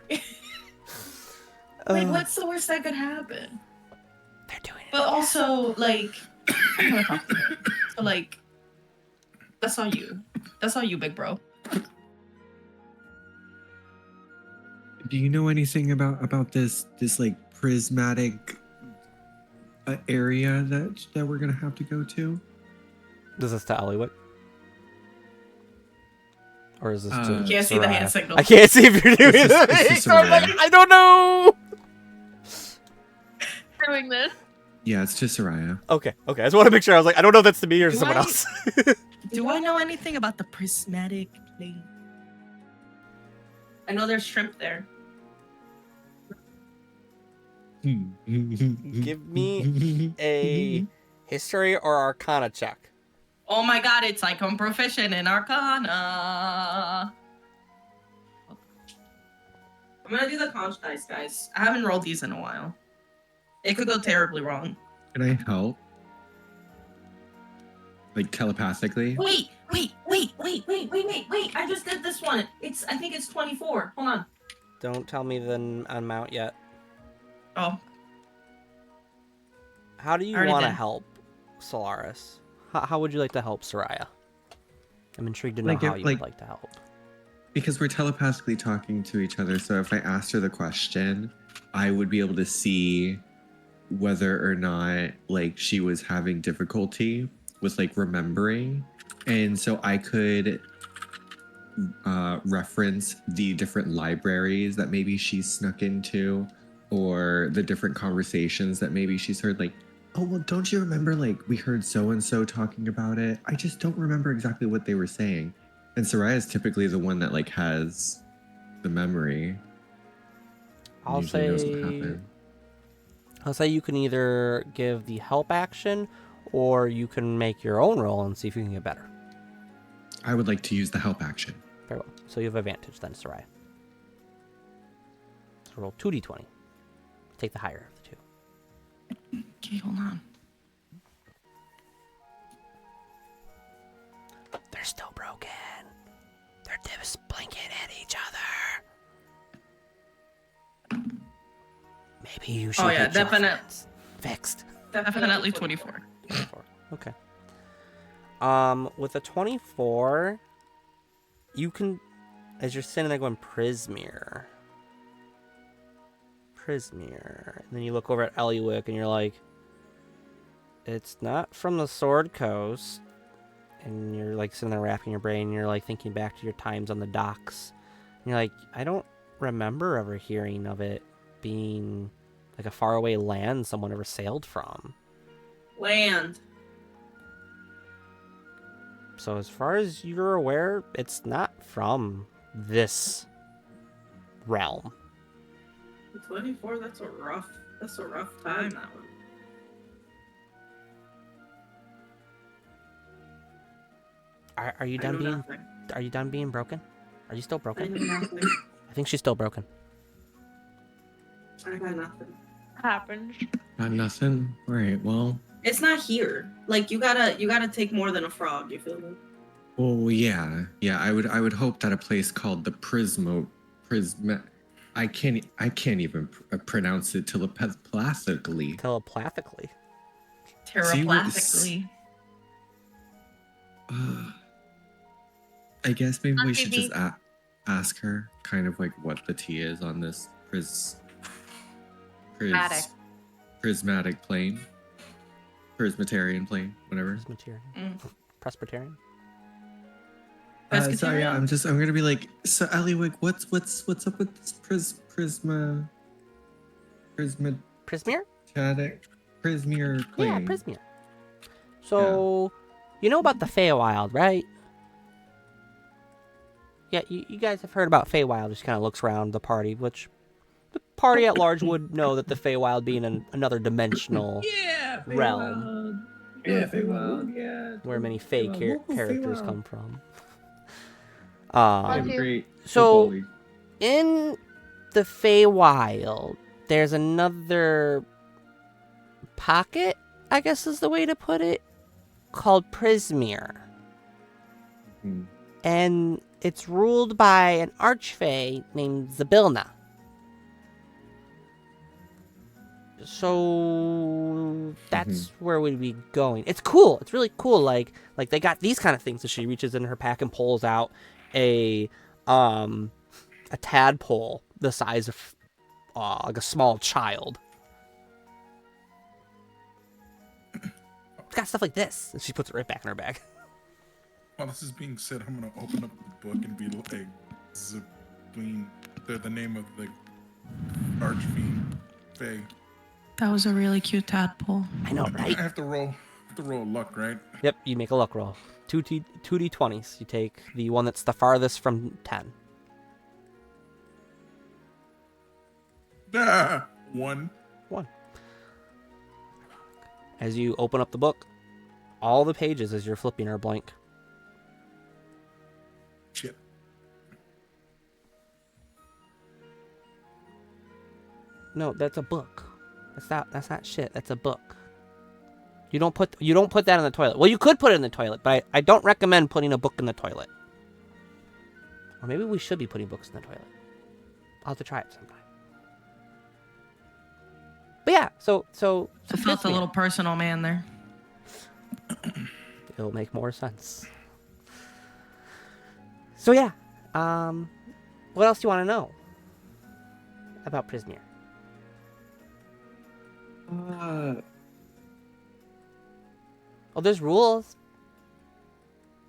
Speaker 2: Like, what's the worst that could happen?
Speaker 3: They're doing it.
Speaker 2: But also, like, I'm gonna talk to him. So, like, that's all you. That's all you, big bro.
Speaker 4: Do you know anything about this like prismatic area that we're gonna have to go to?
Speaker 3: Is this to Eliwick? Or is this to
Speaker 2: You can't see the hand
Speaker 3: Soraya?
Speaker 2: signal.
Speaker 3: I can't see if you're doing
Speaker 4: It's just-
Speaker 3: it.
Speaker 4: it's
Speaker 3: So I'm like,
Speaker 4: Soraya.
Speaker 3: I don't know.
Speaker 1: Doing this.
Speaker 4: Yeah, it's to Soraya.
Speaker 3: Okay. I just want to make sure. I was like, I don't know if that's to me or to
Speaker 2: Do
Speaker 3: someone
Speaker 2: I-
Speaker 3: else.
Speaker 2: Do I know anything about the prismatic plane? I know there's shrimp there.
Speaker 3: Give me a history or arcana check.
Speaker 2: Oh my god, it's like I'm proficient in Arcana. I'm gonna do the conch dice, guys. I haven't rolled these in a while. It could go terribly wrong.
Speaker 4: Can I help? Like telepathically?
Speaker 2: Wait! I just did this one. I think it's 24. Hold on.
Speaker 3: Don't tell me the amount yet.
Speaker 2: Oh,
Speaker 3: How do you
Speaker 2: Already
Speaker 3: want to
Speaker 2: did.
Speaker 3: help Solaris? How would you like to help Soraya? I'm intrigued to know
Speaker 4: Like,
Speaker 3: how
Speaker 4: if-
Speaker 3: you
Speaker 4: like-
Speaker 3: would like to help.
Speaker 4: Because we're telepathically talking to each other, so if I asked her the question, I would be able to see whether or not like she was having difficulty with like remembering, and so I could reference the different libraries that maybe she's snuck into, or the different conversations that maybe she's heard. Like, oh well, don't you remember? Like we heard so and so talking about it. I just don't remember exactly what they were saying. And Soraya is typically the one that like has the memory.
Speaker 3: I'll
Speaker 4: Usually knows what
Speaker 3: say
Speaker 4: happened.
Speaker 3: you can either give the help action, or you can make your own roll and see if you can get better.
Speaker 4: I would like to use the help action.
Speaker 3: Very well. So you have advantage then, Soraya. So roll 2d20. Take the higher of the two.
Speaker 2: okay, hold on.
Speaker 3: They're still broken. They're just blinking at each other. Maybe you should.
Speaker 2: Oh, yeah,
Speaker 3: get your
Speaker 2: definite-
Speaker 3: friends fixed.
Speaker 2: Definitely 24.
Speaker 3: 24. Okay. With a 24, you can, as you're sitting there going, Prismere. And then you look over at Eliwick and you're like, it's not from the Sword Coast. And you're like sitting there wrapping your brain and you're like thinking back to your times on the docks. And you're like, I don't remember ever hearing of it being like a faraway land someone ever sailed from.
Speaker 2: Land.
Speaker 3: So as far as you're aware, it's not from this realm.
Speaker 2: 24. That's a rough time. That one.
Speaker 3: Are you done being? Are you done being broken? Are you still
Speaker 2: I
Speaker 3: broken?
Speaker 2: know nothing.
Speaker 3: I think she's still broken.
Speaker 2: I got nothing.
Speaker 1: Happens.
Speaker 4: Got nothing. All right. Well.
Speaker 2: It's not here. Like you gotta take more than a frog. You feel me?
Speaker 4: Oh yeah. I would hope that a place called the Prisma. I can't even pronounce it telepathically.
Speaker 3: Telepathically.
Speaker 2: Terraplathically.
Speaker 4: I guess maybe we should
Speaker 1: TV.
Speaker 4: just ask her kind of like what the T is on this prismatic plane. Prismatarian plane, whatever.
Speaker 3: Presbyterian. Presbyterian.
Speaker 4: So yeah, I'm gonna be like, so Eliwick, what's up with this prismatic
Speaker 3: Prismere?
Speaker 4: Prismere plane?
Speaker 3: Yeah, Prismere. So, you know about the Feywild, right? Yeah, you guys have heard about Feywild. Just kind of looks around the party, which the party at large would know that the Feywild being another dimensional realm.
Speaker 4: Yeah, Feywild, yeah.
Speaker 3: Where many Fey characters come from.
Speaker 4: Great.
Speaker 3: So, in the Feywild, there's another pocket, I guess is the way to put it, called Prismere. And it's ruled by an archfey named Zybilna. So that's where we'd be going. It's cool. It's really cool. Like they got these kind of things. So she reaches in her pack and pulls out a tadpole the size of like a small child. It's got stuff like this, and she puts it right back in her bag.
Speaker 6: While this is being said, I'm gonna open up the book and be like, the name of the archfiend, Faye.
Speaker 2: That was a really cute tadpole.
Speaker 3: I know, right?
Speaker 6: I have to roll luck, right?
Speaker 3: Yep, you make a luck roll. 2d20s. You take the one that's the farthest from 10.
Speaker 6: One.
Speaker 3: As you open up the book, all the pages as you're flipping are blank.
Speaker 6: Shit.
Speaker 3: No, that's a book. That's not shit. That's a book. You don't put that in the toilet. Well, you could put it in the toilet, but I don't recommend putting a book in the toilet. Or maybe we should be putting books in the toilet. I'll have to try it sometime. But yeah, so
Speaker 2: It felt a little personal, man. There.
Speaker 3: It'll make more sense. So yeah, what else do you want to know about Prismere? Oh, there's rules.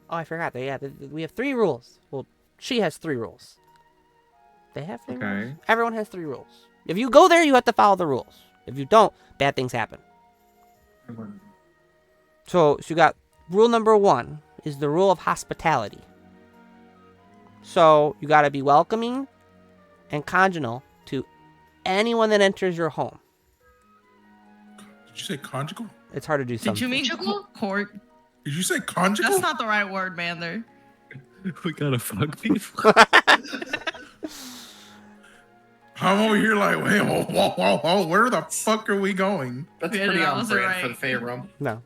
Speaker 3: Oh, I forgot. We have 3 rules. Well, she has 3 rules. They have 3 rules. Everyone has 3 rules. If you go there, you have to follow the rules. If you don't, bad things happen. So you got rule number 1 is the rule of hospitality. So you got to be welcoming and congenial to anyone that enters your home.
Speaker 6: Did you say conjugal?
Speaker 3: It's hard to do something.
Speaker 2: Did you mean court?
Speaker 6: Did you say conjugal?
Speaker 2: That's not the right word, man. There.
Speaker 4: We gotta fuck people.
Speaker 6: I'm over here like, wait, whoa, where the fuck are we going?
Speaker 8: That's
Speaker 2: Yeah,
Speaker 8: pretty
Speaker 2: that
Speaker 8: on
Speaker 2: wasn't
Speaker 8: brand
Speaker 2: right.
Speaker 8: for the Fey realm.
Speaker 3: No.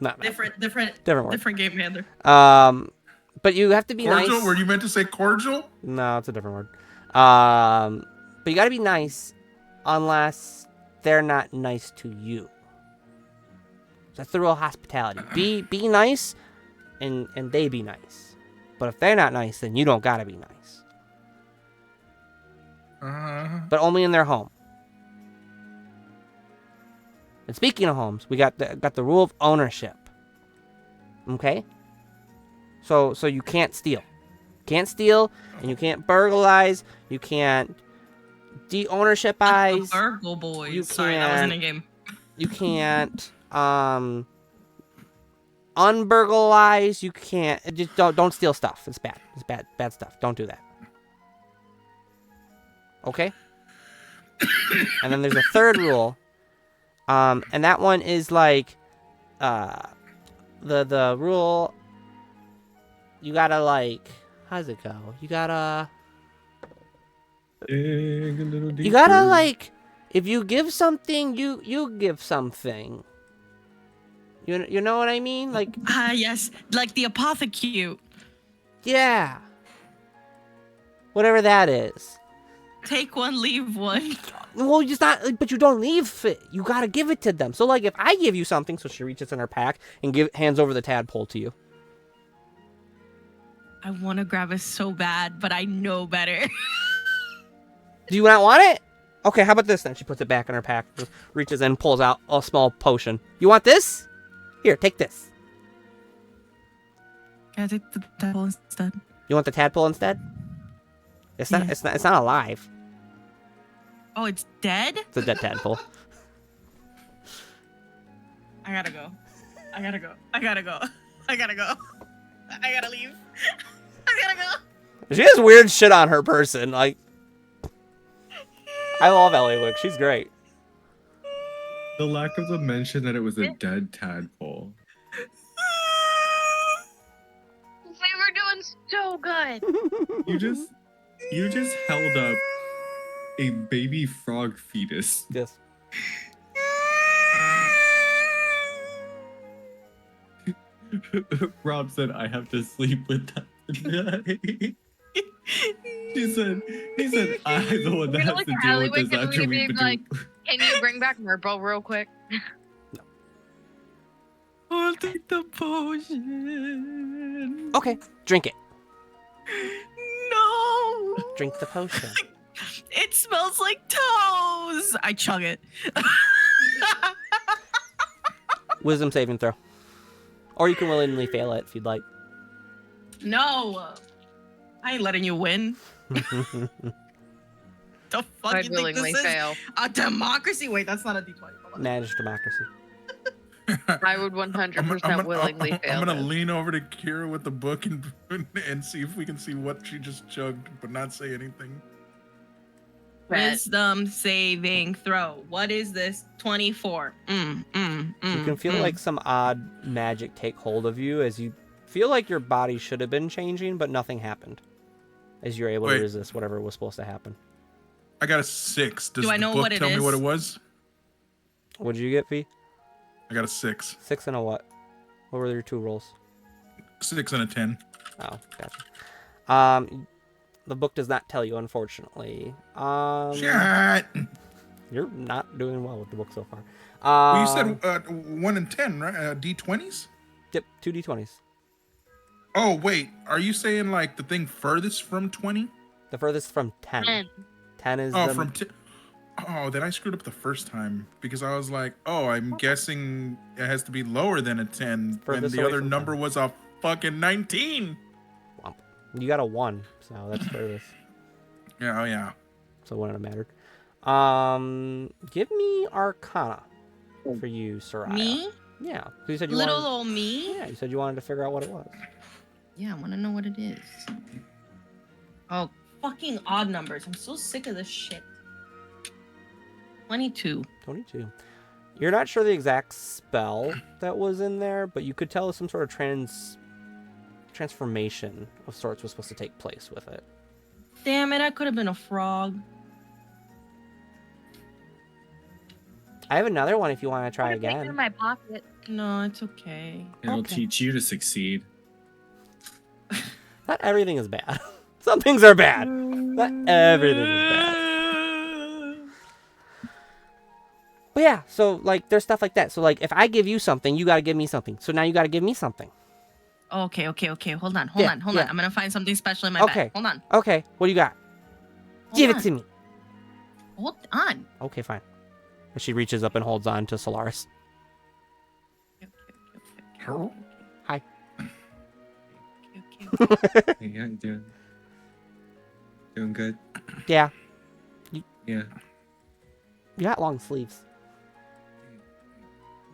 Speaker 3: Not
Speaker 2: Different
Speaker 3: word.
Speaker 2: different game, man. There.
Speaker 3: But you have to be
Speaker 6: Cordial?
Speaker 3: nice.
Speaker 6: Were you meant to say cordial?
Speaker 3: No, it's a different word. But you got to be nice unless they're not nice to you. That's the rule of hospitality. Be nice and they be nice. But if they're not nice, then you don't got to be nice. But only in their home. And speaking of homes, we got the rule of ownership. Okay? So you can't steal. Can't steal, and you can't burglarize. You can't de-ownership-ize.
Speaker 2: Burgle boys.
Speaker 3: You
Speaker 2: Sorry, that wasn't
Speaker 3: can't-
Speaker 2: a game.
Speaker 3: You can't unburglarize. You can't. Just don't steal stuff. It's bad. It's bad stuff. Don't do that. Okay? And then there's a third rule. And that one is like the rule, you gotta like, how's it go? You gotta like, if you give something, you give something. You know what I mean? Like,
Speaker 2: yes, like the apothecute.
Speaker 3: yeah. Whatever that is.
Speaker 2: Take one, leave one.
Speaker 3: Well, it's not, but you don't leave it. You gotta give it to them. So, like, if I give you something, so she reaches in her pack and hands over the tadpole to you.
Speaker 2: I want to grab it so bad, but I know better.
Speaker 3: Do you not want it? Okay, how about this then? She puts it back in her pack, reaches in, pulls out a small potion. You want this? Here, take this.
Speaker 2: Can I take the tadpole instead?
Speaker 3: You want the tadpole instead? It's not.
Speaker 2: Yeah.
Speaker 3: It's not alive.
Speaker 2: Oh, it's dead?
Speaker 3: It's a dead tadpole.
Speaker 2: I gotta go. I gotta go. I gotta go. I gotta go. I gotta leave. I gotta go.
Speaker 3: She has weird shit on her person. Like, I love Ellie Wick. She's great.
Speaker 4: The lack of the mention that it was a dead tadpole.
Speaker 1: We were doing so good.
Speaker 4: You just held up a baby frog fetus.
Speaker 3: Yes.
Speaker 4: Rob said, I have to sleep with that tonight. he said, I'm the one that has to deal with this after we've been
Speaker 1: like, can you bring back Merple real quick?
Speaker 2: I'll take the potion.
Speaker 3: Okay, drink it.
Speaker 2: No.
Speaker 3: Drink the potion.
Speaker 2: It smells like toes. I chug it.
Speaker 3: Wisdom saving throw. Or you can willingly fail it if you'd like.
Speaker 2: No. I ain't letting you win. The fuck
Speaker 1: I'd
Speaker 2: you think
Speaker 1: willingly
Speaker 2: this
Speaker 1: fail.
Speaker 2: is? A democracy? Wait, that's not a D20. Hold on.
Speaker 3: Managed democracy.
Speaker 1: I would 100% willingly fail.
Speaker 6: I'm gonna
Speaker 1: this.
Speaker 6: lean over to Kira with the book and see if we can see what she just chugged, but not say anything.
Speaker 2: Wisdom saving throw. What is this? 24.
Speaker 3: You can feel like some odd magic take hold of you as you feel like your body should have been changing, but nothing happened. As you're able to resist whatever was supposed to happen.
Speaker 6: I got a 6. Does
Speaker 2: Do I
Speaker 6: the
Speaker 2: know
Speaker 6: book
Speaker 2: what it
Speaker 6: tell me
Speaker 2: is?
Speaker 6: what it was?
Speaker 3: What did you get, V?
Speaker 6: I got a 6.
Speaker 3: 6 and a what? What were your 2 rolls?
Speaker 6: 6 and a 10.
Speaker 3: Oh, gotcha. The book does not tell you, unfortunately.
Speaker 6: Shit!
Speaker 3: You're not doing well with the book so far.
Speaker 6: Well, you said 1 and 10, right? D20s?
Speaker 3: Yep, 2 D20s.
Speaker 6: Oh, wait. Are you saying like the thing furthest from 20?
Speaker 3: The furthest from 10. 10 is
Speaker 6: Oh,
Speaker 3: the...
Speaker 6: from 10. Oh, then I screwed up the first time because I was like, oh, I'm guessing it has to be lower than a 10. And
Speaker 3: Furthest
Speaker 6: the
Speaker 3: away
Speaker 6: other
Speaker 3: from
Speaker 6: number
Speaker 3: 10.
Speaker 6: was a fucking 19.
Speaker 3: Womp. You got a 1, so that's furthest.
Speaker 6: Yeah, oh yeah.
Speaker 3: So it wouldn't have mattered. Give me Arcana for you, Soraya.
Speaker 2: Me?
Speaker 3: Yeah. So you said you
Speaker 2: Little
Speaker 3: wanted...
Speaker 2: old me?
Speaker 3: Yeah, you said you wanted to figure out what it was.
Speaker 2: Yeah, I want to know what it is. Oh, fucking odd numbers. I'm so sick of this shit. 22.
Speaker 3: 22. You're not sure the exact spell that was in there, but you could tell some sort of transformation of sorts was supposed to take place with it.
Speaker 2: Damn it, I could have been a frog.
Speaker 3: I have another one if you want to try
Speaker 1: Put it
Speaker 3: again.
Speaker 1: in my pocket.
Speaker 2: No, it's okay.
Speaker 4: It'll
Speaker 3: Okay.
Speaker 4: teach you to succeed.
Speaker 3: Not everything is bad. Some things are bad. Not everything is bad. But yeah, so like there's stuff like that. So like if I give you something, you gotta give me something. So now you gotta give me something.
Speaker 2: Okay. Hold on.
Speaker 3: Yeah,
Speaker 2: I'm
Speaker 3: yeah.
Speaker 2: gonna find something special in my
Speaker 3: Okay.
Speaker 2: bag. Hold on.
Speaker 3: Okay, what do you got? Give it to me.
Speaker 2: Hold on.
Speaker 3: Okay, fine. And she reaches up and holds on to Solaris. Hi.
Speaker 4: Yeah, you doing good?
Speaker 3: Yeah,
Speaker 4: Yeah.
Speaker 3: you got long sleeves.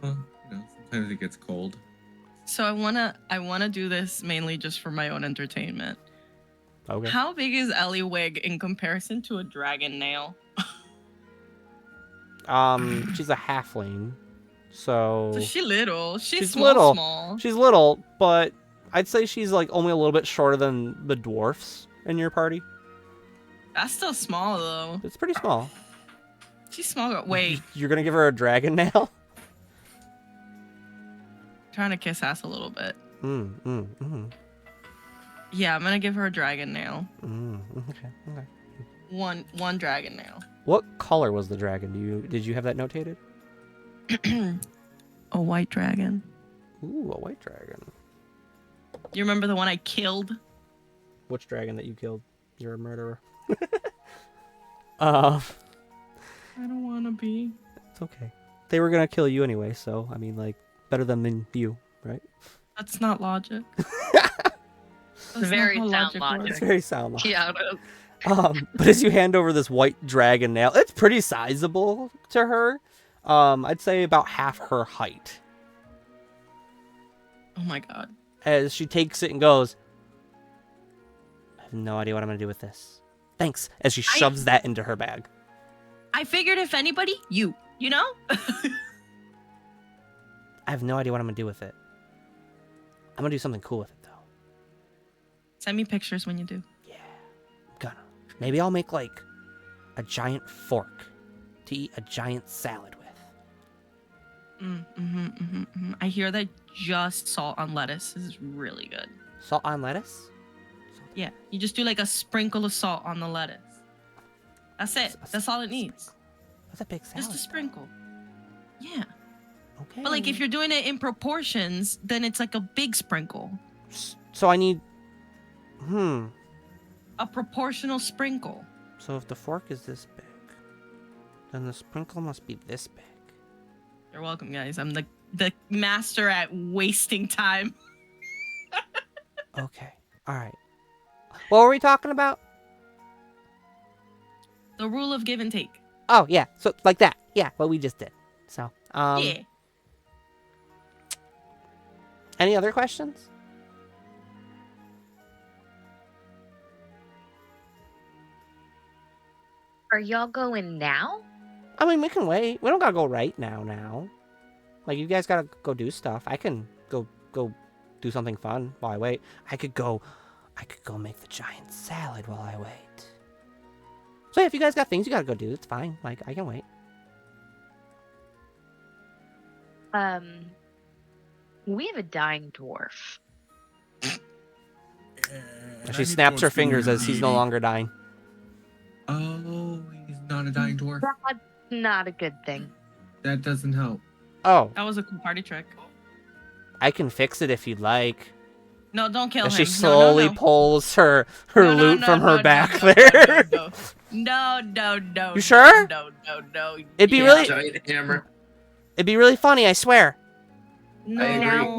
Speaker 4: Well, sometimes it gets cold.
Speaker 2: So I wanna do this mainly just for my own entertainment.
Speaker 3: Okay.
Speaker 2: How big is Ellie Wig in comparison to a dragon nail?
Speaker 3: She's a halfling, so
Speaker 2: So she little.
Speaker 3: she's
Speaker 2: Small,
Speaker 3: little.
Speaker 2: small.
Speaker 3: She's little, but I'd say she's like only a little bit shorter than the dwarfs in your party.
Speaker 2: That's still small though.
Speaker 3: It's pretty small.
Speaker 2: She's small. Wait,
Speaker 3: You're gonna give her a dragon nail?
Speaker 2: trying to kiss ass a little bit.
Speaker 3: Mm.
Speaker 2: Yeah, I'm gonna give her a dragon nail.
Speaker 3: Okay.
Speaker 2: One dragon nail.
Speaker 3: What color was the dragon? Did you have that notated?
Speaker 2: A white dragon.
Speaker 3: Ooh, a white dragon.
Speaker 2: You remember the one I killed?
Speaker 3: Which dragon that you killed? You're a murderer. I
Speaker 2: don't want to be.
Speaker 3: It's okay. They were gonna kill you anyway, so I mean, like, better them than you, right?
Speaker 2: That's not logic. That's
Speaker 1: Very
Speaker 2: not how
Speaker 1: sound logic.
Speaker 3: It's
Speaker 2: works.
Speaker 3: very sound logic.
Speaker 1: Yeah, it is.
Speaker 3: But as you hand over this white dragon nail, it's pretty sizable to her. I'd say about half her height.
Speaker 2: Oh my god.
Speaker 3: As she takes it and goes, I have no idea what I'm gonna do with this. Thanks. As she shoves that into her bag.
Speaker 2: I figured if anybody, you know?
Speaker 3: I have no idea what I'm gonna do with it. I'm gonna do something cool with it though.
Speaker 2: Send me pictures when you do.
Speaker 3: Yeah, I'm gonna. Maybe I'll make like a giant fork to eat a giant salad with.
Speaker 2: I hear that just salt on lettuce is really good.
Speaker 3: Salt on lettuce?
Speaker 2: Yeah, you just do like a sprinkle of salt on the lettuce. That's it. That's all it needs.
Speaker 3: That's a big salad.
Speaker 2: Just a sprinkle. Yeah.
Speaker 3: Okay.
Speaker 2: But like if you're doing it in proportions, then it's like a big sprinkle.
Speaker 3: So I need...
Speaker 2: A proportional sprinkle.
Speaker 3: So if the fork is this big, then the sprinkle must be this big.
Speaker 2: You're welcome, guys. I'm the master at wasting time.
Speaker 3: Okay. All right. What were we talking about?
Speaker 2: The rule of give and take.
Speaker 3: Oh, yeah. So like that. Yeah, what we just did. So,
Speaker 2: Yeah.
Speaker 3: Any other questions?
Speaker 1: Are y'all going now?
Speaker 3: I mean, we can wait. We don't gotta go right now. Like, you guys gotta go do stuff. I can go do something fun while I wait. I could go make the giant salad while I wait. So yeah, if you guys got things you gotta go do, it's fine. Like, I can wait.
Speaker 1: We have a dying dwarf.
Speaker 3: And she snaps her fingers as he's no longer dying.
Speaker 4: Oh, he's not a dying dwarf.
Speaker 1: That's not a good thing.
Speaker 4: That doesn't help.
Speaker 3: Oh,
Speaker 2: That was a cool party trick.
Speaker 3: I can fix it if you'd like.
Speaker 2: No, don't kill
Speaker 3: As
Speaker 2: him.
Speaker 3: she slowly
Speaker 2: no.
Speaker 3: pulls her
Speaker 2: No,
Speaker 3: loot
Speaker 2: no,
Speaker 3: from her
Speaker 2: no,
Speaker 3: back
Speaker 2: no,
Speaker 3: there.
Speaker 2: No.
Speaker 3: You sure?
Speaker 2: No.
Speaker 3: It'd be
Speaker 2: Yeah.
Speaker 3: really,
Speaker 8: Giant hammer.
Speaker 3: it'd be really funny, I swear.
Speaker 2: No.
Speaker 8: I agree.
Speaker 1: Now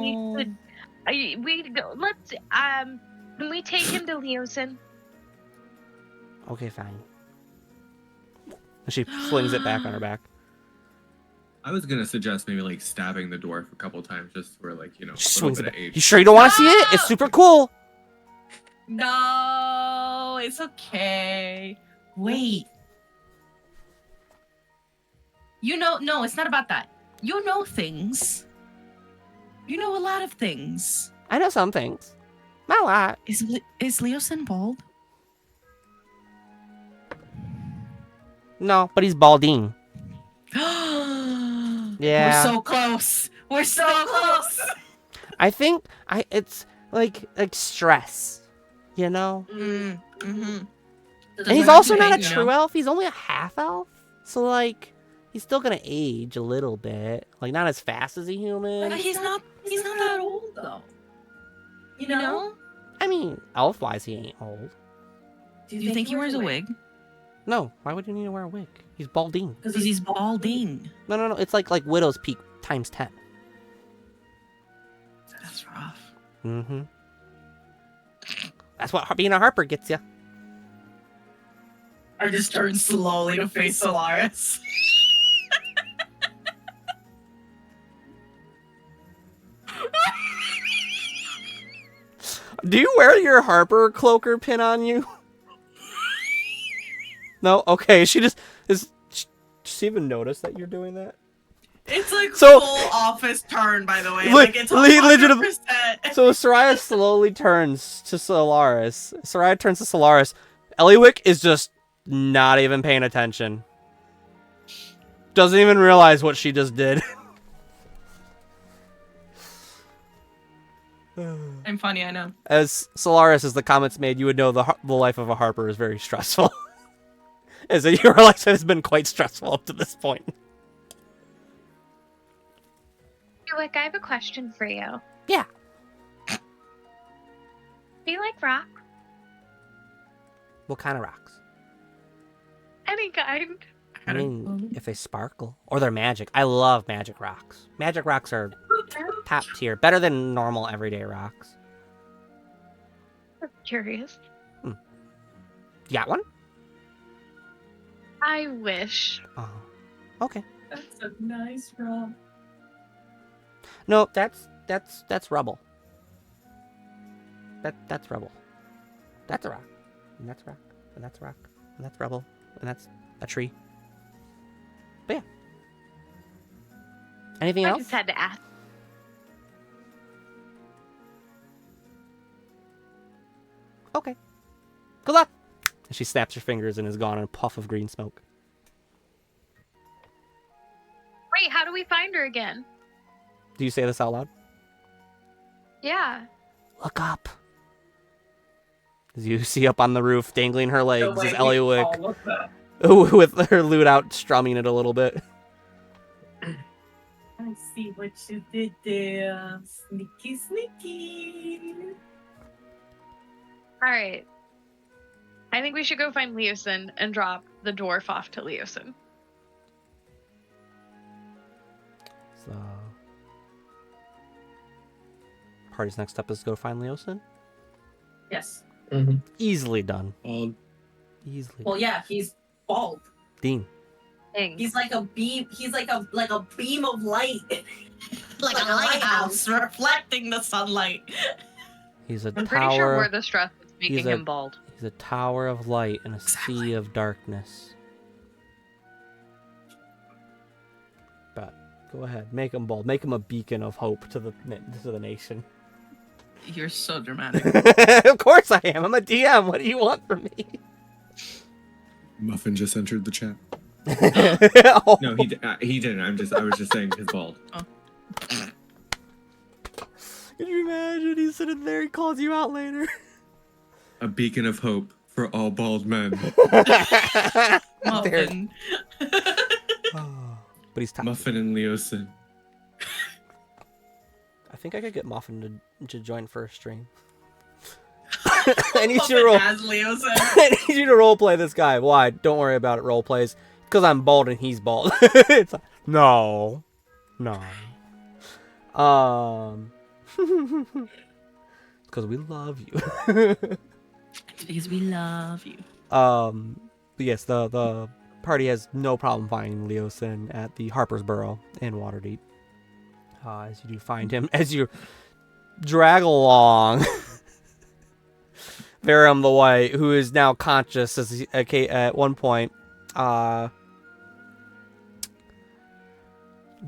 Speaker 1: we could. Let's. Can we take him to Leosin?
Speaker 3: Okay, fine. And she flings it back on her back.
Speaker 4: I was gonna suggest maybe like stabbing the dwarf a couple times just for like, you know,
Speaker 3: She
Speaker 4: a little
Speaker 3: swings it
Speaker 4: bit
Speaker 3: back.
Speaker 4: of age.
Speaker 3: You sure you don't want to see it? It's super cool.
Speaker 2: No, it's okay. Wait. You know, no, it's not about that. You know things. You know a lot of things.
Speaker 3: I know some things. Not a lot.
Speaker 2: Is Leosin bald?
Speaker 3: No, but he's balding.
Speaker 2: Yeah.
Speaker 3: Yeah.
Speaker 2: We're so close. We're so close.
Speaker 3: I think it's like stress, you know?
Speaker 2: Mm-hmm.
Speaker 3: And he's also not a true elf. He's only a half elf. So like he's still gonna age a little bit. Like not as fast as a human.
Speaker 2: But he's not that old though. You know?
Speaker 3: I mean, elf wise he ain't old.
Speaker 2: Do you think he wears a wig?
Speaker 3: No, why would you need to wear a wig? He's balding.
Speaker 2: Because he's balding.
Speaker 3: No. It's like Widow's Peak times 10.
Speaker 2: That's rough.
Speaker 3: Mm-hmm. That's what being a Harper gets you.
Speaker 2: I just turned slowly to face Solaris.
Speaker 3: Do you wear your Harper cloaker pin on you? No? Okay, she just... Does she even notice that you're doing that?
Speaker 2: It's like
Speaker 3: So-
Speaker 2: full office turn, by the way.
Speaker 3: Le-
Speaker 2: Like it's 100%.
Speaker 3: So Soraya slowly turns to Solaris. Eliwick is just not even paying attention. Doesn't even realize what she just did.
Speaker 2: I'm funny, I know.
Speaker 3: As Solaris, as the comments made, you would know the life of a Harper is very stressful. As your life has been quite stressful up to this point.
Speaker 1: Like, I have a question for you.
Speaker 3: Yeah.
Speaker 1: Do you like rock?
Speaker 3: What kind of rocks?
Speaker 1: Any kind.
Speaker 3: I mean, if they sparkle. Or they're magic. I love magic rocks. Magic rocks are top tier. Better than normal everyday rocks.
Speaker 1: I'm curious.
Speaker 3: You got one?
Speaker 1: I wish.
Speaker 3: Oh. Okay.
Speaker 2: That's a nice rock.
Speaker 3: No, that's rubble. That's rubble. That's a rock. And that's a rock. And that's a rock. And that's rubble. And that's a tree. But yeah. Anything
Speaker 1: I
Speaker 3: else?
Speaker 1: just had to ask.
Speaker 3: Okay. Good luck. And she snaps her fingers and is gone in a puff of green smoke.
Speaker 1: Wait, how do we find her again?
Speaker 3: Do you say this out loud?
Speaker 1: Yeah.
Speaker 3: Look up. As you see up on the roof, dangling her legs, is Eliwick with her lute out, strumming it a little bit.
Speaker 2: I see what you did there. Sneaky, sneaky.
Speaker 1: All right. I think we should go find Leosin and drop the dwarf off to Leosin.
Speaker 3: So, party's next up is to go find Leosin.
Speaker 2: Yes.
Speaker 5: Mm-hmm.
Speaker 3: Easily done.
Speaker 4: Bald.
Speaker 3: Easily.
Speaker 2: Well, yeah, he's bald.
Speaker 3: Dean.
Speaker 1: Dang.
Speaker 2: He's like a beam. He's like a beam of light, like a lighthouse reflecting the sunlight.
Speaker 3: He's a
Speaker 1: I'm pretty sure we're
Speaker 3: tower.
Speaker 1: the stress that's making
Speaker 3: He's a-
Speaker 1: him bald.
Speaker 3: He's a tower of light in a sea of darkness. But go ahead, make him bold. Make him a beacon of hope to the nation.
Speaker 2: You're so dramatic.
Speaker 3: Of course I am. I'm a DM. What do you want from me?
Speaker 4: Muffin just entered the chat.
Speaker 3: Oh.
Speaker 4: No, he didn't. I was just saying he's bald.
Speaker 3: Can you imagine? He's sitting there. He calls you out later.
Speaker 4: A beacon of hope for all bald men.
Speaker 2: Muffin.
Speaker 3: But he's top.
Speaker 4: Muffin and Leosin.
Speaker 3: I think I could get Muffin to join for a stream. I need you to roll.
Speaker 2: As Leo said.
Speaker 3: I need you to roleplay this guy. Why? Don't worry about it. Roleplays. Because I'm bald and he's bald. It's like, no. Because we love you.
Speaker 2: Because we love you.
Speaker 3: But yes, the party has no problem finding Leosin at the Harpersboro in Waterdeep. As you do find him, as you drag along Verum the White, who is now conscious as at one point.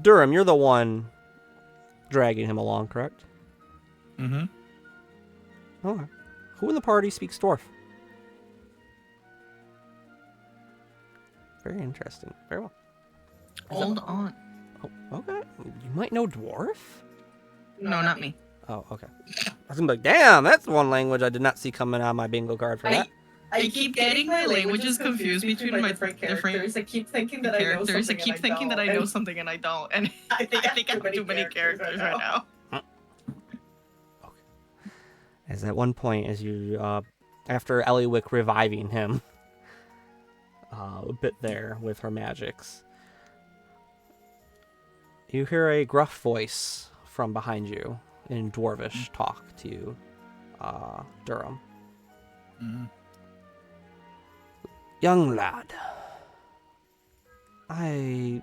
Speaker 3: Durham, you're the one dragging him along, correct?
Speaker 6: Mm-hmm.
Speaker 3: Okay. Who in the party speaks dwarf? Very interesting. Very well.
Speaker 2: Hold on.
Speaker 3: Oh, okay. You might know dwarf?
Speaker 2: No, not me.
Speaker 3: Oh, okay. I was gonna be like, damn, that's one language I did not see coming on my bingo card for that.
Speaker 2: I keep getting my languages confused between my different characters. I keep thinking that
Speaker 7: characters.
Speaker 2: I keep thinking that I know something and I don't. And I think I have too many characters right now.
Speaker 3: As at one point, as you, after Eliwick reviving him, a bit there with her magics, you hear a gruff voice from behind you in Dwarvish talk to you, Durham.
Speaker 6: Mm-hmm.
Speaker 3: Young lad, I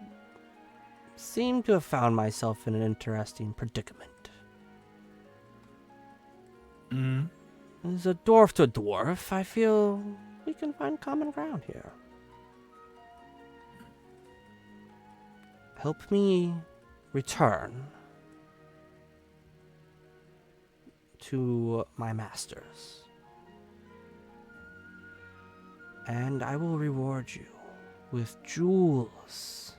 Speaker 3: seem to have found myself in an interesting predicament.
Speaker 6: Mm-hmm.
Speaker 3: As a dwarf to a dwarf, I feel we can find common ground here. Help me return to my masters, and I will reward you with jewels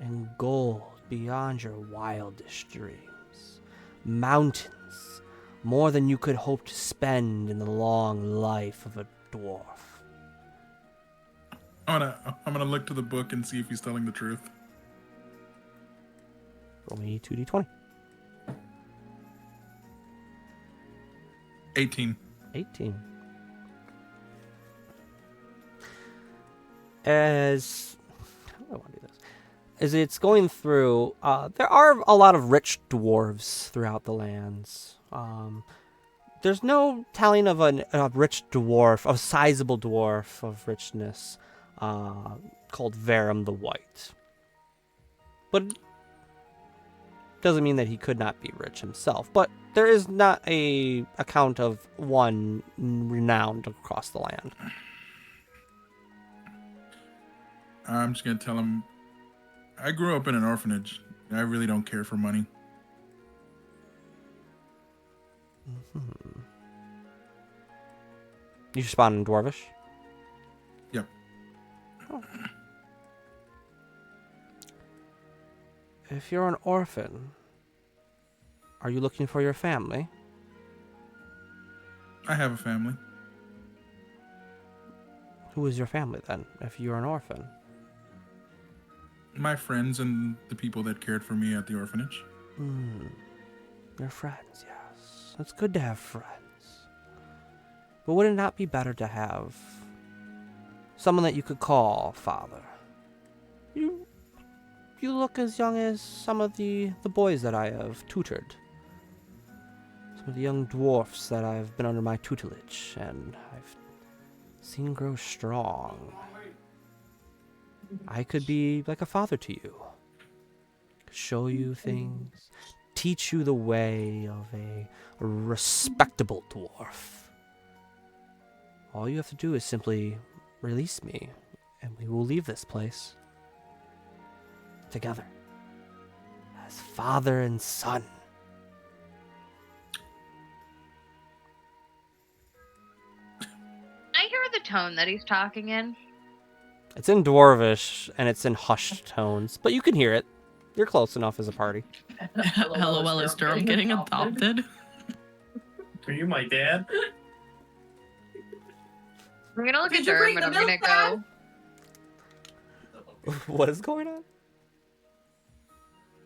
Speaker 3: and gold beyond your wildest dreams. Mountains, more than you could hope to spend in the long life of a dwarf.
Speaker 6: I'm gonna look to the book and see if he's telling the truth.
Speaker 3: Roll me 2d20.
Speaker 6: 18.
Speaker 3: 18. As how do I want to do this? As it's going through, there are a lot of rich dwarves throughout the lands. There's no telling of a rich dwarf, a sizable dwarf of richness, called Verum the White. But doesn't mean that he could not be rich himself. But there is not a account of one renowned across the land.
Speaker 6: I'm just gonna tell him I grew up in an orphanage. I really don't care for money.
Speaker 3: Mm-hmm. You respond in Dwarvish?
Speaker 6: Yep.
Speaker 3: Oh. If you're an orphan, are you looking for your family?
Speaker 6: I have a family.
Speaker 3: Who is your family then, if you're an orphan?
Speaker 6: My friends and the people that cared for me at the orphanage.
Speaker 3: Your friends, yes. It's good to have friends. But would it not be better to have someone that you could call father? You look as young as some of the boys that I have tutored. Some of the young dwarfs that I've been under my tutelage, and I've seen grow strong. I could be like a father to you. Show you things, teach you the way of a respectable dwarf. All you have to do is simply release me, and we will leave this place together as father and son.
Speaker 1: I hear the tone that he's talking in.
Speaker 3: It's in Dwarvish, and it's in hushed tones, but you can hear it. You're close enough as a party.
Speaker 2: LOL, is Durham getting adopted?
Speaker 5: Are you my dad?
Speaker 1: I'm gonna look
Speaker 7: Did
Speaker 1: at
Speaker 7: you
Speaker 1: Durham
Speaker 7: bring
Speaker 1: and I'm
Speaker 7: the
Speaker 1: gonna
Speaker 7: milk,
Speaker 1: go.
Speaker 3: What is going on?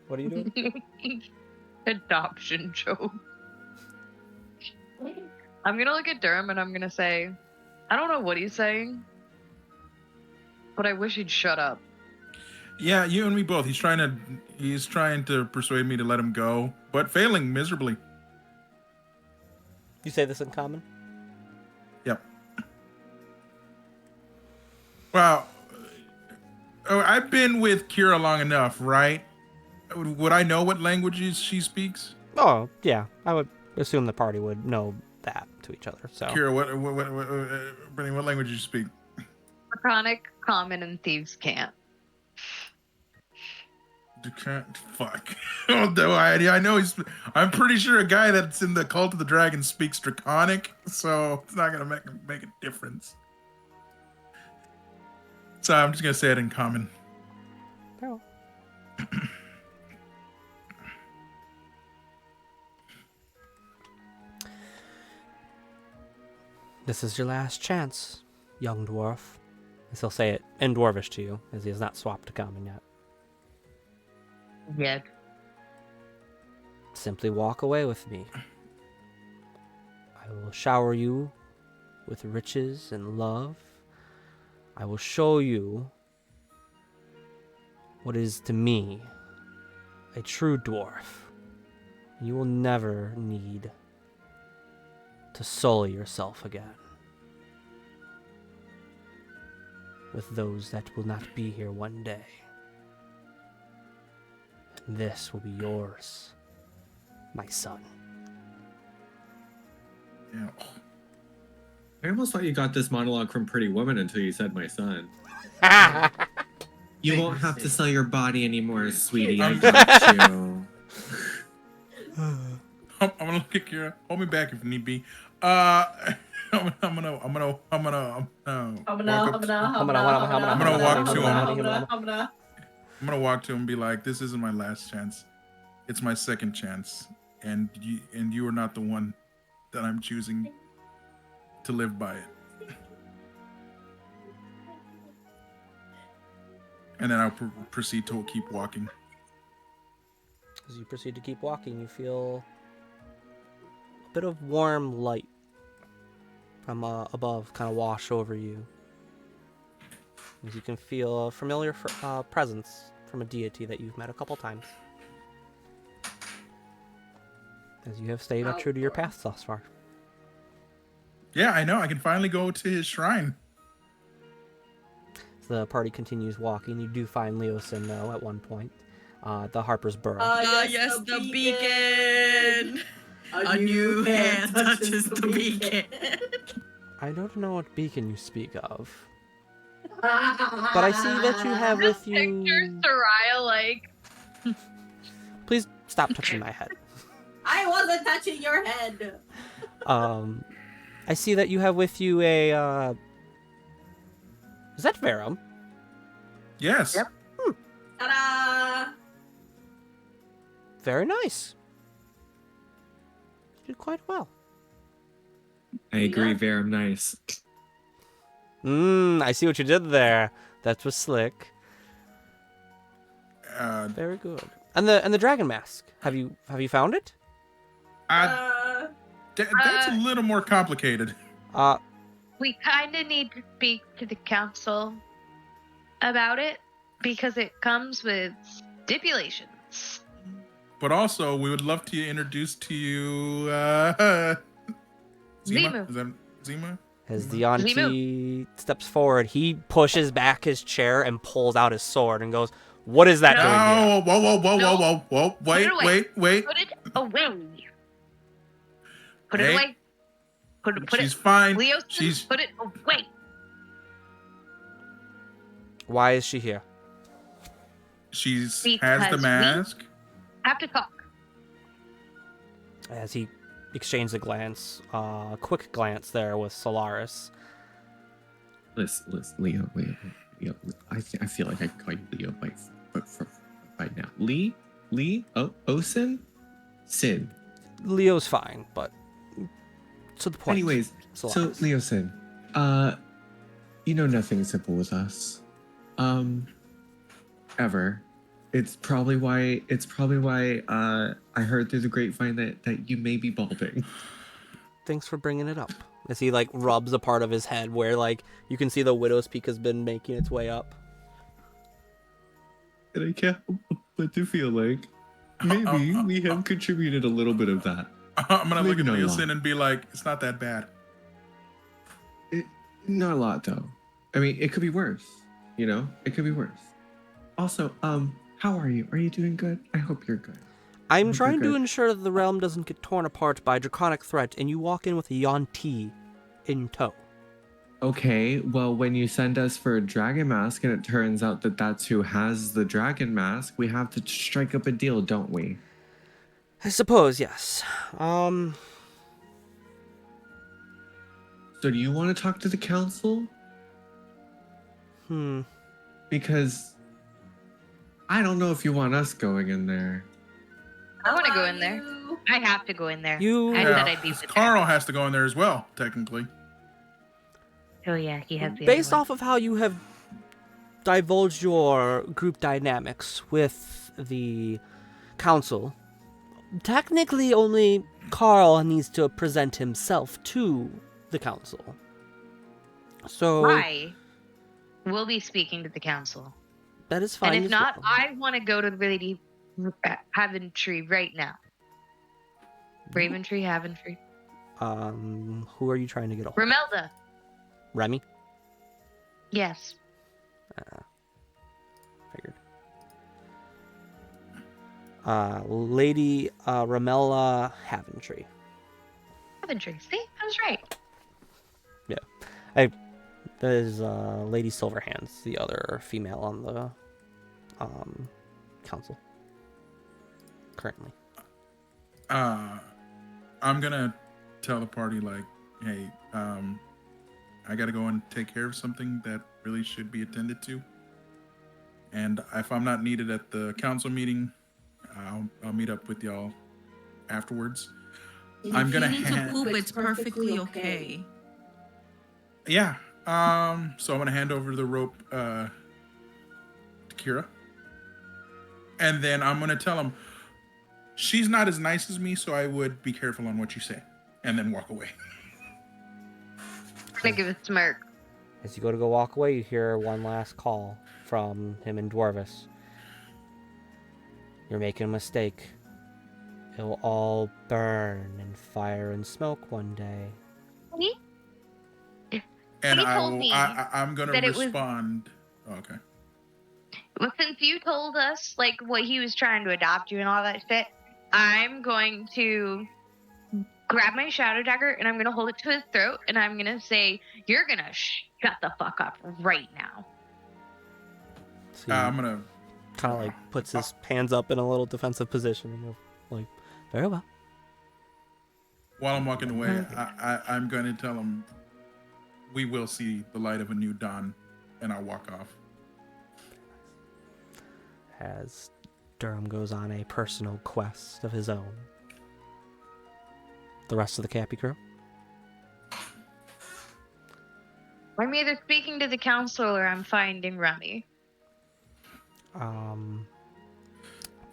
Speaker 3: What are you doing?
Speaker 1: Adoption joke. I'm gonna look at Durham and I'm gonna say, I don't know what he's saying, but I wish he'd shut up.
Speaker 6: Yeah, you and me both. He's trying to persuade me to let him go, but failing miserably.
Speaker 3: You say this in common?
Speaker 6: Yep. Well, I've been with Kira long enough, right? Would I know what languages she speaks?
Speaker 3: Oh, yeah. I would assume the party would know that to each other. So
Speaker 6: Kira, Brittany, what language do you speak?
Speaker 1: Draconic, Common, and Thieves can't.
Speaker 6: Fuck. Oh, no idea. I know I'm pretty sure a guy that's in the Cult of the Dragon speaks Draconic, so it's not gonna make a difference. So I'm just gonna say it in common.
Speaker 3: Oh. This is your last chance, young dwarf. As he'll say it in Dwarvish to you, as he has not swapped to common yet.
Speaker 1: Yet.
Speaker 3: Simply walk away with me. I will shower you with riches and love. I will show you what is to me a true dwarf. You will never need to sully yourself again with those that will not be here one day. And this will be yours, my son.
Speaker 6: Yeah.
Speaker 4: I almost thought you got this monologue from Pretty Woman until you said my son. You won't have to sell your body anymore, sweetie. I got you.
Speaker 6: I'm gonna look at Kira. Hold me back if need be. I'm gonna walk to him and be like, "This isn't my last chance. It's my second chance, and you are not the one that I'm choosing to live by it." And then I'll proceed to keep walking.
Speaker 3: As you proceed to keep walking, you feel a bit of warm light from above kind of wash over you. As you can feel a familiar presence from a deity that you've met a couple times. As you have stayed true to your path thus far.
Speaker 6: Yeah, I know. I can finally go to his shrine.
Speaker 3: As the party continues walking, you do find Leosin, though, at one point. The Harper's Burrow.
Speaker 2: Yes, the beacon! A new hand touches the beacon.
Speaker 3: I don't know what beacon you speak of. But I see that you have with you...
Speaker 1: Picture Soraya, like...
Speaker 3: Please stop touching my head.
Speaker 7: I wasn't touching your head.
Speaker 3: I see that you have with you a, Is that Verum?
Speaker 6: Yes.
Speaker 1: Yep.
Speaker 7: Ta-da!
Speaker 3: Very nice. You did quite well.
Speaker 4: I agree, Verum, nice.
Speaker 3: I see what you did there. That was slick. Very good. And the dragon mask. Have you found it?
Speaker 6: That's a little more complicated.
Speaker 1: We kind of need to speak to the council about it because it comes with stipulations.
Speaker 6: But also, we would love to introduce to you Zima.
Speaker 1: Zimu.
Speaker 6: Is that Zima?
Speaker 3: As the auntie steps forward, he pushes back his chair and pulls out his sword and goes, "What is that doing here?"
Speaker 6: Whoa. Wait.
Speaker 1: Put it away. Put
Speaker 6: Hey.
Speaker 1: it away. Put
Speaker 6: She's
Speaker 1: it.
Speaker 6: fine.
Speaker 1: Leo,
Speaker 6: She's
Speaker 1: put it away.
Speaker 3: Why is she here?
Speaker 6: has
Speaker 1: Because
Speaker 6: the
Speaker 1: we-
Speaker 6: mask.
Speaker 1: Have to talk.
Speaker 3: As he exchanged a quick glance there with Solaris.
Speaker 4: Listen, Leo. I feel like I can call you Leo by now. Osin? Sin.
Speaker 3: Leo's fine, but to the point.
Speaker 4: Anyways,
Speaker 3: Solaris.
Speaker 4: so Leosin, you know nothing's simple with us. Ever. It's probably why I heard through the grapevine that you may be balding.
Speaker 3: Thanks for bringing it up. As he rubs a part of his head where you can see the widow's peak has been making its way up.
Speaker 4: And I can't help but to feel like maybe we have contributed a little bit of that.
Speaker 6: I'm gonna look
Speaker 4: Maybe
Speaker 6: at
Speaker 4: not a
Speaker 6: Leosin
Speaker 4: lot.
Speaker 6: and be like, "It's not that bad."
Speaker 4: Not a lot though. I mean, it could be worse. You know, it could be worse. Also, how are you? Are you doing good? I hope you're good.
Speaker 3: I'm
Speaker 4: Okay,
Speaker 3: trying to
Speaker 4: good.
Speaker 3: ensure that the realm doesn't get torn apart by a draconic threat, and you walk in with a Yuan-Ti in tow.
Speaker 4: Okay, well, when you send us for a dragon mask and it turns out that that's who has the dragon mask, we have to strike up a deal, don't we?
Speaker 3: I suppose, yes.
Speaker 4: So do you want to talk to the council? Because I don't know if you want us going in there.
Speaker 1: I want to go in there. I have to go in there.
Speaker 3: You-
Speaker 1: I
Speaker 6: Yeah,
Speaker 1: said I'd be
Speaker 6: 'cause
Speaker 1: with
Speaker 6: Carl has to go in there as well, technically.
Speaker 1: Oh yeah, he has the
Speaker 3: Based
Speaker 1: other
Speaker 3: off of how you have divulged your group dynamics with the council, technically only Carl needs to present himself to the council. So
Speaker 1: one. I will be speaking to the council.
Speaker 3: that is fine.
Speaker 1: And if
Speaker 3: as
Speaker 1: not,
Speaker 3: well.
Speaker 1: I want to go to Lady Haventree right now. Raventree, Haventree.
Speaker 3: Who are you trying to get over?
Speaker 1: Romelda.
Speaker 3: Remy?
Speaker 1: Yes.
Speaker 3: Figured. Lady Ramella Haventree.
Speaker 1: Haventree. See, I was right.
Speaker 3: Yeah. There's Lady Silverhands, the other female on the council currently.
Speaker 6: I'm gonna tell the party like, hey, I gotta go and take care of something that really should be attended to. And if I'm not needed at the council meeting, I'll meet up with y'all afterwards. I'm gonna
Speaker 2: If you need to poop, it's perfectly okay.
Speaker 6: Yeah. So I'm gonna hand over the rope to Kira. And then I'm gonna tell him she's not as nice as me, so I would be careful on what you say. And then walk away.
Speaker 1: I give a smirk.
Speaker 3: As you go to walk away, you hear one last call from him and Dwarvis. You're making a mistake. It will all burn in fire and smoke one day.
Speaker 1: Me?
Speaker 6: And
Speaker 1: He told me
Speaker 6: I'm gonna
Speaker 1: that it was-
Speaker 6: respond. Oh, okay.
Speaker 1: Well, since you told us like what he was trying to adopt you and all that shit, I'm going to grab my shadow dagger and I'm gonna hold it to his throat and I'm gonna say, "You're gonna shut the fuck up right now."
Speaker 3: So
Speaker 6: I'm gonna
Speaker 3: kind of like puts his hands up in a little defensive position and go, like, very well.
Speaker 6: While I'm walking away, I'm gonna tell him we will see the light of a new dawn, and I'll walk off.
Speaker 3: As Durham goes on a personal quest of his own. The rest of the Capy Crew.
Speaker 1: I'm either speaking to the council or I'm finding Rummy.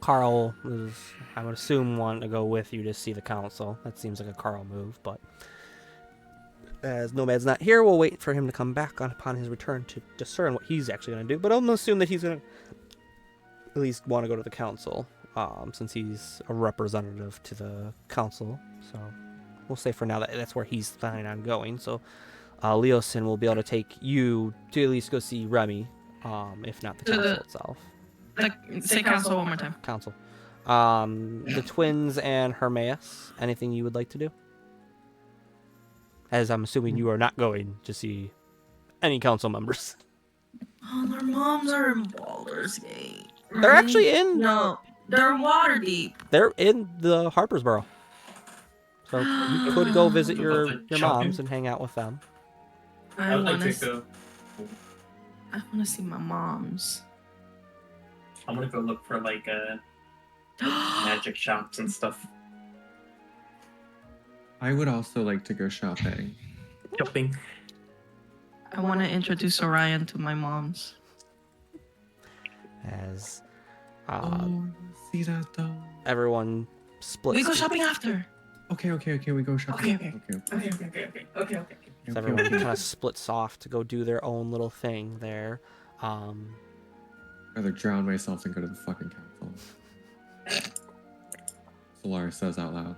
Speaker 3: Carl is, I would assume, wanting to go with you to see the council. That seems like a Carl move, but as Nomad's not here, we'll wait for him to come back upon his return to discern what he's actually going to do. But I'm going to assume that he's going to at least want to go to the council, since he's a representative to the council. So we'll say for now that that's where he's planning on going. So Leosin will be able to take you to at least go see Remy, if not the
Speaker 2: To
Speaker 3: council
Speaker 2: the-
Speaker 3: itself.
Speaker 2: Say council one more time.
Speaker 3: Council. The twins and Hermaeus. Anything you would like to do? As I'm assuming you are not going to see any council members.
Speaker 2: Oh, their moms are in Baldur's Gate.
Speaker 3: They're actually in.
Speaker 2: No, they're in Waterdeep.
Speaker 3: They're in the Harpersboro. So you could go visit your moms and hang out with them.
Speaker 2: I
Speaker 5: would like
Speaker 2: want
Speaker 5: to
Speaker 2: to.
Speaker 5: go.
Speaker 2: I want to see my moms.
Speaker 5: I'm gonna go look for like magic shops and stuff.
Speaker 4: I would also like to go shopping.
Speaker 5: Shopping.
Speaker 2: I want to introduce Orion to my moms.
Speaker 3: As
Speaker 4: See that though?
Speaker 3: everyone splits.
Speaker 2: We go shopping after.
Speaker 4: Okay, we go shopping.
Speaker 5: Okay.
Speaker 3: As everyone kind of splits off to go do their own little thing there.
Speaker 4: Rather drown myself than go to the fucking council. Solaris says out loud.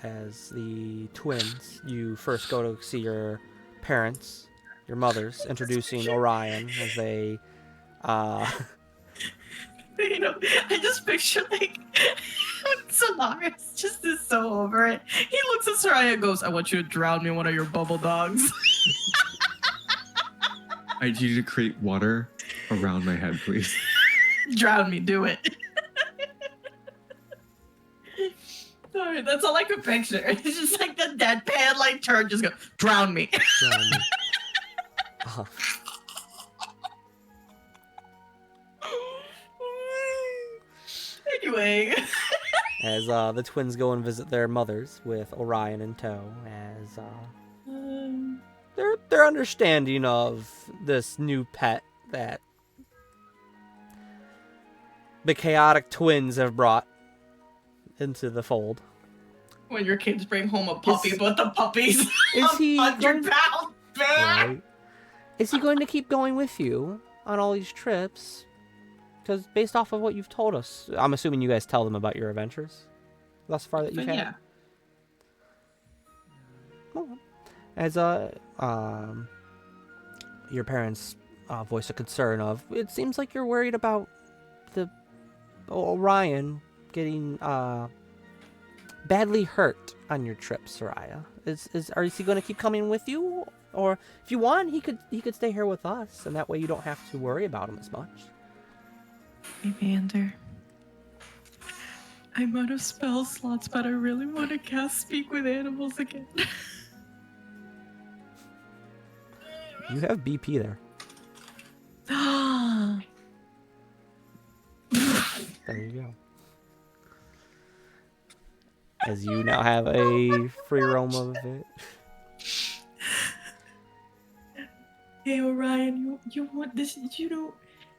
Speaker 3: As the twins, you first go to see your parents, your mothers, introducing Orion as they,
Speaker 2: You know, I just picture like Solaris just is so over it. He looks at Soraya and goes, "I want you to drown me in one of your bubble dogs."
Speaker 4: I need you to create water around my head, please.
Speaker 2: Drown me, do it. Sorry, that's all I could picture. It's just like the deadpan like turn, just go, drown me.
Speaker 3: uh,
Speaker 2: Anyway.
Speaker 3: as the twins go and visit their mothers with Orion in tow, as they're understanding of this new pet that the chaotic twins have brought into the fold.
Speaker 2: When your kids bring home a puppy, but the puppy's
Speaker 3: Is he
Speaker 2: 100 pounds big.
Speaker 3: Right? Is he going to keep going with you on all these trips? Because based off of what you've told us, I'm assuming you guys tell them about your adventures thus far that you've had.
Speaker 2: Yeah.
Speaker 3: Well, as your parents voice a concern of, it seems like you're worried about the Orion getting badly hurt on your trip, Soraya. Is he going to keep coming with you, or if you want, he could stay here with us, and that way you don't have to worry about him as much.
Speaker 2: Evander, I'm out of spell slots, but I really want to cast Speak with Animals again.
Speaker 3: You have BP there. There you go. As you now have a free roam of it.
Speaker 2: Hey, Orion, you want this? You know,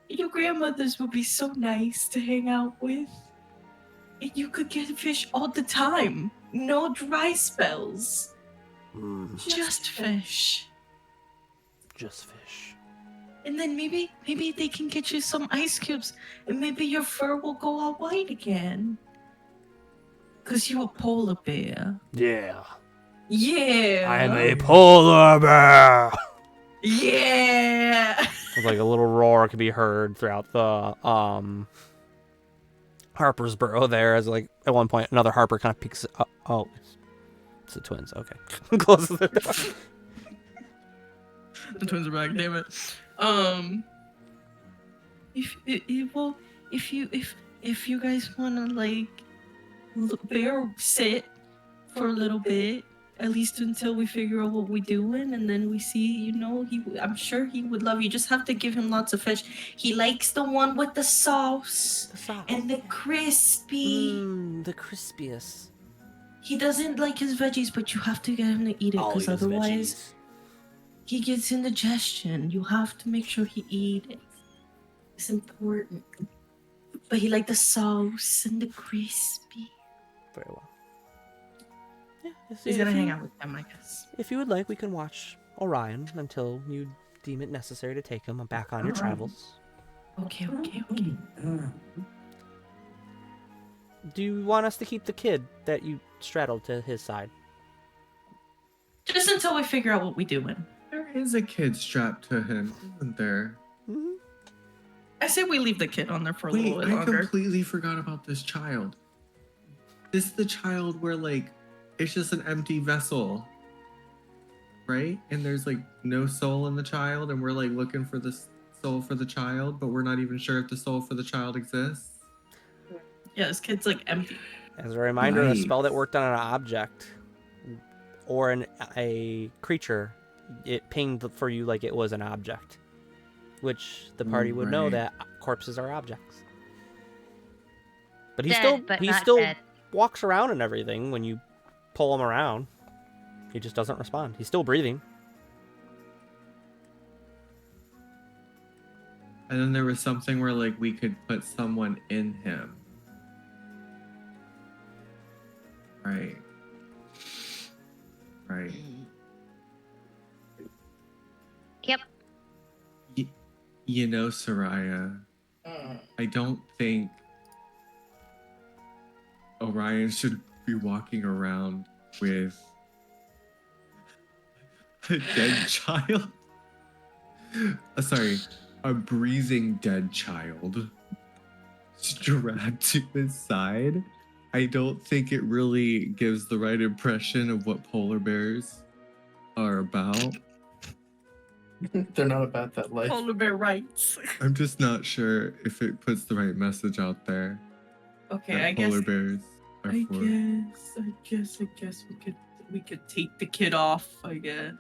Speaker 2: your grandmothers would be so nice to hang out with. And you could get fish all the time. No dry spells. Just fish.
Speaker 3: Just fish.
Speaker 2: And then maybe they can get you some ice cubes, and maybe your fur will go all white again. 'Cause you're a polar bear.
Speaker 3: Yeah.
Speaker 2: Yeah.
Speaker 3: I'm a polar bear.
Speaker 2: Yeah.
Speaker 3: It's like a little roar could be heard throughout the Harper's Burrow there, as like at one point another Harper kind of peeks up. Oh, it's the twins. Okay. Closes the door.
Speaker 2: The twins are back, damn it. If you guys wanna like bear sit for a little bit, at least until we figure out what we're doing, and then we see, you know, I'm sure he would love you. Just have to give him lots of fish. He likes the one with the sauce and the crispy.
Speaker 3: The crispiest.
Speaker 2: He doesn't like his veggies, but you have to get him to eat it, because otherwise he gets indigestion. You have to make sure he eat it. It's important. But he liked the sauce and the crispy.
Speaker 3: Very well. Yeah,
Speaker 2: He's gonna hang out with them, I guess.
Speaker 3: If you would like, we can watch Orion until you deem it necessary to take him back on your travels.
Speaker 2: Okay.
Speaker 3: Do you want us to keep the kid that you straddled to his side?
Speaker 2: Just until we figure out what we're doing.
Speaker 4: There is a kid strapped to him, isn't there?
Speaker 3: Mm-hmm.
Speaker 2: I say we leave the kid on there for a
Speaker 4: Wait,
Speaker 2: little bit
Speaker 4: I
Speaker 2: longer.
Speaker 4: completely forgot about this child. This is the child where, like, it's just an empty vessel, right? And there's, like, no soul in the child, and we're, like, looking for the soul for the child, but we're not even sure if the soul for the child exists.
Speaker 2: Yeah, this kid's, like, empty.
Speaker 3: As a reminder, a
Speaker 4: Right.
Speaker 3: spell that worked on an object or a creature, it pinged for you like it was an object, which the party would know
Speaker 4: Right.
Speaker 3: that corpses are objects. But he
Speaker 1: Dead, but
Speaker 3: he
Speaker 1: not
Speaker 3: still
Speaker 1: dead.
Speaker 3: walks around and everything when you pull him around. He just doesn't respond. He's still breathing.
Speaker 4: And then there was something where, like, we could put someone in him. Right. Right.
Speaker 1: Yep.
Speaker 4: You know, Soraya, I don't think Orion should be walking around with a dead child. Sorry, a breathing dead child strapped to his side. I don't think it really gives the right impression of what polar bears are about.
Speaker 5: They're not about that life.
Speaker 2: Polar bear rights.
Speaker 4: I'm just not sure if it puts the right message out there.
Speaker 2: Okay,
Speaker 4: that
Speaker 2: I guess.
Speaker 4: polar bears are
Speaker 2: I
Speaker 4: for.
Speaker 2: guess we could take the kid off. I guess.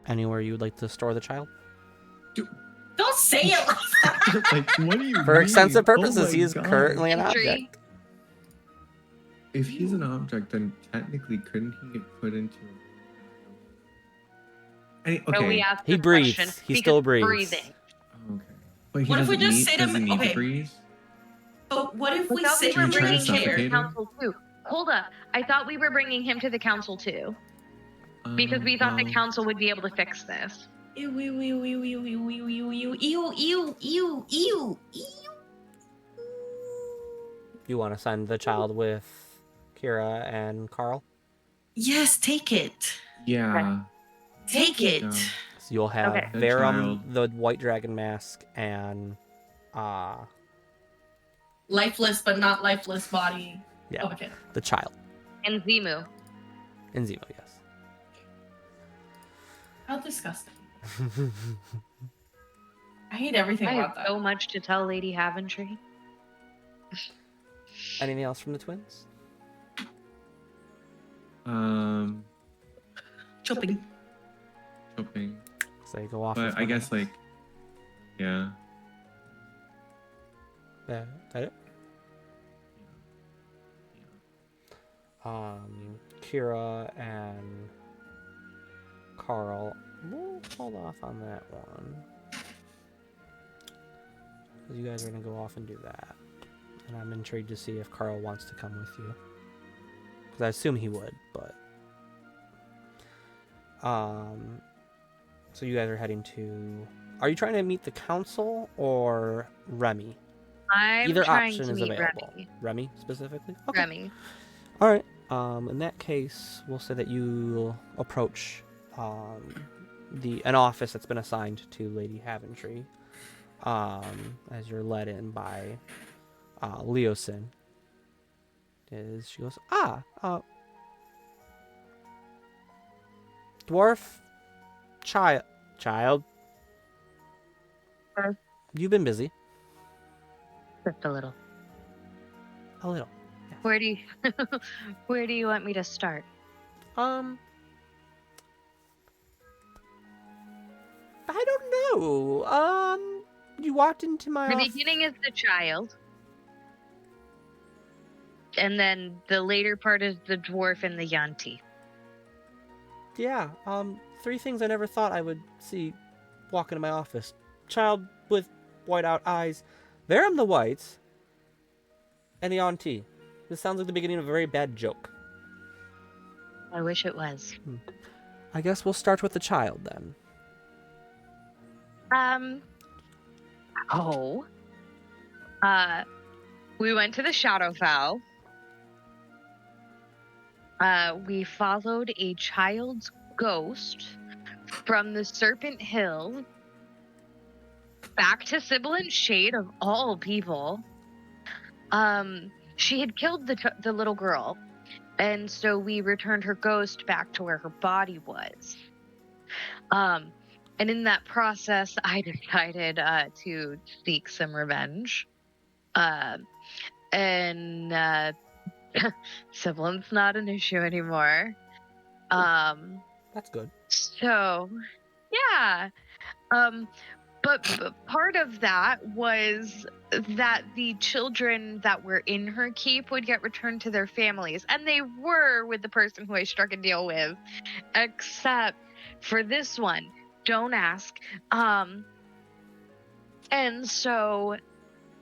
Speaker 3: Anywhere you would like to store the child?
Speaker 2: Don't say it like that.
Speaker 4: Like, what do you
Speaker 3: For
Speaker 4: mean?
Speaker 3: extensive
Speaker 4: Oh
Speaker 3: purposes,
Speaker 4: my
Speaker 3: he is
Speaker 4: God.
Speaker 3: currently an
Speaker 1: Entry.
Speaker 3: object.
Speaker 4: If he's an object, then technically couldn't he get put into? Okay.
Speaker 1: So we asked
Speaker 3: He
Speaker 1: the
Speaker 3: breathes.
Speaker 1: question
Speaker 3: He
Speaker 1: because
Speaker 3: still breathes.
Speaker 1: breathing.
Speaker 4: Okay. But he
Speaker 2: What if we
Speaker 4: doesn't
Speaker 2: just
Speaker 4: need,
Speaker 2: say to
Speaker 4: does he
Speaker 2: him-
Speaker 4: need
Speaker 2: okay.
Speaker 4: to breathe?
Speaker 2: But what if we
Speaker 1: I thought
Speaker 2: sit
Speaker 1: we were
Speaker 4: Should we try to
Speaker 1: bringing him to
Speaker 4: suffocate
Speaker 1: the
Speaker 4: him?
Speaker 1: council too. Hold up. I thought we were bringing him to the council too. Because we thought the
Speaker 4: well,
Speaker 1: council would be able to fix this.
Speaker 2: Ew, ew, ew, ew, ew, ew, ew, ew, ew, ew, ew, ew, ew, ew.
Speaker 3: You want to send the child with Kira and Carl?
Speaker 2: Yes, take it.
Speaker 4: Yeah.
Speaker 2: Take it.
Speaker 4: Yeah.
Speaker 3: So you'll have
Speaker 1: Okay.
Speaker 3: Verum,
Speaker 4: child.
Speaker 3: the white dragon mask, and
Speaker 2: Lifeless but not lifeless body
Speaker 3: Yeah.
Speaker 2: of a kid.
Speaker 3: the child.
Speaker 1: And Zimu.
Speaker 3: And Zemo, yes.
Speaker 2: How disgusting. I hate everything
Speaker 1: I
Speaker 2: about
Speaker 1: have
Speaker 2: that.
Speaker 1: so much to tell Lady Haventry.
Speaker 3: Anything else from the twins?
Speaker 2: Chopping.
Speaker 4: Hoping.
Speaker 3: So they go off.
Speaker 4: But
Speaker 3: with
Speaker 4: I
Speaker 3: one
Speaker 4: guess
Speaker 3: of
Speaker 4: like, yeah.
Speaker 3: us. That it? Kira and Carl. We'll hold off on that one. Because you guys are going to go off and do that. And I'm intrigued to see if Carl wants to come with you. Because I assume he would, but... So you guys are heading to... Are you trying to meet the council or Remy?
Speaker 1: I'm
Speaker 3: Either
Speaker 1: trying
Speaker 3: option
Speaker 1: to
Speaker 3: is
Speaker 1: meet
Speaker 3: available.
Speaker 1: Remy.
Speaker 3: Remy specifically? Okay.
Speaker 1: Remy.
Speaker 3: All right. In that case, we'll say that you approach an office that's been assigned to Lady Haventry, as you're led in by Leosin. She goes, dwarf child. You've been busy.
Speaker 1: Just a little.
Speaker 3: A little.
Speaker 1: Where do you want me to start?
Speaker 3: I don't know. You walked into my
Speaker 1: The
Speaker 3: office.
Speaker 1: beginning is the child. And then the later part is the dwarf and the Yanti.
Speaker 3: Yeah, 3 things I never thought I would see walk into my office. Child with white-out eyes. There am the whites. And the auntie. This sounds like the beginning of a very bad joke.
Speaker 1: I wish it was.
Speaker 3: I guess we'll start with the child, then.
Speaker 1: We went to the Shadowfell. We followed a child's ghost from the Serpent Hills back to Sibilant Shade of all people. She had killed the little girl, and so we returned her ghost back to where her body was. And in that process, I decided to seek some revenge. And Sibilant's not an issue anymore.
Speaker 3: That's good.
Speaker 1: So, yeah. But part of that was that the children that were in her keep would get returned to their families. And they were with the person who I struck a deal with. Except for this one. Don't ask. And so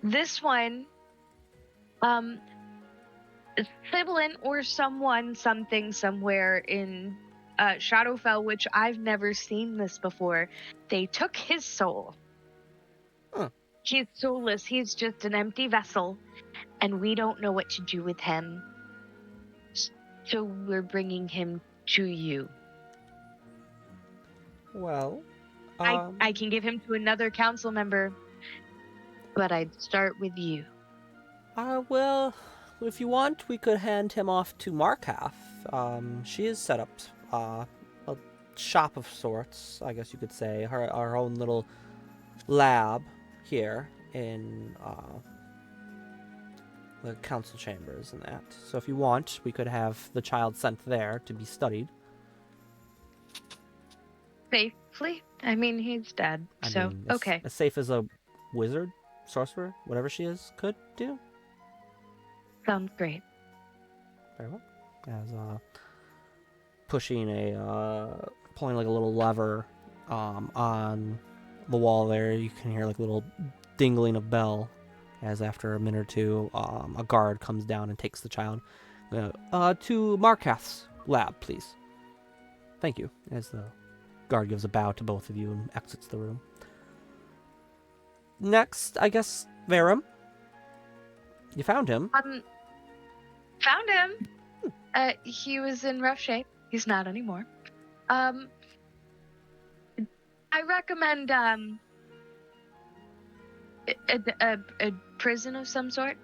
Speaker 1: this one, Sibilant or something somewhere in Shadowfell, which I've never seen this before, they took his soul.
Speaker 3: Huh.
Speaker 1: He's soulless. He's just an empty vessel, and we don't know what to do with him. So we're bringing him to you.
Speaker 3: Well,
Speaker 1: I can give him to another council member, but I'd start with you.
Speaker 3: Well, if you want, we could hand him off to Markath. She has set up a shop of sorts, I guess you could say, our own little lab here in the council chambers and that. So if you want, we could have the child sent there to be studied.
Speaker 1: Safely? I mean, he's dead, so okay.
Speaker 3: As safe as a wizard, sorcerer, whatever she is, could do.
Speaker 1: Sounds great.
Speaker 3: Very well. As pulling like a little lever on the wall there, you can hear like a little dingling of bell. As after a minute or two, a guard comes down and takes the child to Markath's lab, please. Thank you. As the guard gives a bow to both of you and exits the room. Next, I guess, Verum. You found him.
Speaker 1: Found him. He was in rough shape. He's not anymore. I recommend a prison of some sort.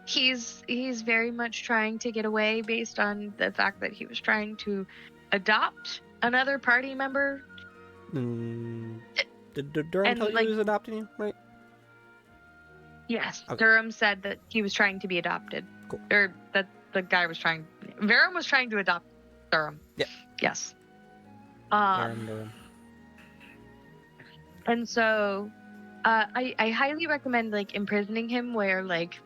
Speaker 1: He's very much trying to get away based on the fact that he was trying to adopt another party member.
Speaker 3: Did Durham
Speaker 1: And,
Speaker 3: tell you
Speaker 1: like-
Speaker 3: he was adopting you, right?
Speaker 1: Yes,
Speaker 3: Okay.
Speaker 1: Durham said that he was trying to be adopted.
Speaker 3: Cool.
Speaker 1: Or that the guy was trying. Verum was trying to adopt Durham.
Speaker 3: Yeah.
Speaker 1: Yes.
Speaker 3: Durham.
Speaker 1: And so, I highly recommend like imprisoning him where like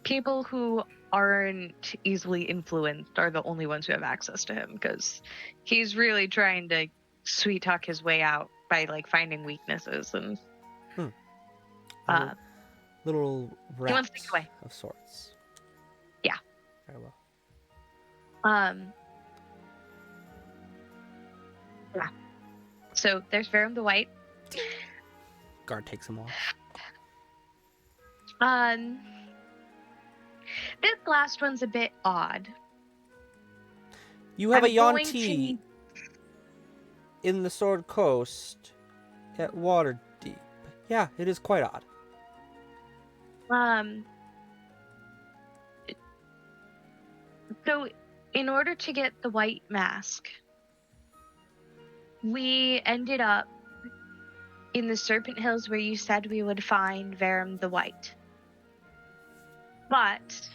Speaker 1: people who aren't easily influenced are the only ones who have access to him, because he's really trying to sweet talk his way out by like finding weaknesses and
Speaker 3: Little rat
Speaker 1: wants to get away.
Speaker 3: of sorts.
Speaker 1: Yeah.
Speaker 3: Very well.
Speaker 1: Yeah. So there's Verum the White.
Speaker 3: Guard takes him off.
Speaker 1: This last one's a bit odd.
Speaker 3: You have
Speaker 1: I'm
Speaker 3: a
Speaker 1: going
Speaker 3: Yuan-Ti in the Sword Coast at Waterdeep. Yeah, it is quite odd.
Speaker 1: So in order to get the white mask, we ended up in the Serpent Hills where you said we would find Verum the White. But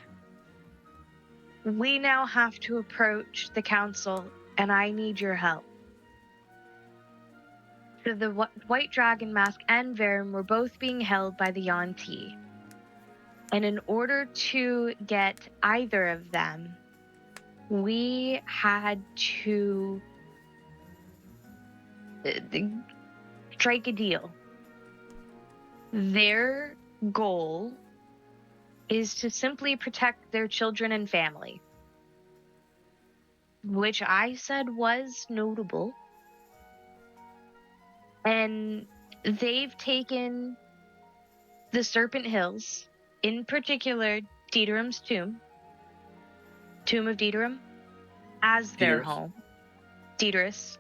Speaker 1: we now have to approach the council, and I need your help. So the White Dragon Mask and Verum were both being held by the Yuan-Ti. And in order to get either of them, we had to strike a deal. Their goal is to simply protect their children and family, which I said was notable. And they've taken the Serpent Hills, in particular Dieterim's tomb of Dieterim, as their
Speaker 4: Dieterys.
Speaker 1: home. Dieteris.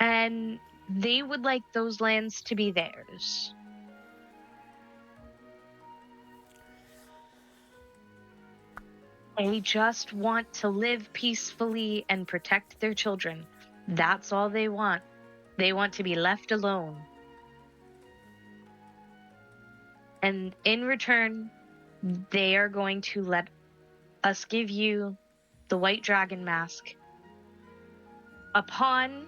Speaker 1: And they would like those lands to be theirs. They just want to live peacefully and protect their children. That's all they want. They want to be left alone. And in return, they are going to let us give you the White Dragon Mask upon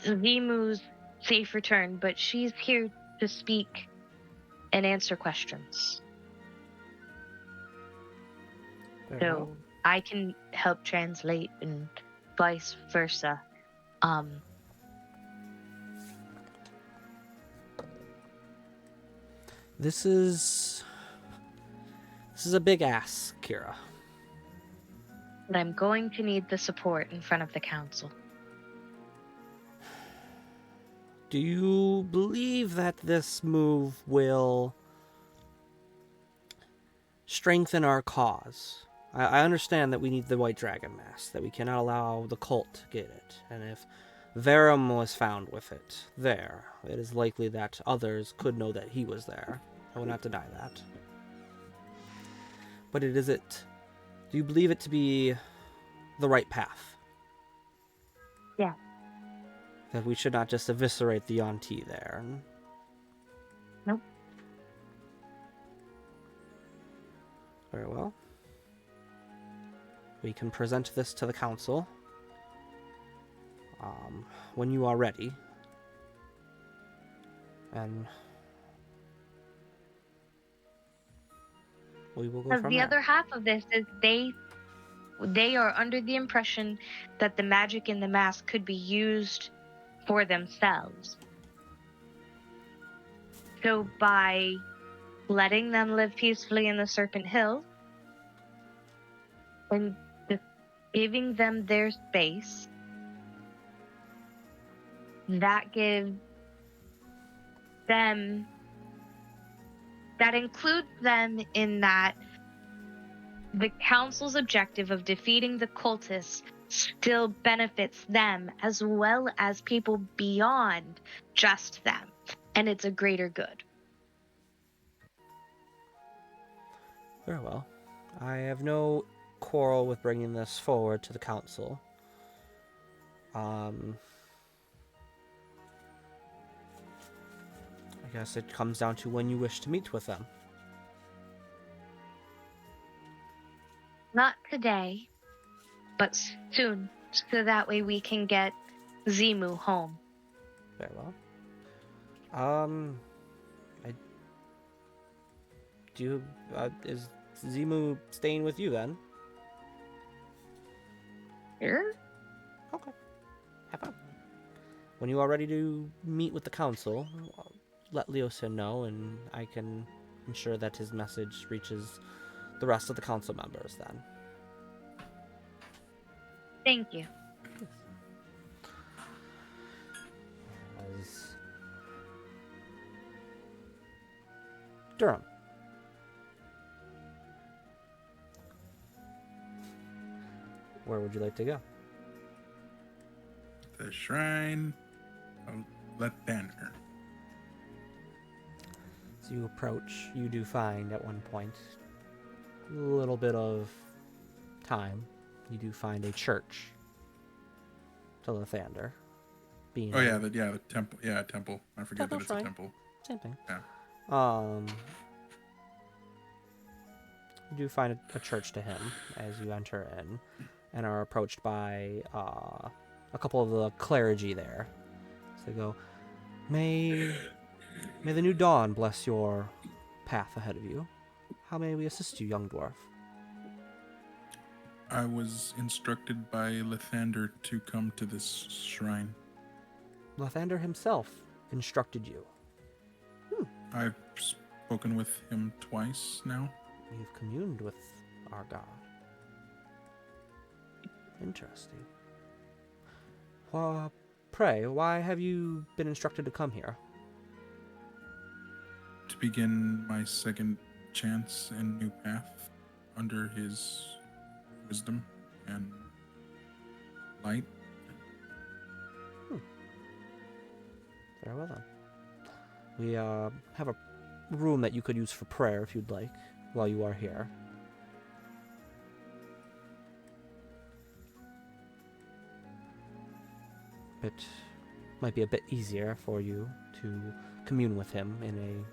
Speaker 1: Zimu's safe return, but she's here to speak and answer questions.
Speaker 3: Very
Speaker 1: So
Speaker 3: well.
Speaker 1: I can help translate and vice versa.
Speaker 3: This is a big ass, Kira.
Speaker 1: But I'm going to need the support in front of the council.
Speaker 3: Do you believe that this move will strengthen our cause? I understand that we need the White Dragon Mask, that we cannot allow the cult to get it. And if Verum was found with it there, it is likely that others could know that he was there. I will not deny that. But do you believe it to be the right path?
Speaker 1: Yeah.
Speaker 3: That we should not just eviscerate the Yuan-Ti there?
Speaker 1: Nope.
Speaker 3: Very well. We can present this to the council when you are ready. And we will go
Speaker 1: Because
Speaker 3: from
Speaker 1: the
Speaker 3: there.
Speaker 1: other half of this is they are under the impression that the magic in the mask could be used for themselves. So by letting them live peacefully in the Serpent Hills and just giving them their space, that gives them, that includes them in that the council's objective of defeating the cultists still benefits them as well as people beyond just them. and it's a greater good.
Speaker 3: Very well. I have no quarrel with bringing this forward to the council. I guess it comes down to when you wish to meet with them.
Speaker 1: Not today, but soon, so that way we can get Zimu home.
Speaker 3: Very well. I do. Is Zimu staying with you then?
Speaker 1: Sure.
Speaker 3: Okay. Have fun. When you are ready to meet with the council, let Leosin know, and I can ensure that his message reaches the rest of the council members then.
Speaker 1: Thank you.
Speaker 3: As Durham. Where would you like to go?
Speaker 6: The shrine of Lathander.
Speaker 3: As you approach, you do find at one point a little bit of time. You do find a church to Lathander. Being
Speaker 6: Oh yeah, the temple. Yeah, temple. I forget
Speaker 3: Temple
Speaker 6: that it's
Speaker 3: shrine.
Speaker 6: a temple.
Speaker 3: Same thing.
Speaker 6: Yeah.
Speaker 3: You do find a church to him as you enter in, and are approached by a couple of the clergy there. So they go, May the new dawn bless your path ahead of you. How may we assist you, young dwarf?
Speaker 6: I was instructed by Lathander to come to this shrine.
Speaker 3: Lathander himself instructed you.
Speaker 6: I've spoken with him twice now.
Speaker 3: You've communed with our god. Interesting. Pray, why have you been instructed to come here?
Speaker 6: To begin my second chance and new path under his wisdom and light.
Speaker 3: Very well then. We have a room that you could use for prayer if you'd like while you are here. It might be a bit easier for you to commune with him in a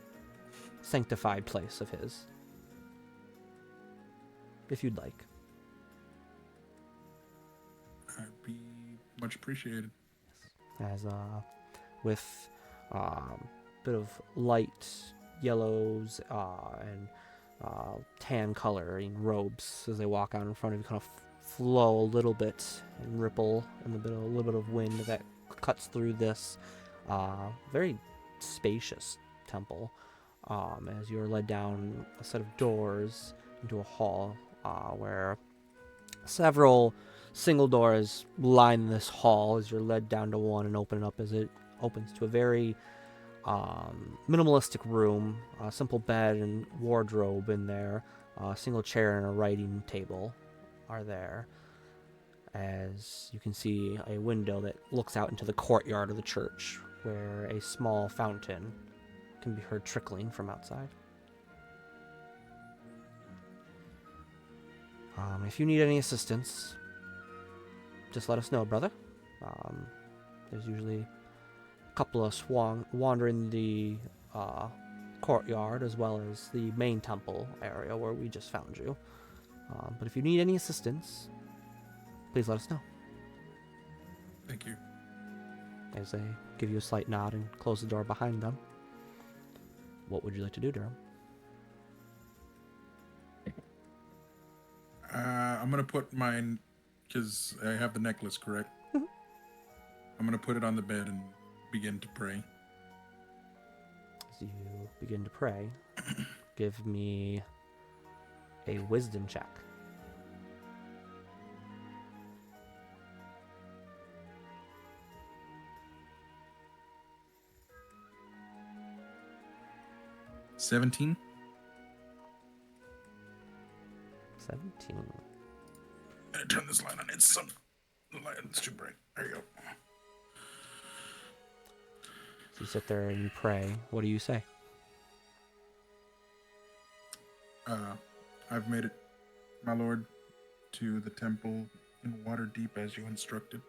Speaker 3: sanctified place of his. If you'd like.
Speaker 6: I'd be much appreciated.
Speaker 3: As with bit of light yellows and tan coloring robes as they walk out in front of you, kind of flow a little bit and ripple, and a little bit of wind that cuts through this very spacious temple. As you're led down a set of doors into a hall where several single doors line this hall as you're led down to one and open it up as it opens to a very minimalistic room, a simple bed and wardrobe in there, a single chair and a writing table are there. As you can see a window that looks out into the courtyard of the church where a small fountain can be heard trickling from outside. If you need any assistance, just let us know, brother. There's usually a couple of us wandering the courtyard as well as the main temple area where we just found you. But if you need any assistance, please let us know.
Speaker 6: Thank you.
Speaker 3: As they give you a slight nod and close the door behind them. What would you like to do, Durham?
Speaker 6: I'm gonna put mine, because I have the necklace, correct? I'm gonna put it on the bed and begin to pray.
Speaker 3: As you begin to pray, give me a wisdom check.
Speaker 6: $17.
Speaker 3: 17.
Speaker 6: I turn this light on. The light's too bright. There you go.
Speaker 3: As you sit there and you pray, what do you say?
Speaker 6: I've made it, my lord, to the temple in Waterdeep as you instructed.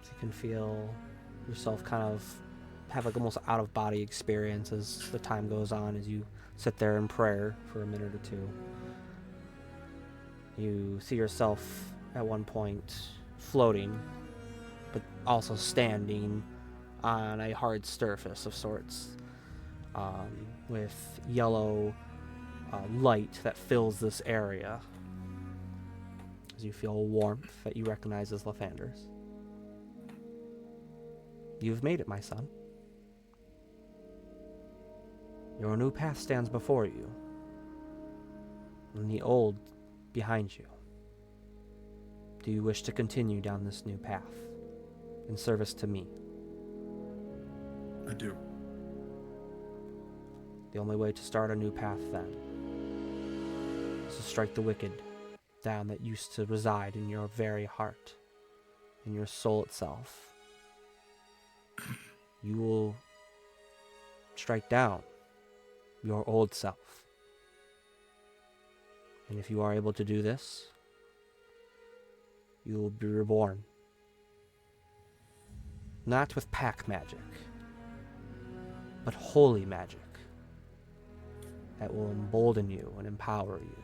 Speaker 3: So you can feel yourself kind of have like almost out of body experience as the time goes on, as you sit there in prayer for a minute or two. You see yourself at one point floating, but also standing on a hard surface of sorts, with yellow light that fills this area. As you feel warmth that you recognize as Lathander's. You've made it, my son. Your new path stands before you, and the old behind you. Do you wish to continue down this new path in service to me?
Speaker 6: I do.
Speaker 3: The only way to start a new path, then, is to strike the wicked down that used to reside in your very heart, in your soul itself. You will strike down your old self. And if you are able to do this, you will be reborn. Not with pack magic, but holy magic that will embolden you and empower you.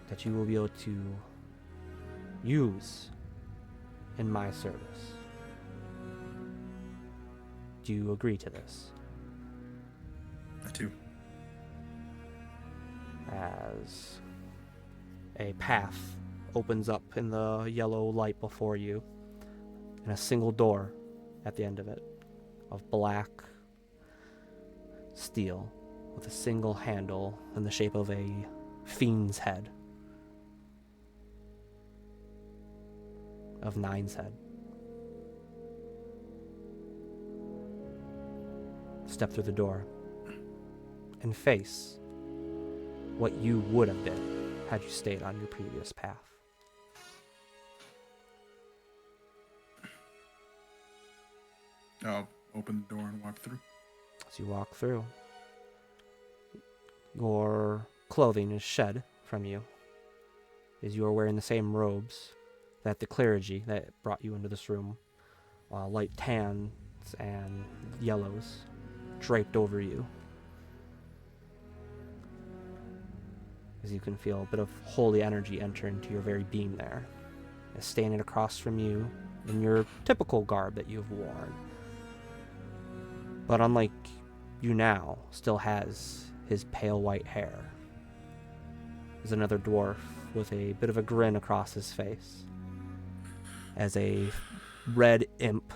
Speaker 3: That you will be able to use in my service. Do you agree to this?
Speaker 6: I do.
Speaker 3: As a path opens up in the yellow light before you, and a single door at the end of it, of black steel, with a single handle in the shape of a fiend's head, of Nine's head. Step through the door and face what you would have been had you stayed on your previous path.
Speaker 6: I'll open the door and walk through.
Speaker 3: As you walk through, your clothing is shed from you, as you are wearing the same robes that the clergy that brought you into this room, light tans and yellows, draped over you. As you can feel a bit of holy energy enter into your very being there, as standing across from you in your typical garb that you've worn. But unlike you now, still has his pale white hair. There's another dwarf with a bit of a grin across his face, as a red imp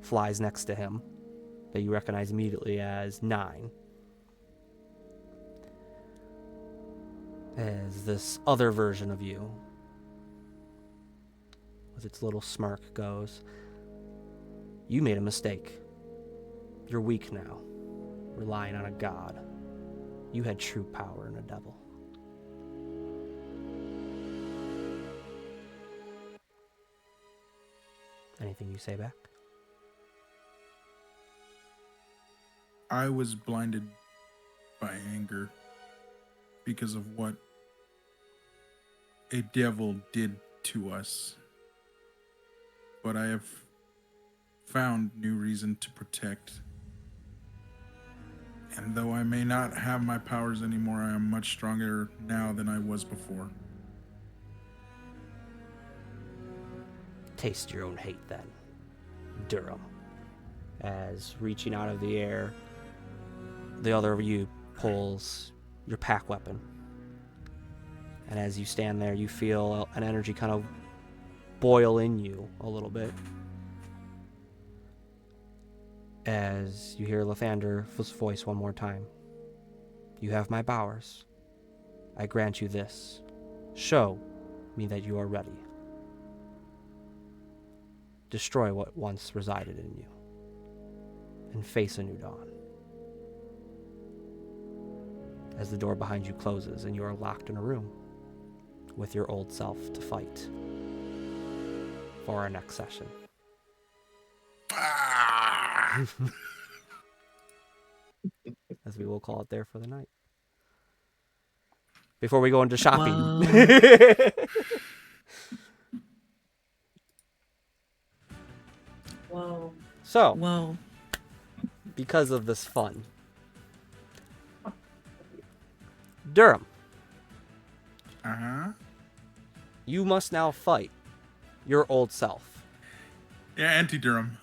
Speaker 3: flies next to him that you recognize immediately as Nine. As this other version of you, with its little smirk, goes, "You made a mistake. You're weak now, relying on a god. You had true power in a devil." Anything you say back?
Speaker 6: I was blinded by anger because of what a devil did to us. But I have found new reason to protect. And though I may not have my powers anymore, I am much stronger now than I was before.
Speaker 3: Taste your own hate, then, Durham. As reaching out of the air, the other of you pulls your pack weapon. And as you stand there, you feel an energy kind of boil in you a little bit. As you hear Lathander's voice one more time. "You have my powers. I grant you this. Show me that you are ready. Destroy what once resided in you, and face a new dawn." As the door behind you closes and you are locked in a room, with your old self to fight for our next session. As we will call it there for the night. Before we go into shopping.
Speaker 7: Whoa.
Speaker 3: So,
Speaker 2: Whoa.
Speaker 3: because of this fun, Durham, you must now fight your old self.
Speaker 6: Yeah, anti-Durham.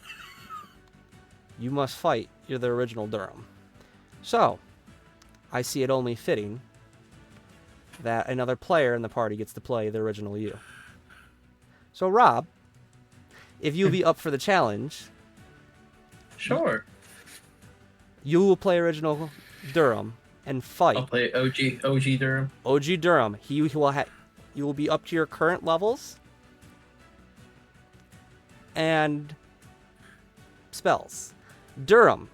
Speaker 3: You must fight the original Durham. So, I see it only fitting that another player in the party gets to play the original you. So, Rob, if you'll be up for the challenge,
Speaker 5: Sure.
Speaker 3: you will play original Durham and fight
Speaker 5: I'll play OG Durham.
Speaker 3: OG Durham. You will be up to your current levels and spells. Durham,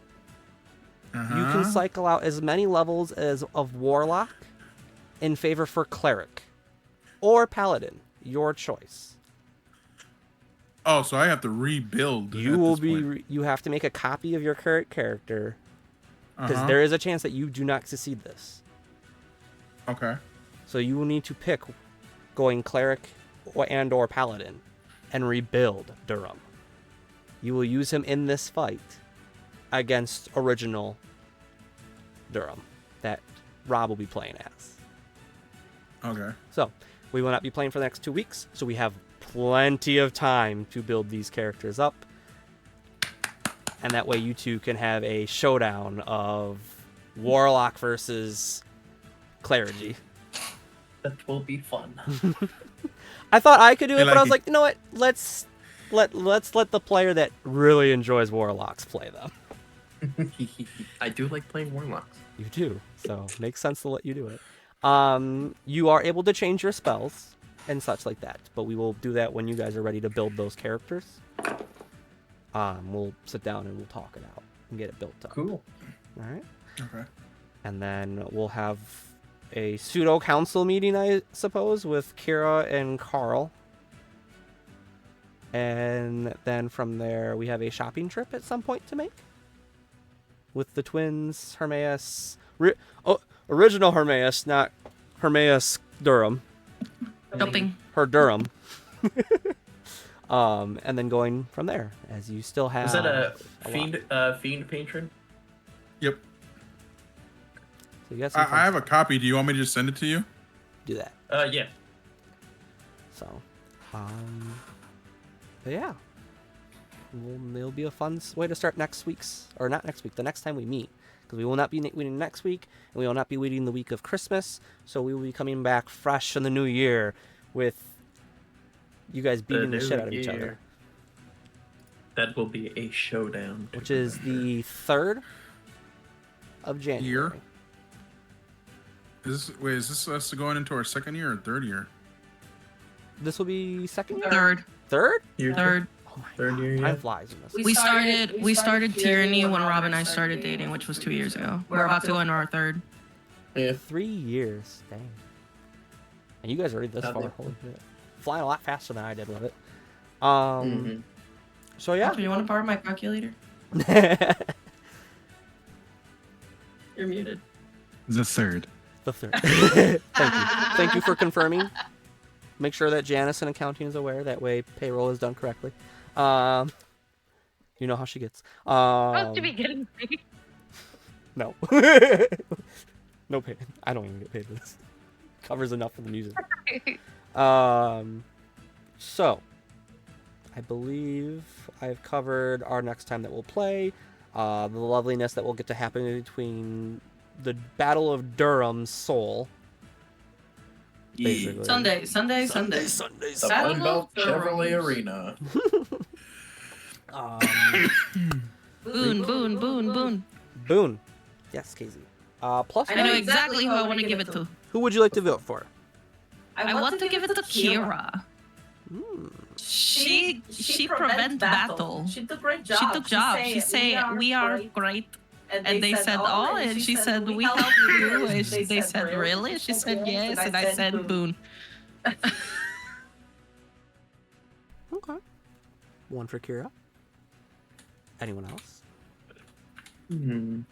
Speaker 3: you can cycle out as many levels as of Warlock in favor for Cleric or Paladin, your choice.
Speaker 6: Oh, so I have to rebuild.
Speaker 3: You will be. You have to make a copy of your current character because there is a chance that you do not succeed this.
Speaker 6: Okay.
Speaker 3: So you will need to pick going Cleric or Paladin and rebuild Durham. You will use him in this fight against original Durham that Rob will be playing as.
Speaker 6: Okay.
Speaker 3: So we will not be playing for the next 2 weeks, so we have plenty of time to build these characters up. And that way you two can have a showdown of Warlock versus Clergy.
Speaker 5: That will be fun.
Speaker 3: I thought I could do it,
Speaker 6: Hey,
Speaker 3: but I was
Speaker 6: Lucky.
Speaker 3: like, you know what? Let's let the player that really enjoys Warlocks play them.
Speaker 5: I do like playing Warlocks.
Speaker 3: You do, so it makes sense to let you do it. You are able to change your spells and such like that, but we will do that when you guys are ready to build those characters. We'll sit down and we'll talk it out and get it built up.
Speaker 5: Cool.
Speaker 3: All right.
Speaker 6: Okay.
Speaker 3: And then we'll have a pseudo council meeting, I suppose, with Kira and Carl. And then from there, we have a shopping trip at some point to make with the twins, Hermaeus. Original Hermaeus, not Hermaeus Durham.
Speaker 2: Jumping.
Speaker 3: Her Durham. And then going from there, as you still have.
Speaker 5: Is that a
Speaker 3: lot.
Speaker 5: fiend patron?
Speaker 6: Yep.
Speaker 3: So you got some
Speaker 6: I have a copy. Do you want me to just send it to you?
Speaker 3: do that.
Speaker 5: Yeah.
Speaker 3: So, but yeah, it'll be a fun way to start next week's, or not next week, the next time we meet, because we will not be waiting next week, and we will not be waiting the week of Christmas. So we will be coming back fresh in the new year with you guys beating the shit out of each other,
Speaker 5: That will be a showdown.
Speaker 3: which is the 3rd of January.
Speaker 6: Year? Is this us going into our second year or third year?
Speaker 3: This will be second year?
Speaker 2: Third.
Speaker 3: Third?
Speaker 2: Third.
Speaker 3: Oh my
Speaker 5: Third
Speaker 3: God,
Speaker 5: year,
Speaker 3: time
Speaker 5: yeah.
Speaker 3: flies in this.
Speaker 2: We started Tyranny when Rob and I started dating, which was 2 years ago. We're about to go into our third.
Speaker 5: Yeah.
Speaker 3: 3 years, dang. And you guys are already this far. Holy shit. Flying a lot faster than I did with it. So yeah.
Speaker 2: Do you want to borrow my calculator? You're muted.
Speaker 4: The third.
Speaker 3: The 3rd. Thank you. Thank you for confirming. Make sure that Janice in accounting is aware. That way payroll is done correctly. You know how she gets.
Speaker 1: Supposed to be getting paid.
Speaker 3: No. No pay. I don't even get paid for this. Covers enough for the music. So, I believe I've covered our next time that we'll play, the loveliness that will get to happen between the Battle of Durham's soul. Basically.
Speaker 2: Sunday.
Speaker 5: Sunbelt Chevrolet Arena.
Speaker 2: Boone.
Speaker 3: Yes, Casey. Plus,
Speaker 2: I know exactly who I want to give it to.
Speaker 3: who would you like to vote for?
Speaker 2: I want to give it to Kira. She prevent battle.
Speaker 7: She took great job.
Speaker 2: She took job. She say we are great. And they said, oh, and she said, we help you. And they said, really? She said, yes. And I said, Boone.
Speaker 3: Okay. One for Kira. Anyone else?
Speaker 4: I'm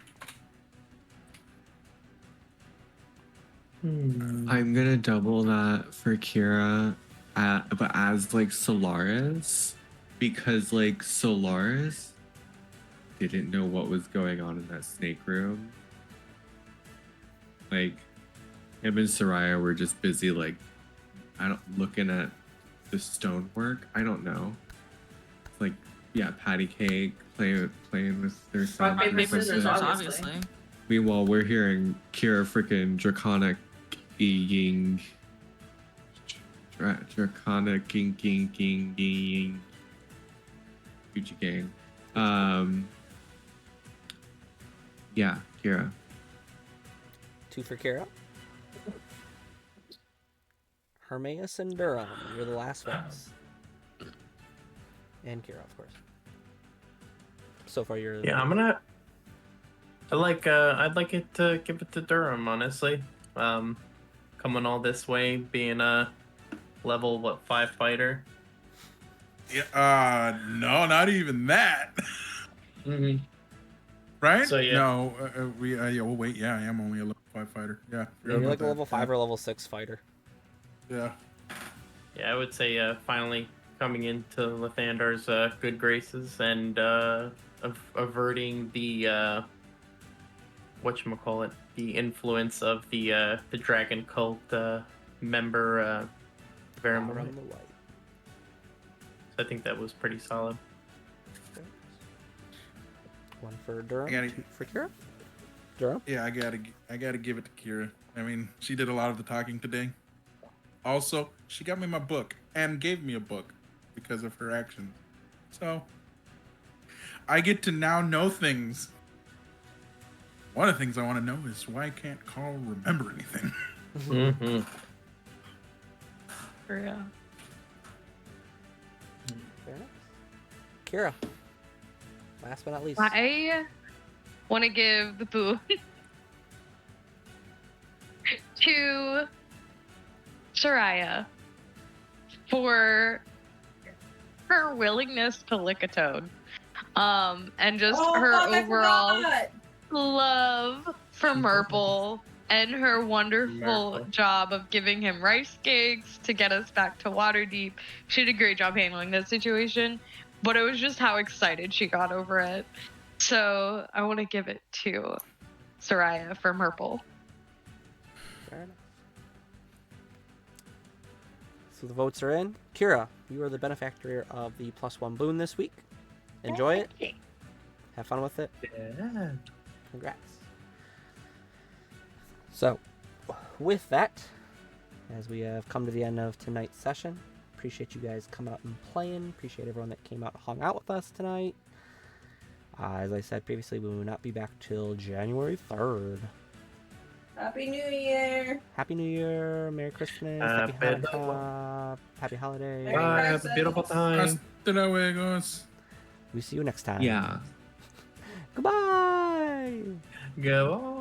Speaker 4: gonna double that for Kira, but as like Solaris, because like Solaris didn't know what was going on in that snake room. Like him and Soraya were just busy like looking at the stonework. I don't know. Like yeah, patty cake, playing with their
Speaker 7: Rock, paper,
Speaker 2: Paper,
Speaker 7: scissors,
Speaker 2: scissors,
Speaker 7: obviously.
Speaker 2: obviously.
Speaker 4: Meanwhile, we're hearing Kira freaking draconic ying. Draconic ging Gucci gang. Yeah, Kira.
Speaker 3: 2 for Kira. Hermaeus and Durham, you're the last ones. And Kira, of course. So far, you're.
Speaker 5: Yeah, I'd like it to give it to Durham, honestly. Coming all this way, being a level 5 fighter.
Speaker 6: Yeah, no, not even that.
Speaker 5: Mm-hmm.
Speaker 6: Right?
Speaker 5: So, yeah.
Speaker 6: No, wait, yeah, I am only a level 5 fighter. Yeah.
Speaker 3: Yeah,
Speaker 6: forgot
Speaker 3: you're
Speaker 6: about
Speaker 3: like a
Speaker 6: that.
Speaker 3: level 5 or level 6 fighter.
Speaker 6: Yeah.
Speaker 5: Yeah, I would say finally coming into Lathandar's good graces and averting the whatchamacallit, the influence of the dragon cult member Verum.
Speaker 3: Around the light.
Speaker 5: So I think that was pretty solid.
Speaker 3: One for Durham.
Speaker 6: I gotta-
Speaker 3: 2 for Kira. Durham.
Speaker 6: Yeah, I gotta give it to Kira. I mean, she did a lot of the talking today. Also, she got me my book and gave me a book because of her actions. So, I get to now know things. One of the things I want to know is why can't Carl remember anything?
Speaker 5: Mm-hmm.
Speaker 1: For real.
Speaker 3: Fair enough. Kira. Last but not least.
Speaker 1: I want to give the boon to Soraya for her willingness to lick a toad. And just her
Speaker 7: fuck, I
Speaker 1: overall
Speaker 7: forgot.
Speaker 1: love for Murple and her wonderful
Speaker 5: Myrtle.
Speaker 1: job of giving him rice cakes to get us back to Waterdeep. She did a great job handling that situation, but it was just how excited she got over it. So I want to give it to Soraya for Murple.
Speaker 3: Fair enough. So the votes are in. Kira, you are the benefactor of the +1 boon this week. Enjoy it. Have fun with it.
Speaker 5: Yeah.
Speaker 3: Congrats. So, with that, as we have come to the end of tonight's session, appreciate you guys coming out and playing. Appreciate everyone that came out and hung out with us tonight. As I said previously, we will not be back till January 3rd.
Speaker 7: Happy New Year.
Speaker 3: Happy New Year, Merry Christmas,
Speaker 5: Happy
Speaker 3: Happy Hanukkah, Happy Holidays.
Speaker 7: Merry
Speaker 5: Bye. Have a
Speaker 7: Christmas.
Speaker 5: beautiful time.
Speaker 6: Hasta luego.
Speaker 3: We see you next time.
Speaker 4: Yeah.
Speaker 3: Goodbye.
Speaker 5: Go on.